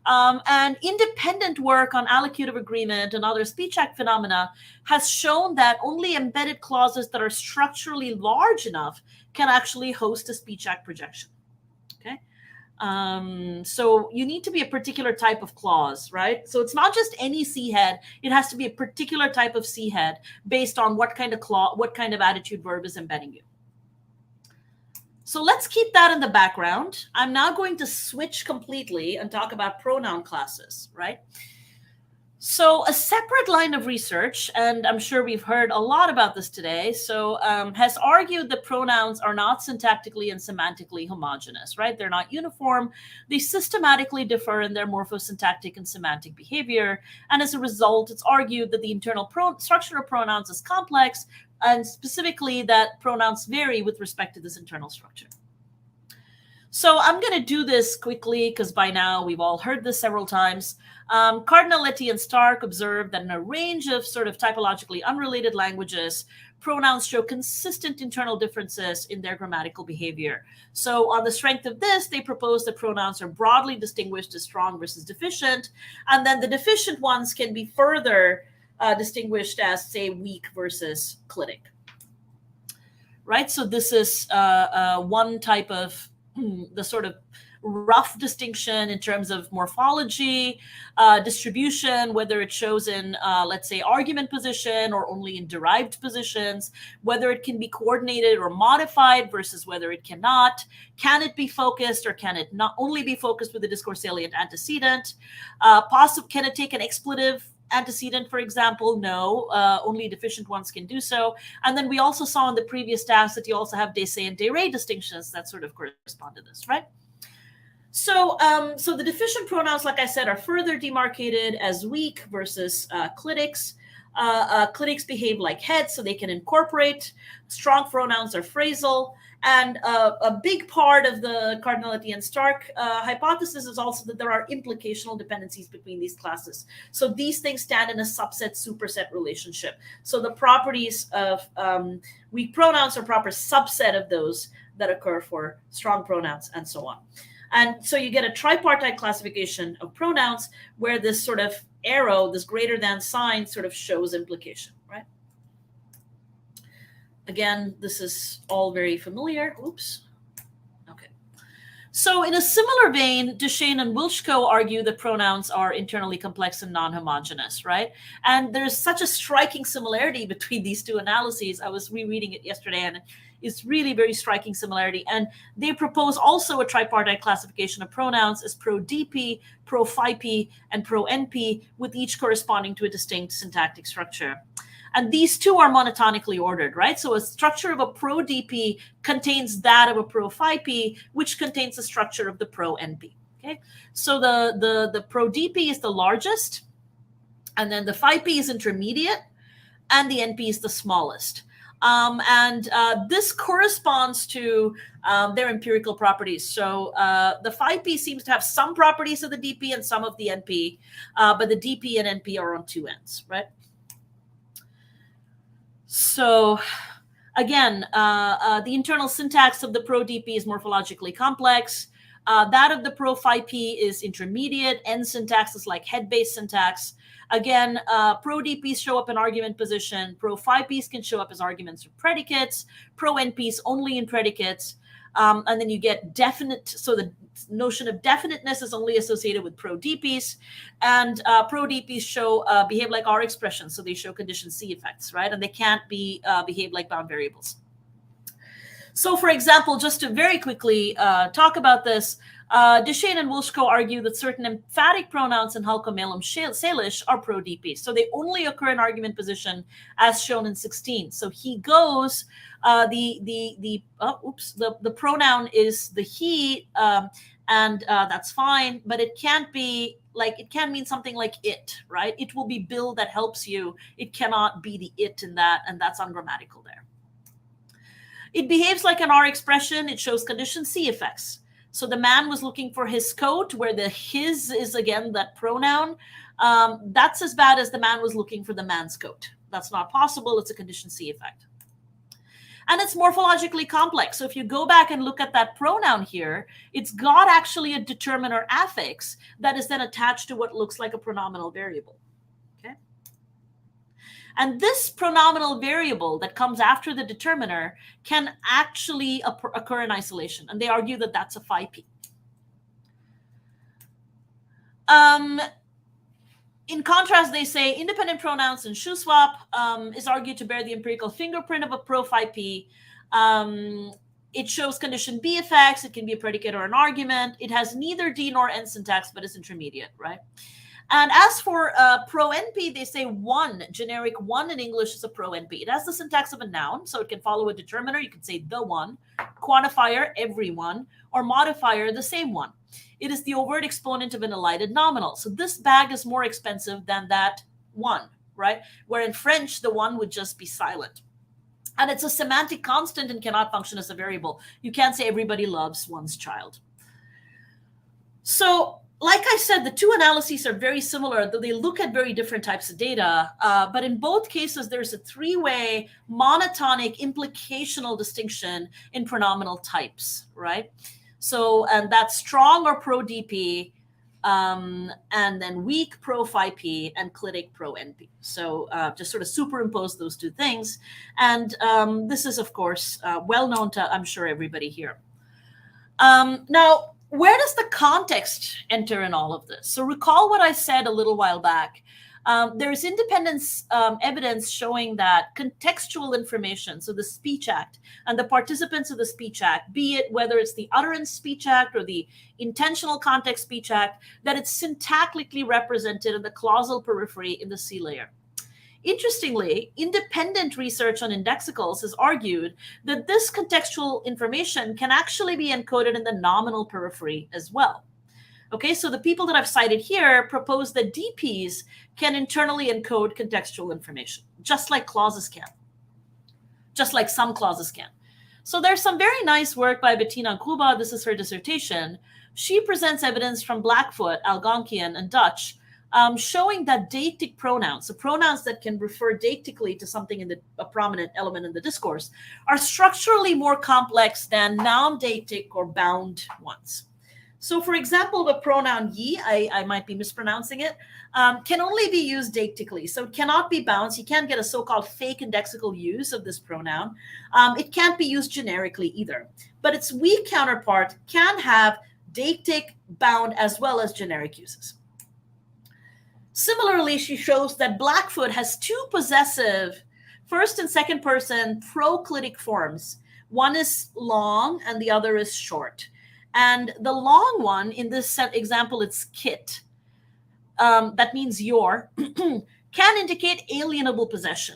And independent work on allocutive agreement and other speech act phenomena has shown that only embedded clauses that are structurally large enough can actually host a speech act projection. Okay, so you need to be a particular type of clause, right? So it's not just any C head; it has to be a particular type of C head based on what kind of attitude verb is embedding you. So let's keep that in the background. I'm now going to switch completely and talk about pronoun classes, right? So a separate line of research, and I'm sure we've heard a lot about this today, has argued that pronouns are not syntactically and semantically homogeneous, right? They're not uniform. They systematically differ in their morphosyntactic and semantic behavior. And as a result, it's argued that the internal structure of pronouns is complex, and specifically that pronouns vary with respect to this internal structure. So I'm going to do this quickly because by now we've all heard this several times. Cardinaletti and Stark observed that in a range of sort of typologically unrelated languages, pronouns show consistent internal differences in their grammatical behavior. So on the strength of this, they propose that pronouns are broadly distinguished as strong versus deficient, and then the deficient ones can be further distinguished as, say, weak versus clitic. Right? So this is one type of the sort of rough distinction in terms of morphology, distribution, whether it shows in, let's say, argument position or only in derived positions, whether it can be coordinated or modified versus whether it cannot. Can it be focused or can it not only be focused with a discourse salient antecedent? Can it take an expletive antecedent, for example? No, only deficient ones can do so. And then we also saw in the previous task that you also have de se and de re distinctions that sort of correspond to this, right? So, so the deficient pronouns, like I said, are further demarcated as weak versus clitics. Clitics behave like heads, so they can incorporate. Strong pronouns are phrasal. And a big part of the Cardinaletti and Stark hypothesis is also that there are implicational dependencies between these classes. So these things stand in a subset-superset relationship. So the properties of weak pronouns are proper subset of those that occur for strong pronouns and so on. And so you get a tripartite classification of pronouns where this sort of arrow, this greater than sign, sort of shows implication, right? Again, this is all very familiar. Oops. Okay. So in a similar vein, Duchesne and Wilczko argue that pronouns are internally complex and non-homogeneous, right? And there's such a striking similarity between these two analyses. I was rereading it yesterday, and it's really very striking similarity. And they propose also a tripartite classification of pronouns as pro-DP, pro-phi-P, and pro-NP, with each corresponding to a distinct syntactic structure. And these two are monotonically ordered, right? So a structure of a pro-DP contains that of a pro-phi-P, which contains the structure of the pro-NP, okay? So the pro-DP is the largest, and then the phi-P is intermediate, and the NP is the smallest. This corresponds to their empirical properties. So the phi-P seems to have some properties of the DP and some of the NP, but the DP and NP are on two ends, right? So again, the internal syntax of the pro-DP is morphologically complex. That of the pro-phi-P is intermediate. End syntax is like head-based syntax. Again, pro-DPs show up in argument position. Pro-phi-Ps can show up as arguments or predicates. Pro-NPs only in predicates. And then you get definite. So the notion of definiteness is only associated with pro-DPs. And pro-DPs behave like R expressions. So they show condition C effects, right? And they can't behave like bound variables. So for example, just to very quickly talk about this, Duchesne and Wilczko argue that certain emphatic pronouns in Halkomelum Salish are pro-DP. So they only occur in argument position as shown in 16. So he goes, the pronoun is the he, and that's fine, but it can't be like, it can mean something like it, right? It will be Bill that helps you. It cannot be the it in that, and that's ungrammatical there. It behaves like an R expression. It shows condition C effects. So the man was looking for his coat, where the his is, again, that pronoun. That's as bad as the man was looking for the man's coat. That's not possible. It's a condition C effect. And it's morphologically complex. So if you go back and look at that pronoun here, it's got actually a determiner affix that is then attached to what looks like a pronominal variable. Okay. And this pronominal variable that comes after the determiner can actually occur in isolation. And they argue that that's a phi-P. In contrast, they say independent pronouns in Shuswap is argued to bear the empirical fingerprint of a pro-phi-P. It shows condition B effects. It can be a predicate or an argument. It has neither D nor N syntax, but is intermediate, right? And as for pro-NP, they say one, generic one in English is a pro-NP. It has the syntax of a noun, so it can follow a determiner. You can say the one, quantifier, everyone, or modifier, the same one. It is the overt exponent of an elided nominal. So this bag is more expensive than that one, right? Where in French, the one would just be silent. And it's a semantic constant and cannot function as a variable. You can't say everybody loves one's child. So, like I said, the two analyses are very similar, though they look at very different types of data. But in both cases, there's a three-way monotonic implicational distinction in pronominal types, right? So, and that's strong or pro-DP, and then weak pro-Phi-P, and clitic pro-NP. So just sort of superimpose those two things. And this is, of course, well known to, I'm sure, everybody here. Now, where does the context enter in all of this? So recall what I said a little while back. There's independent evidence showing that contextual information, so the Speech Act and the participants of the Speech Act, be it whether it's the Utterance Speech Act or the Intentional Context Speech Act, that it's syntactically represented in the clausal periphery in the C layer. Interestingly, independent research on indexicals has argued that this contextual information can actually be encoded in the nominal periphery as well. Okay, so the people that I've cited here propose that DPs can internally encode contextual information, just like clauses can, just like some clauses can. So there's some very nice work by Bettina Gruber. This is her dissertation. She presents evidence from Blackfoot, Algonquian, and Dutch, showing that deictic pronouns, so pronouns that can refer deictically to something in a prominent element in the discourse, are structurally more complex than noun-deictic or bound ones. So, for example, the pronoun ye, I might be mispronouncing it, can only be used deictically. So it cannot be bound. You can't get a so-called fake indexical use of this pronoun. It can't be used generically either. But its weak counterpart can have deictic, bound, as well as generic uses. Similarly, she shows that Blackfoot has two possessive first and second person proclitic forms. One is long and the other is short. And the long one, in this example, it's kit. That means your, can indicate alienable possession.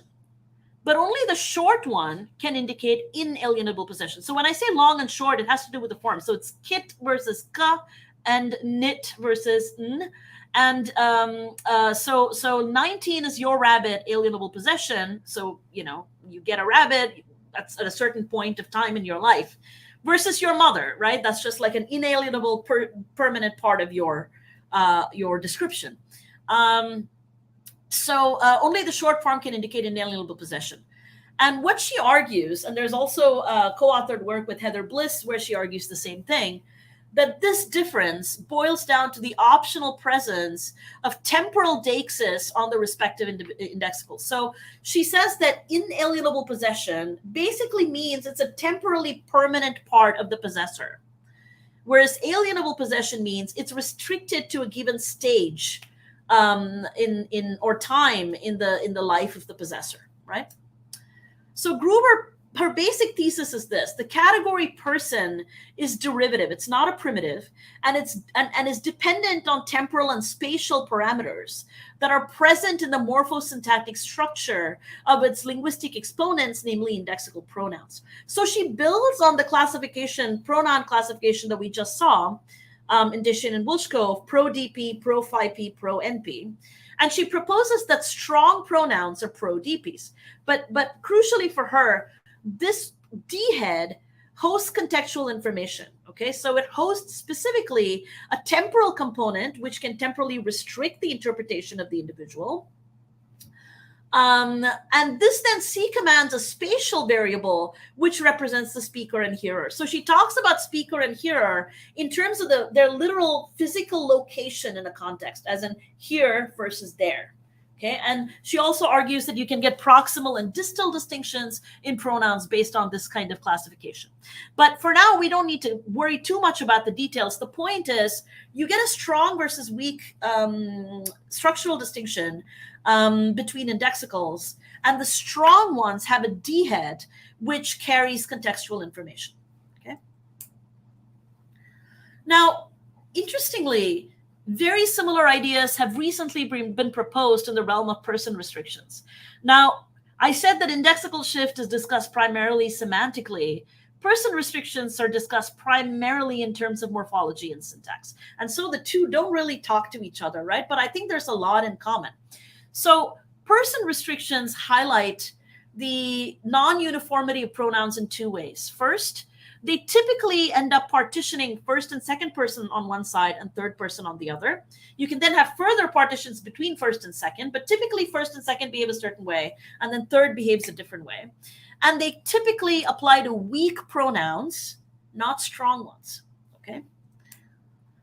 But only the short one can indicate inalienable possession. So when I say long and short, it has to do with the form. So it's kit versus ka and knit versus n. And so 19 is your rabbit, alienable possession. So, you know, you get a rabbit, that's at a certain point of time in your life, versus your mother, right? That's just like an inalienable permanent part of your description. So only the short form can indicate inalienable possession. And what she argues, and there's also co-authored work with Heather Bliss where she argues the same thing, that this difference boils down to the optional presence of temporal deixis on the respective indexicals. So she says that inalienable possession basically means it's a temporally permanent part of the possessor, whereas alienable possession means it's restricted to a given stage or time in the life of the possessor, right? So Gruber, her basic thesis is this: the category person is derivative. It's not a primitive, and is dependent on temporal and spatial parameters that are present in the morphosyntactic structure of its linguistic exponents, namely indexical pronouns. So she builds on the pronoun classification that we just saw in Dishon and Wolszko, pro-DP, pro-Phi-P, pro-NP. And she proposes that strong pronouns are pro-DPs. But crucially for her, this D-head hosts contextual information, okay? So it hosts specifically a temporal component, which can temporally restrict the interpretation of the individual. And this then C commands a spatial variable, which represents the speaker and hearer. So she talks about speaker and hearer in terms of their literal physical location in a context, as in here versus there. Okay, and she also argues that you can get proximal and distal distinctions in pronouns based on this kind of classification. But for now, we don't need to worry too much about the details. The point is you get a strong versus weak structural distinction between indexicals, and the strong ones have a D-head, which carries contextual information. Okay. Now, interestingly, very similar ideas have recently been proposed in the realm of person restrictions. Now, I said that indexical shift is discussed primarily semantically. Person restrictions are discussed primarily in terms of morphology and syntax. And so the two don't really talk to each other, right? But I think there's a lot in common. So person restrictions highlight the non-uniformity of pronouns in two ways. First, they typically end up partitioning first and second person on one side and third person on the other. You can then have further partitions between first and second, but typically first and second behave a certain way, and then third behaves a different way. And they typically apply to weak pronouns, not strong ones, okay?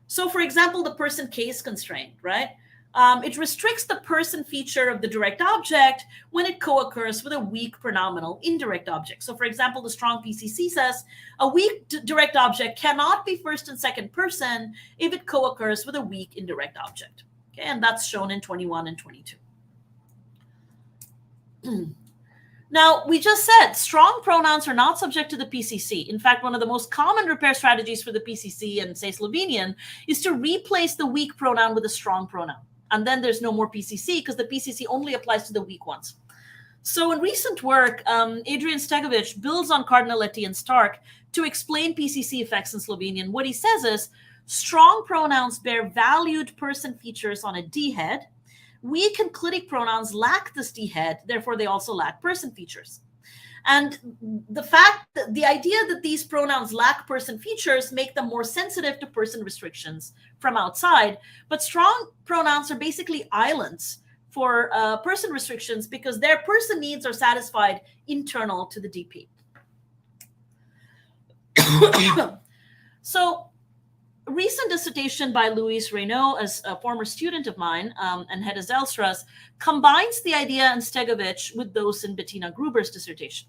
So for example, the person case constraint, right? It restricts the person feature of the direct object when it co-occurs with a weak pronominal indirect object. So for example, the strong PCC says a weak direct object cannot be first and second person if it co-occurs with a weak indirect object. Okay, and that's shown in 21 and 22. Now, we just said strong pronouns are not subject to the PCC. In fact, one of the most common repair strategies for the PCC and, say, Slovenian is to replace the weak pronoun with a strong pronoun. And then there's no more PCC because the PCC only applies to the weak ones. So in recent work, Adrian Stegovic builds on Cardinaletti and Stark to explain PCC effects in Slovenian. What he says is strong pronouns bear valued person features on a D head. Weak and clitic pronouns lack this D head, therefore they also lack person features. And the fact that the idea that these pronouns lack person features make them more sensitive to person restrictions from outside, but strong pronouns are basically islands for person restrictions because their person needs are satisfied internal to the DP. So a recent dissertation by Luis Reynaud, as a former student of mine, and Hedda Zelsras, combines the idea in Stegovic with those in Bettina Gruber's dissertation.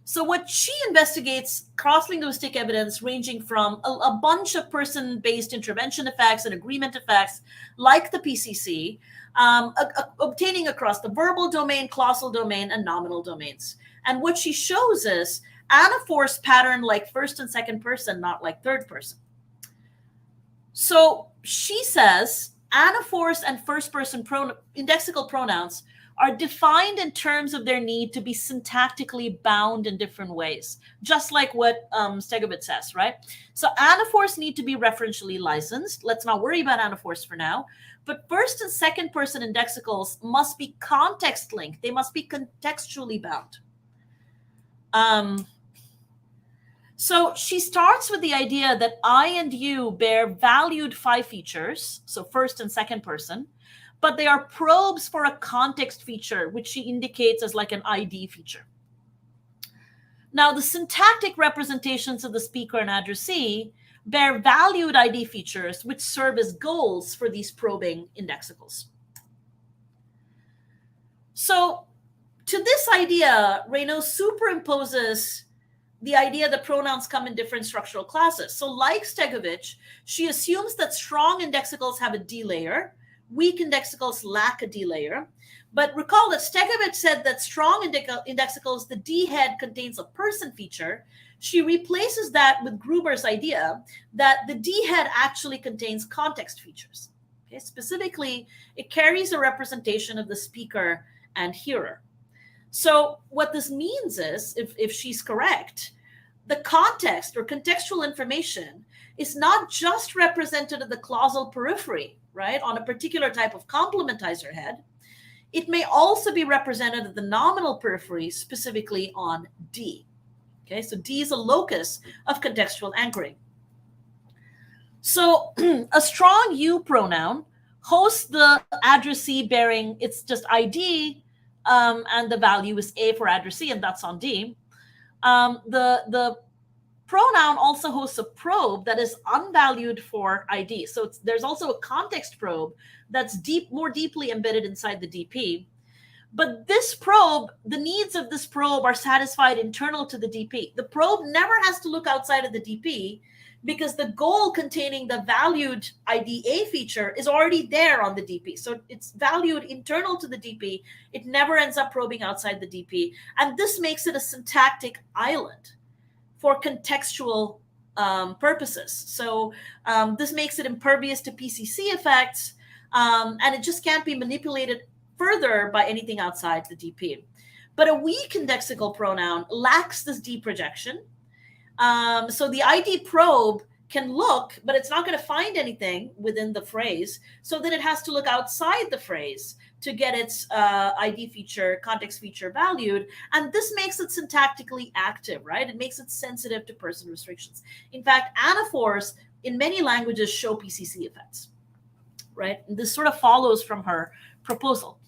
So what she investigates cross-linguistic evidence ranging from a bunch of person-based intervention effects and agreement effects, like the PCC, obtaining across the verbal domain, clausal domain, and nominal domains. And what she shows is anaphor's pattern like first and second person, not like third person. So she says anaphors and first person indexical pronouns are defined in terms of their need to be syntactically bound in different ways, just like what Stegovic says, right? So anaphors need to be referentially licensed. Let's not worry about anaphors for now. But first and second person indexicals must be context linked. They must be contextually bound. So she starts with the idea that I and you bear valued phi features, so first and second person, but they are probes for a context feature, which she indicates as like an ID feature. Now, the syntactic representations of the speaker and addressee bear valued ID features, which serve as goals for these probing indexicals. So to this idea, Reynaud superimposes the idea that pronouns come in different structural classes. So like Stegovic, she assumes that strong indexicals have a D layer, weak indexicals lack a D layer. But recall that Stegovic said that strong indexicals, the D head contains a person feature. She replaces that with Gruber's idea that the D head actually contains context features. Okay? Specifically, it carries a representation of the speaker and hearer. So what this means is, if she's correct, the context or contextual information is not just represented at the clausal periphery, right, on a particular type of complementizer head. It may also be represented at the nominal periphery, specifically on D. Okay, so D is a locus of contextual anchoring. So a strong U pronoun hosts the addressee bearing its just ID, and the value is A for addressee, and that's on D. The pronoun also hosts a probe that is unvalued for ID. So there's also a context probe that's more deeply embedded inside the DP. But this probe, the needs of this probe are satisfied internal to the DP. The probe never has to look outside of the DP because the goal containing the valued IDA feature is already there on the DP. So it's valued internal to the DP. It never ends up probing outside the DP. And this makes it a syntactic island for contextual purposes. So this makes it impervious to PCC effects, and it just can't be manipulated further by anything outside the DP. But a weak indexical pronoun lacks this D projection. So the ID probe can look, but it's not going to find anything within the phrase. So then it has to look outside the phrase to get its ID feature, context feature valued. And this makes it syntactically active, right? It makes it sensitive to person restrictions. In fact, anaphors in many languages show PCC effects, right? And this sort of follows from her proposal.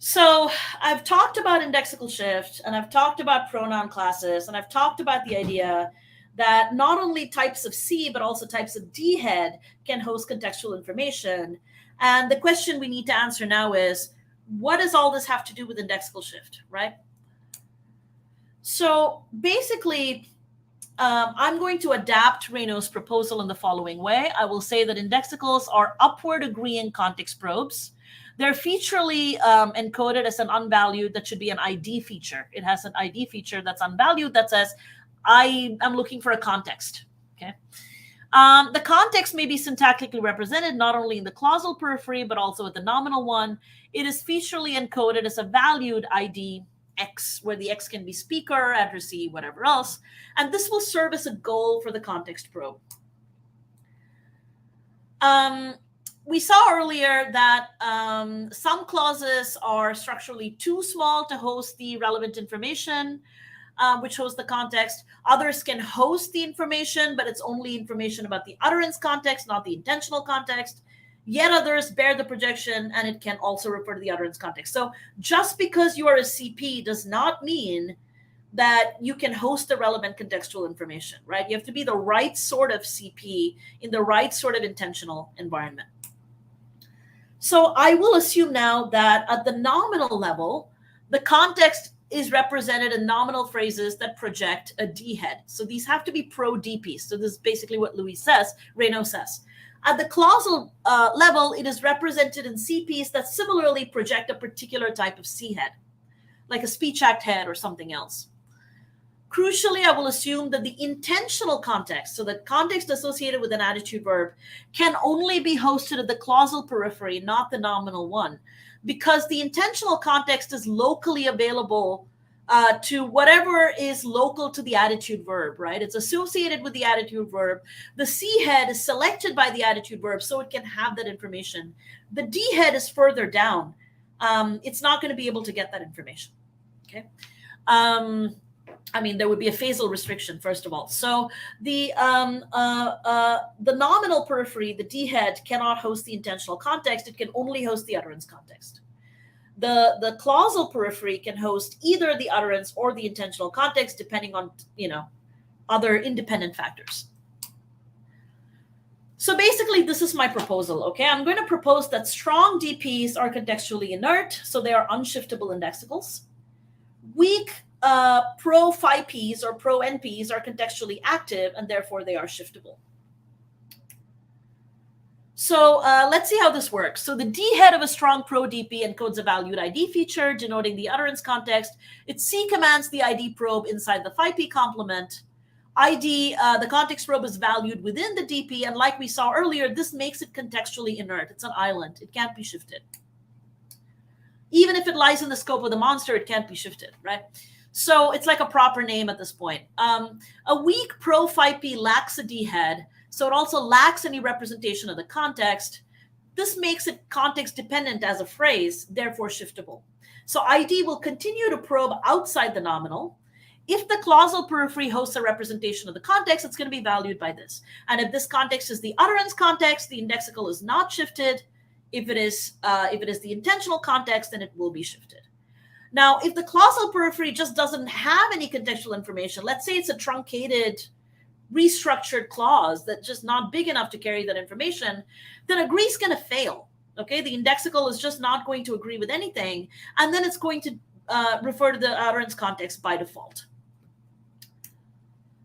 So I've talked about indexical shift, and I've talked about pronoun classes, and I've talked about the idea that not only types of C, but also types of D head can host contextual information. And the question we need to answer now is, what does all this have to do with indexical shift, right? So basically, I'm going to adapt Reynaud's proposal in the following way. I will say that indexicals are upward agreeing context probes. They're featurely encoded as an unvalued that should be an ID feature. It has an ID feature that's unvalued that says, I am looking for a context, okay? The context may be syntactically represented not only in the clausal periphery, but also at the nominal one. It is featurely encoded as a valued ID X, where the X can be speaker, addressee, whatever else. And this will serve as a goal for the context probe. We saw earlier that some clauses are structurally too small to host the relevant information, which hosts the context. Others can host the information, but it's only information about the utterance context, not the intentional context. Yet others bear the projection, and it can also refer to the utterance context. So just because you are a CP does not mean that you can host the relevant contextual information, right? You have to be the right sort of CP in the right sort of intentional environment. So I will assume now that at the nominal level, the context is represented in nominal phrases that project a D head. So these have to be pro-DPs. So this is basically what Reynaud says. At the clausal level, it is represented in CPs that similarly project a particular type of C head, like a speech act head or something else. Crucially, I will assume that the intentional context, so the context associated with an attitude verb, can only be hosted at the clausal periphery, not the nominal one, because the intentional context is locally available to whatever is local to the attitude verb, right? It's associated with the attitude verb. The C head is selected by the attitude verb, so it can have that information. The D head is further down. It's not going to be able to get that information, okay? I mean, there would be a phasal restriction, first of all. So the nominal periphery, the D head, cannot host the intentional context. It can only host the utterance context. The clausal periphery can host either the utterance or the intentional context, depending on, other independent factors. So basically, this is my proposal, okay? I'm going to propose that strong DPs are contextually inert, so they are unshiftable indexicals. Weak pro-phi Ps or pro-NPs are contextually active, and therefore they are shiftable. So let's see how this works. So the D head of a strong pro-DP encodes a valued ID feature denoting the utterance context. It C commands the ID probe inside the phi P complement. ID, the context probe is valued within the DP, and like we saw earlier, this makes it contextually inert. It's an island. It can't be shifted. Even if it lies in the scope of the monster, it can't be shifted, right? So it's like a proper name at this point. A weak pro-phi P lacks a D head, so it also lacks any representation of the context. This makes it context dependent as a phrase, therefore shiftable. So ID will continue to probe outside the nominal. If the clausal periphery hosts a representation of the context, it's going to be valued by this. And if this context is the utterance context, the indexical is not shifted. If it is the intentional context, then it will be shifted. Now, if the clausal periphery just doesn't have any contextual information, let's say it's a truncated, restructured clause that's just not big enough to carry that information, then agree is going to fail. Okay, the indexical is just not going to agree with anything, and then it's going to refer to the utterance context by default.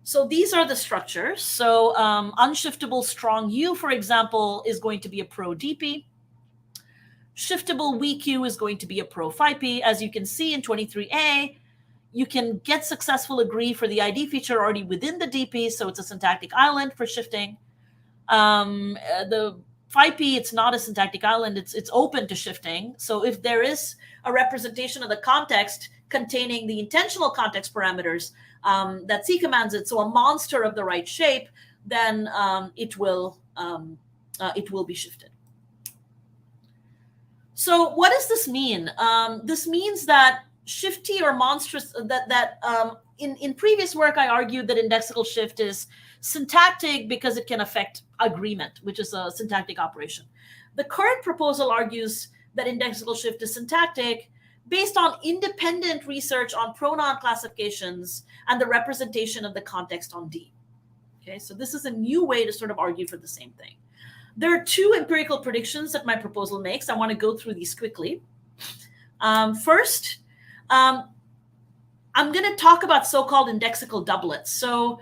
So these are the structures. So unshiftable strong U, for example, is going to be a pro-DP. Shiftable weak U is going to be a pro-phi P. As you can see in 23A, you can get successful agree for the ID feature already within the DP, so it's a syntactic island for shifting. The phi-p, it's not a syntactic island, it's open to shifting. So if there is a representation of the context containing the intentional context parameters that C commands it, so a monster of the right shape, then it will be shifted. So what does this mean? This means that shifty or monstrous, in previous work, I argued that indexical shift is syntactic because it can affect agreement, which is a syntactic operation. The current proposal argues that indexical shift is syntactic based on independent research on pronoun classifications and the representation of the context on D. Okay, so this is a new way to sort of argue for the same thing. There are two empirical predictions that my proposal makes. I want to go through these quickly. First, I'm going to talk about so-called indexical doublets. So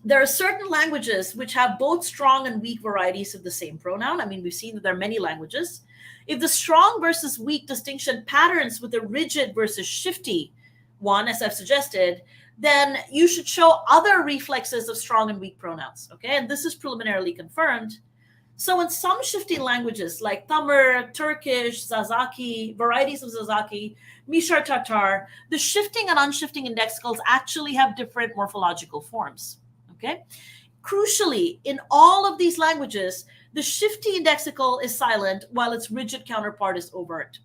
there are certain languages which have both strong and weak varieties of the same pronoun. I mean, we've seen that there are many languages. If the strong versus weak distinction patterns with a rigid versus shifty one, as I've suggested, then you should show other reflexes of strong and weak pronouns, okay? And this is preliminarily confirmed. So in some shifting languages like Tamil, Turkish, Zazaki, varieties of Zazaki, Mishar Tatar, the shifting and unshifting indexicals actually have different morphological forms, okay? Crucially, in all of these languages, the shifty indexical is silent while its rigid counterpart is overt.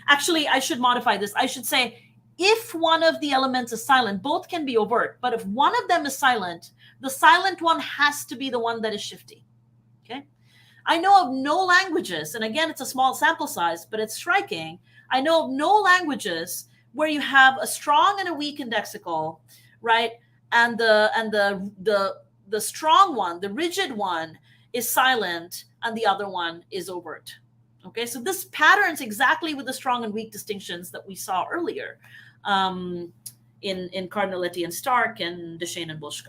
Actually, I should modify this. I should say, if one of the elements is silent, both can be overt, but if one of them is silent, the silent one has to be the one that is shifty, okay? I know of no languages, and again, it's a small sample size, but it's striking. I know of no languages where you have a strong and a weak indexical, right? And the strong one, the rigid one, is silent, and the other one is overt. Okay, so this patterns exactly with the strong and weak distinctions that we saw earlier in Cardinaletti and Stark and Deschênes and Bushka.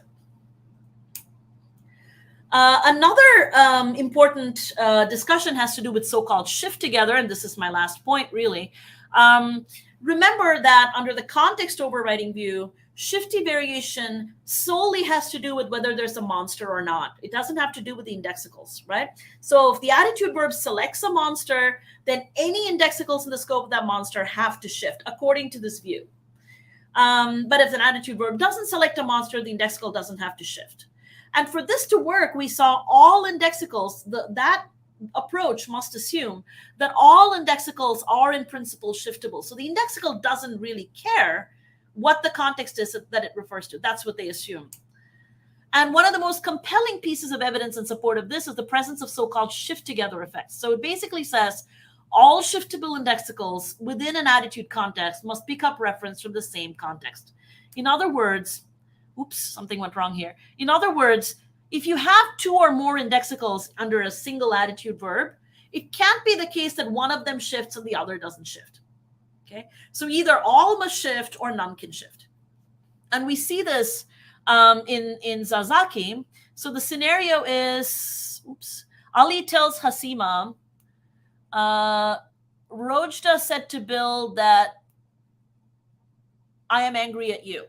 Another important discussion has to do with so-called shift together, and this is my last point, really. Remember that under the context overriding view, shifty variation solely has to do with whether there's a monster or not. It doesn't have to do with the indexicals, right? So if the attitude verb selects a monster, then any indexicals in the scope of that monster have to shift according to this view. But if an attitude verb doesn't select a monster, the indexical doesn't have to shift. And for this to work, we saw all indexicals, that approach must assume that all indexicals are in principle shiftable. So the indexical doesn't really care what the context is that it refers to. That's what they assume. And one of the most compelling pieces of evidence in support of this is the presence of so-called shift-together effects. So it basically says all shiftable indexicals within an attitude context must pick up reference from the same context. In other words, oops, something went wrong here. In other words, if you have two or more indexicals under a single attitude verb, it can't be the case that one of them shifts and the other doesn't shift. Okay, so either all must shift or none can shift. And we see this in Zazaki. So the scenario is, oops, Ali tells Hasima, Rojda said to Bill that I am angry at you.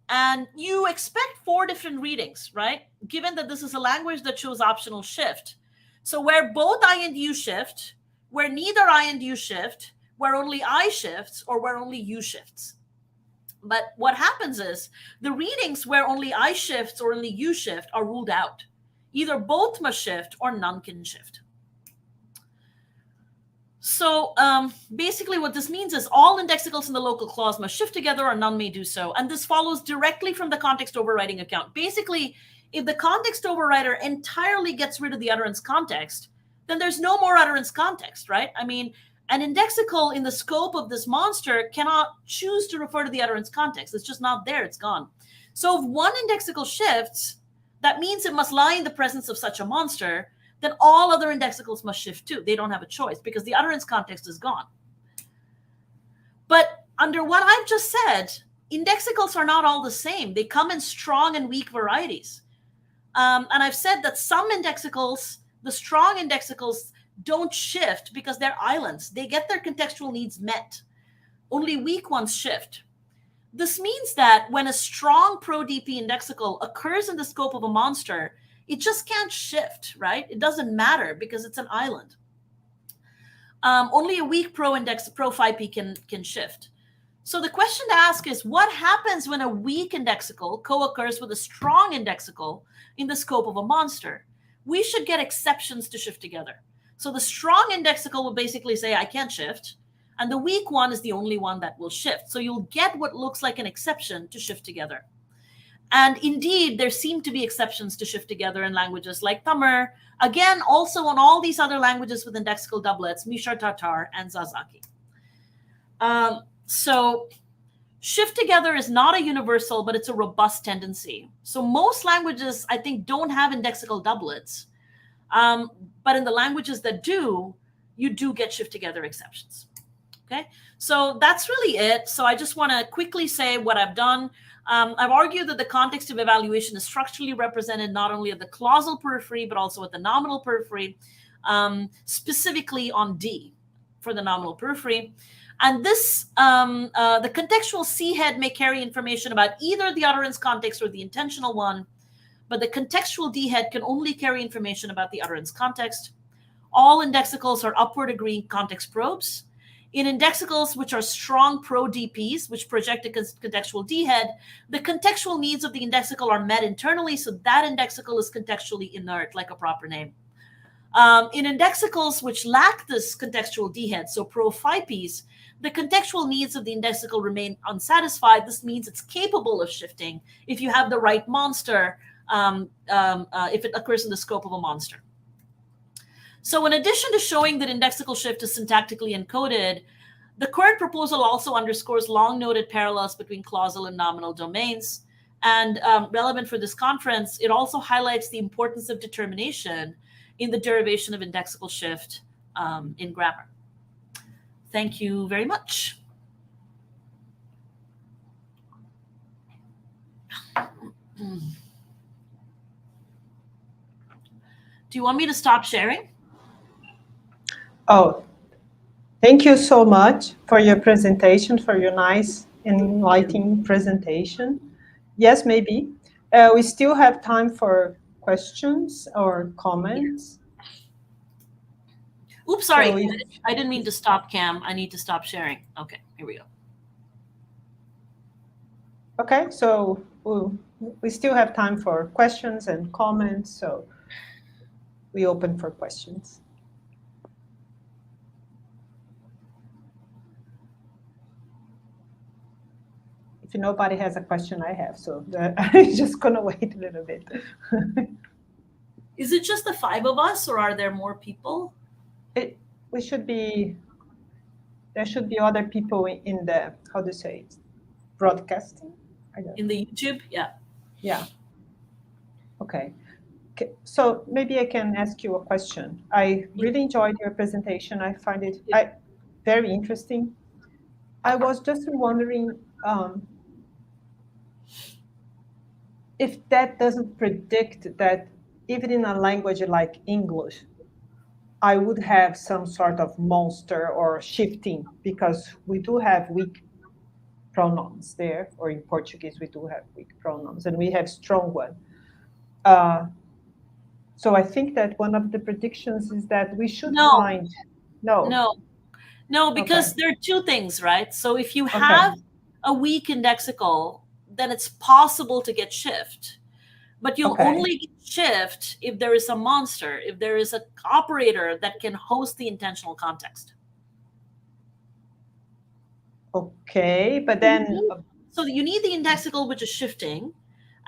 And you expect 4 different readings, right? Given that this is a language that shows optional shift. So where both I and you shift, where neither I and you shift, where only I shifts, or where only you shifts. But what happens is the readings where only I shifts or only you shift are ruled out. Either both must shift or none can shift. So basically what this means is all indexicals in the local clause must shift together or none may do so. And this follows directly from the context overriding account. Basically, if the context overrider entirely gets rid of the utterance context, then there's no more utterance context, right? I mean, an indexical in the scope of this monster cannot choose to refer to the utterance context. It's just not there. It's gone. So if one indexical shifts, that means it must lie in the presence of such a monster. Then all other indexicals must shift too. They don't have a choice because the utterance context is gone. But under what I've just said, indexicals are not all the same. They come in strong and weak varieties. And I've said that some indexicals, the strong indexicals, don't shift because they're islands. They get their contextual needs met. only weak ones shift. This means that when a strong pro-DP indexical occurs in the scope of a monster, it just can't shift, right? It doesn't matter because it's an island. Only a weak pro-phi-p can shift. So the question to ask is, what happens when a weak indexical co-occurs with a strong indexical in the scope of a monster? We should get exceptions to shift together. So the strong indexical will basically say, I can't shift. And the weak one is the only one that will shift. So you'll get what looks like an exception to shift together. And indeed, there seem to be exceptions to shift together in languages like Tamil. Again, also on all these other languages with indexical doublets, Mishar Tatar and Zazaki. So shift together is not a universal, but it's a robust tendency. So most languages, I think, don't have indexical doublets. But in the languages that do, you do get shift together exceptions. Okay, so that's really it. So I just want to quickly say what I've done. I've argued that the context of evaluation is structurally represented not only at the clausal periphery, but also at the nominal periphery, specifically on D for the nominal periphery. And this, the contextual C head may carry information about either the utterance context or the intentional one, but the contextual D head can only carry information about the utterance context. All indexicals are upward agreeing context probes. In indexicals which are strong pro-DPs, which project a contextual D head, the contextual needs of the indexical are met internally, so that indexical is contextually inert, like a proper name. In indexicals which lack this contextual D head, so pro-phi-ps, the contextual needs of the indexical remain unsatisfied. This means it's capable of shifting if you have the right monster, if it occurs in the scope of a monster. So in addition to showing that indexical shift is syntactically encoded, the current proposal also underscores long-noted parallels between clausal and nominal domains. And relevant for this conference, it also highlights the importance of determination in the derivation of indexical shift in grammar. Thank you very much. Do you want me to stop sharing? Oh, thank you so much for your presentation, for your nice, enlightening presentation. Yes, maybe. We still have time for questions or comments. Oops, sorry. So I didn't mean to stop, Cam. I need to stop sharing. Okay, here we go. Okay, so we still have time for questions and comments, so we open for questions. If nobody has a question, I have, so I'm just gonna wait a little bit. Is it just the 5 of us, or are there more people? There should be other people in the, how do you say it, broadcasting? In the YouTube, yeah. Yeah. Okay. So maybe I can ask you a question. I really enjoyed your presentation. I find it very interesting. I was just wondering if that doesn't predict that even in a language like English, I would have some sort of monster or shifting, because we do have weak pronouns there, or in Portuguese we do have weak pronouns, and we have strong one. So I think that one of the predictions is that we should find... No, because there are two things, right? So if you have a weak indexical, then it's possible to get shift. But you'll only get shift if there is a monster, if there is an operator that can host the intentional context. Okay, but then... So you need the indexical, which is shifting,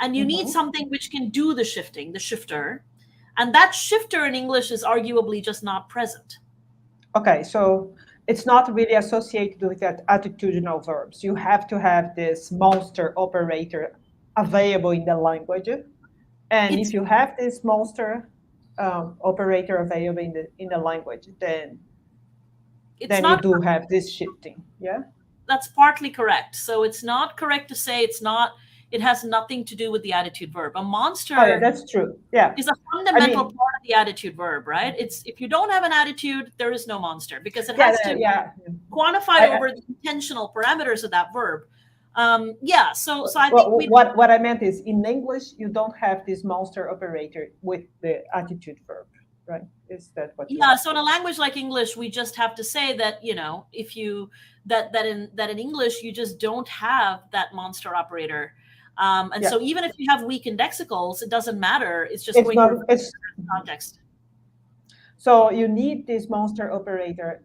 and you need something which can do the shifting, the shifter. And that shifter in English is arguably just not present. Okay, so it's not really associated with that attitudinal verbs. You have to have this monster operator available in the language. And if you have this monster operator available in the language, then you do have this shifting, yeah? That's partly correct. So it's not correct to say it has nothing to do with the attitude verb. A monster that's true. Yeah. is a fundamental part of the attitude verb, right? It's if you don't have an attitude, there is no monster, because it has to quantify over the intensional parameters of that verb. Yeah, so I Well, think what I meant is in English, you don't have this monster operator with the attitude verb, right? Is that what you yeah, have? so in a language like English, we just have to say that, you know, if you that in English you just don't have that monster operator. And Yeah. so even if you have weak indexicals, it doesn't matter. It's just It's going not, to it's, context. so you need this monster operator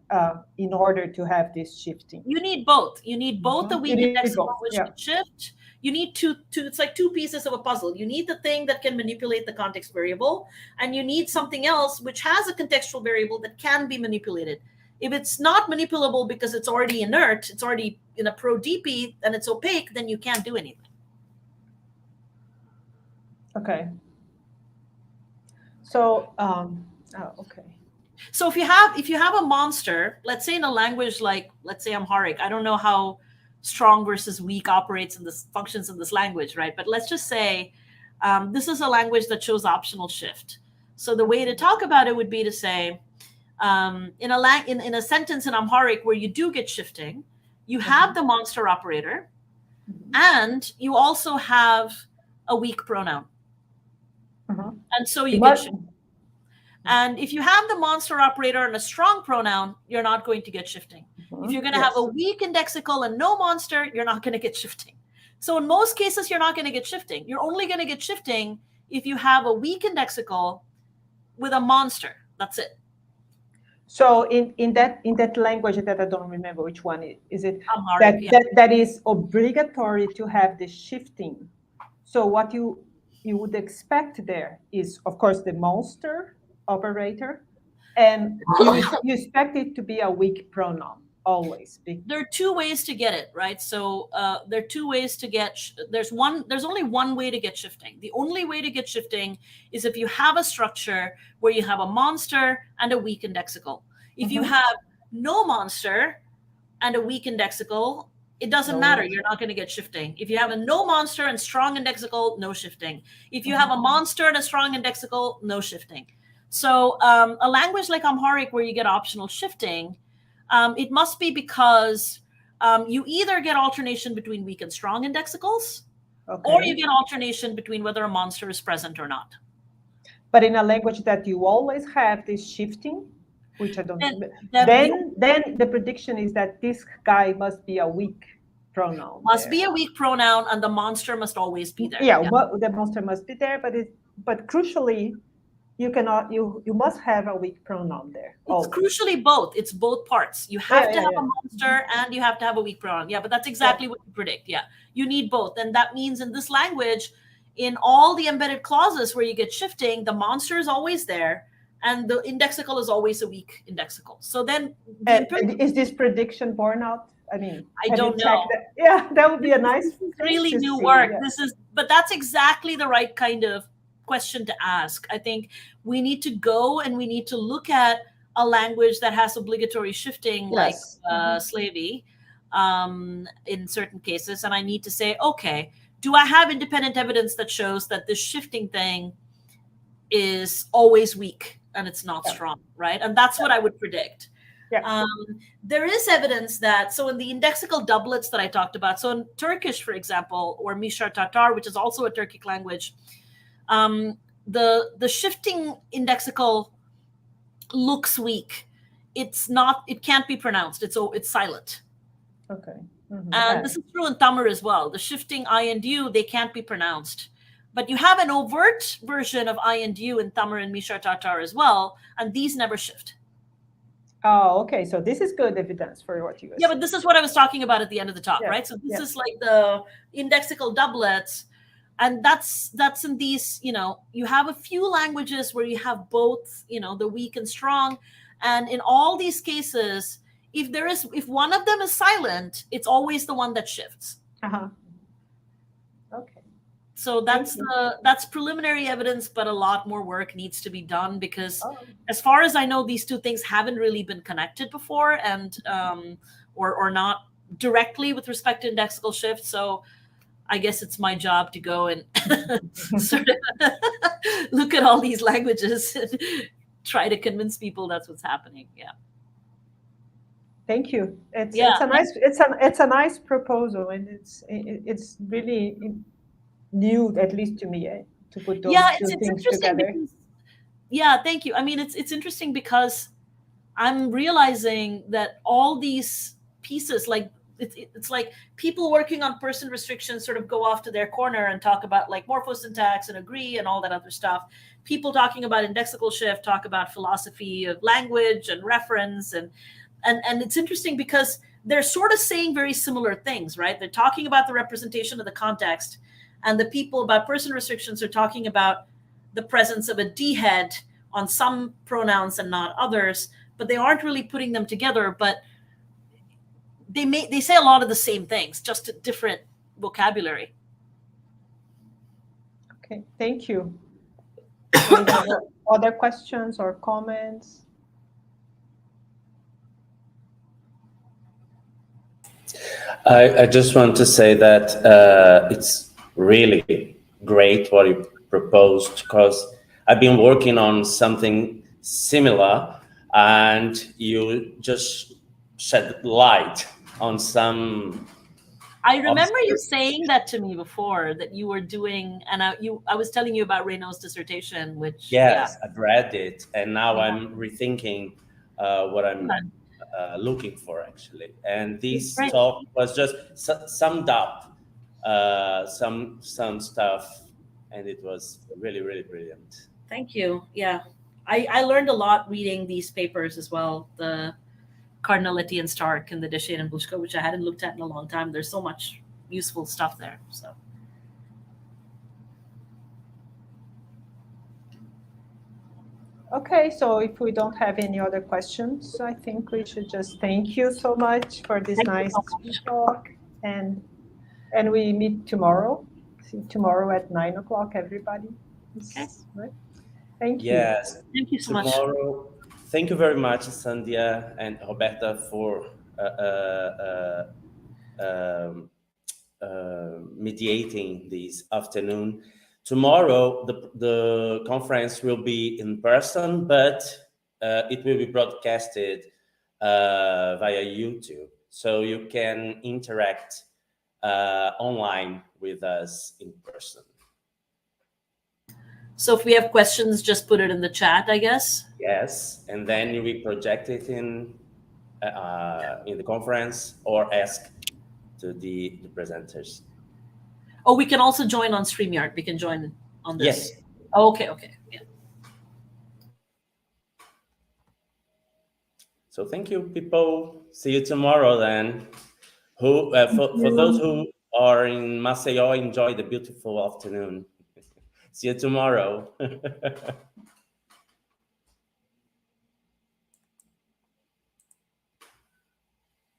in order to have this shifting. You need both. You need both the weak You need indexical, both, which yeah. can shift. You need two. It's like two pieces of a puzzle. You need the thing that can manipulate the context variable, and you need something else which has a contextual variable that can be manipulated. If it's not manipulable because it's already inert, it's already in a pro-DP, and it's opaque, then you can't do anything. Okay. So, okay. So if you have a monster, let's say in a language like, let's say Amharic, I don't know how strong versus weak operates in this functions in this language, right? But let's just say this is a language that shows optional shift. So the way to talk about it would be to say, in a sentence in Amharic where you do get shifting, you have the monster operator, and you also have a weak pronoun, and so you get shifting. And if you have the monster operator and a strong pronoun, you're not going to get shifting. If you're going to have a weak indexical and no monster, you're not going to get shifting. So in most cases, you're not going to get shifting. You're only going to get shifting if you have a weak indexical with a monster. That's it. So in that language that I don't remember which one is it, Amharic, that is obligatory to have the shifting. So what you would expect there is, of course, the monster operator, and you expect it to be a weak pronoun always. There are two ways to get it, right? So there are two ways to get. There's only one way to get shifting. The only way to get shifting is if you have a structure where you have a monster and a weak indexical. If you have no monster and a weak indexical, it doesn't matter. You're not going to get shifting. If you have a no monster and strong indexical, no shifting. If you have a monster and a strong indexical, no shifting. So a language like Amharic where you get optional shifting, it must be because you either get alternation between weak and strong indexicals, or you get alternation between whether a monster is present or not. But in a language that you always have this shifting, which I don't, then the prediction is that this guy must be a weak pronoun. Must be a weak pronoun, and the monster must always be there. Yeah. The monster must be there, but crucially, you cannot. You must have a weak pronoun there. It's crucially both. It's both parts. You have to have a monster and you have to have a weak pronoun. Yeah, but that's exactly what you predict. Yeah, you need both, and that means in this language, in all the embedded clauses where you get shifting, the monster is always there, and the indexical is always a weak indexical. So then, is this prediction borne out? I mean, I don't know. That would be a nice. Really new work. Yeah. But that's exactly the right kind of question to ask. I think we need to go and we need to look at a language that has obligatory shifting, like Slavey, in certain cases, and I need to say, okay, do I have independent evidence that shows that this shifting thing is always weak and it's not strong, right? And that's what I would predict. Yeah. There is evidence that, so in the indexical doublets that I talked about, so in Turkish, for example, or Mishar Tatar, which is also a Turkic language, the shifting indexical looks weak. It's not, it can't be pronounced. It's silent. Okay. And this is true in Tamil as well. The shifting I and U, they can't be pronounced. But you have an overt version of I and U in Tamil and Mishar Tatar as well, and these never shift. Oh, okay. So this is good evidence for what you were saying. But this is what I was talking about at the end of the talk, right? So this is like the indexical doublets, and that's in these, you have a few languages where you have both, the weak and strong, and in all these cases, if one of them is silent, it's always the one that shifts. Okay. So that's preliminary evidence, but a lot more work needs to be done because, as far as I know, these two things haven't really been connected before, and or not directly with respect to indexical shift. So I guess it's my job to go and sort of look at all these languages and try to convince people that's what's happening. Yeah. Thank you. It's Yeah, it's a nice proposal, and it's really new, at least to me, to put those yeah, two it's things interesting together. because yeah, thank you. I mean, it's interesting because I'm realizing that all these pieces, like it's like people working on person restrictions sort of go off to their corner and talk about like morphosyntax and agree and all that other stuff. People talking about indexical shift talk about philosophy of language and reference and it's interesting because they're sort of saying very similar things, right? They're talking about the representation of the context, and the people about person restrictions are talking about the presence of a D head on some pronouns and not others, but they aren't really putting them together. But they say a lot of the same things, just a different vocabulary. Okay, thank you. Any other questions or comments? I just want to say that it's really great what you proposed, because I've been working on something similar, and you just shed light on some. I remember you saying that to me before, that you were doing, and I was telling you about Reynaud's dissertation, which Yes, I've read it, and now Yeah. I'm rethinking what I'm Okay. looking for, actually. And this Right. talk was just summed up some stuff, and it was really, really brilliant. Thank you. Yeah, I learned a lot reading these papers as well. The Cardinaletti and Stark and the Deschênes and Bushko, which I hadn't looked at in a long time. There's so much useful stuff there. So Okay, so if we don't have any other questions, I think we should just thank you so much for this Thank you nice so much. talk, and we meet tomorrow. See you tomorrow at 9 o'clock, everybody. Okay. Right? Thank you. Yes, Thank you so much. tomorrow. Thank you very much, Sandia and Roberta, for mediating this afternoon. Tomorrow, the conference will be in person, but it will be broadcasted via YouTube, so you can interact online with us in person. So if we have questions, just put it in the chat, I guess. Yes, and then we project it in the conference, or ask to the presenters. Oh, we can also join on StreamYard. We can join on this. Yes. Oh, okay. Yeah. So thank you, people. See you tomorrow then. For those who are in Maceió, enjoy the beautiful afternoon. See you tomorrow.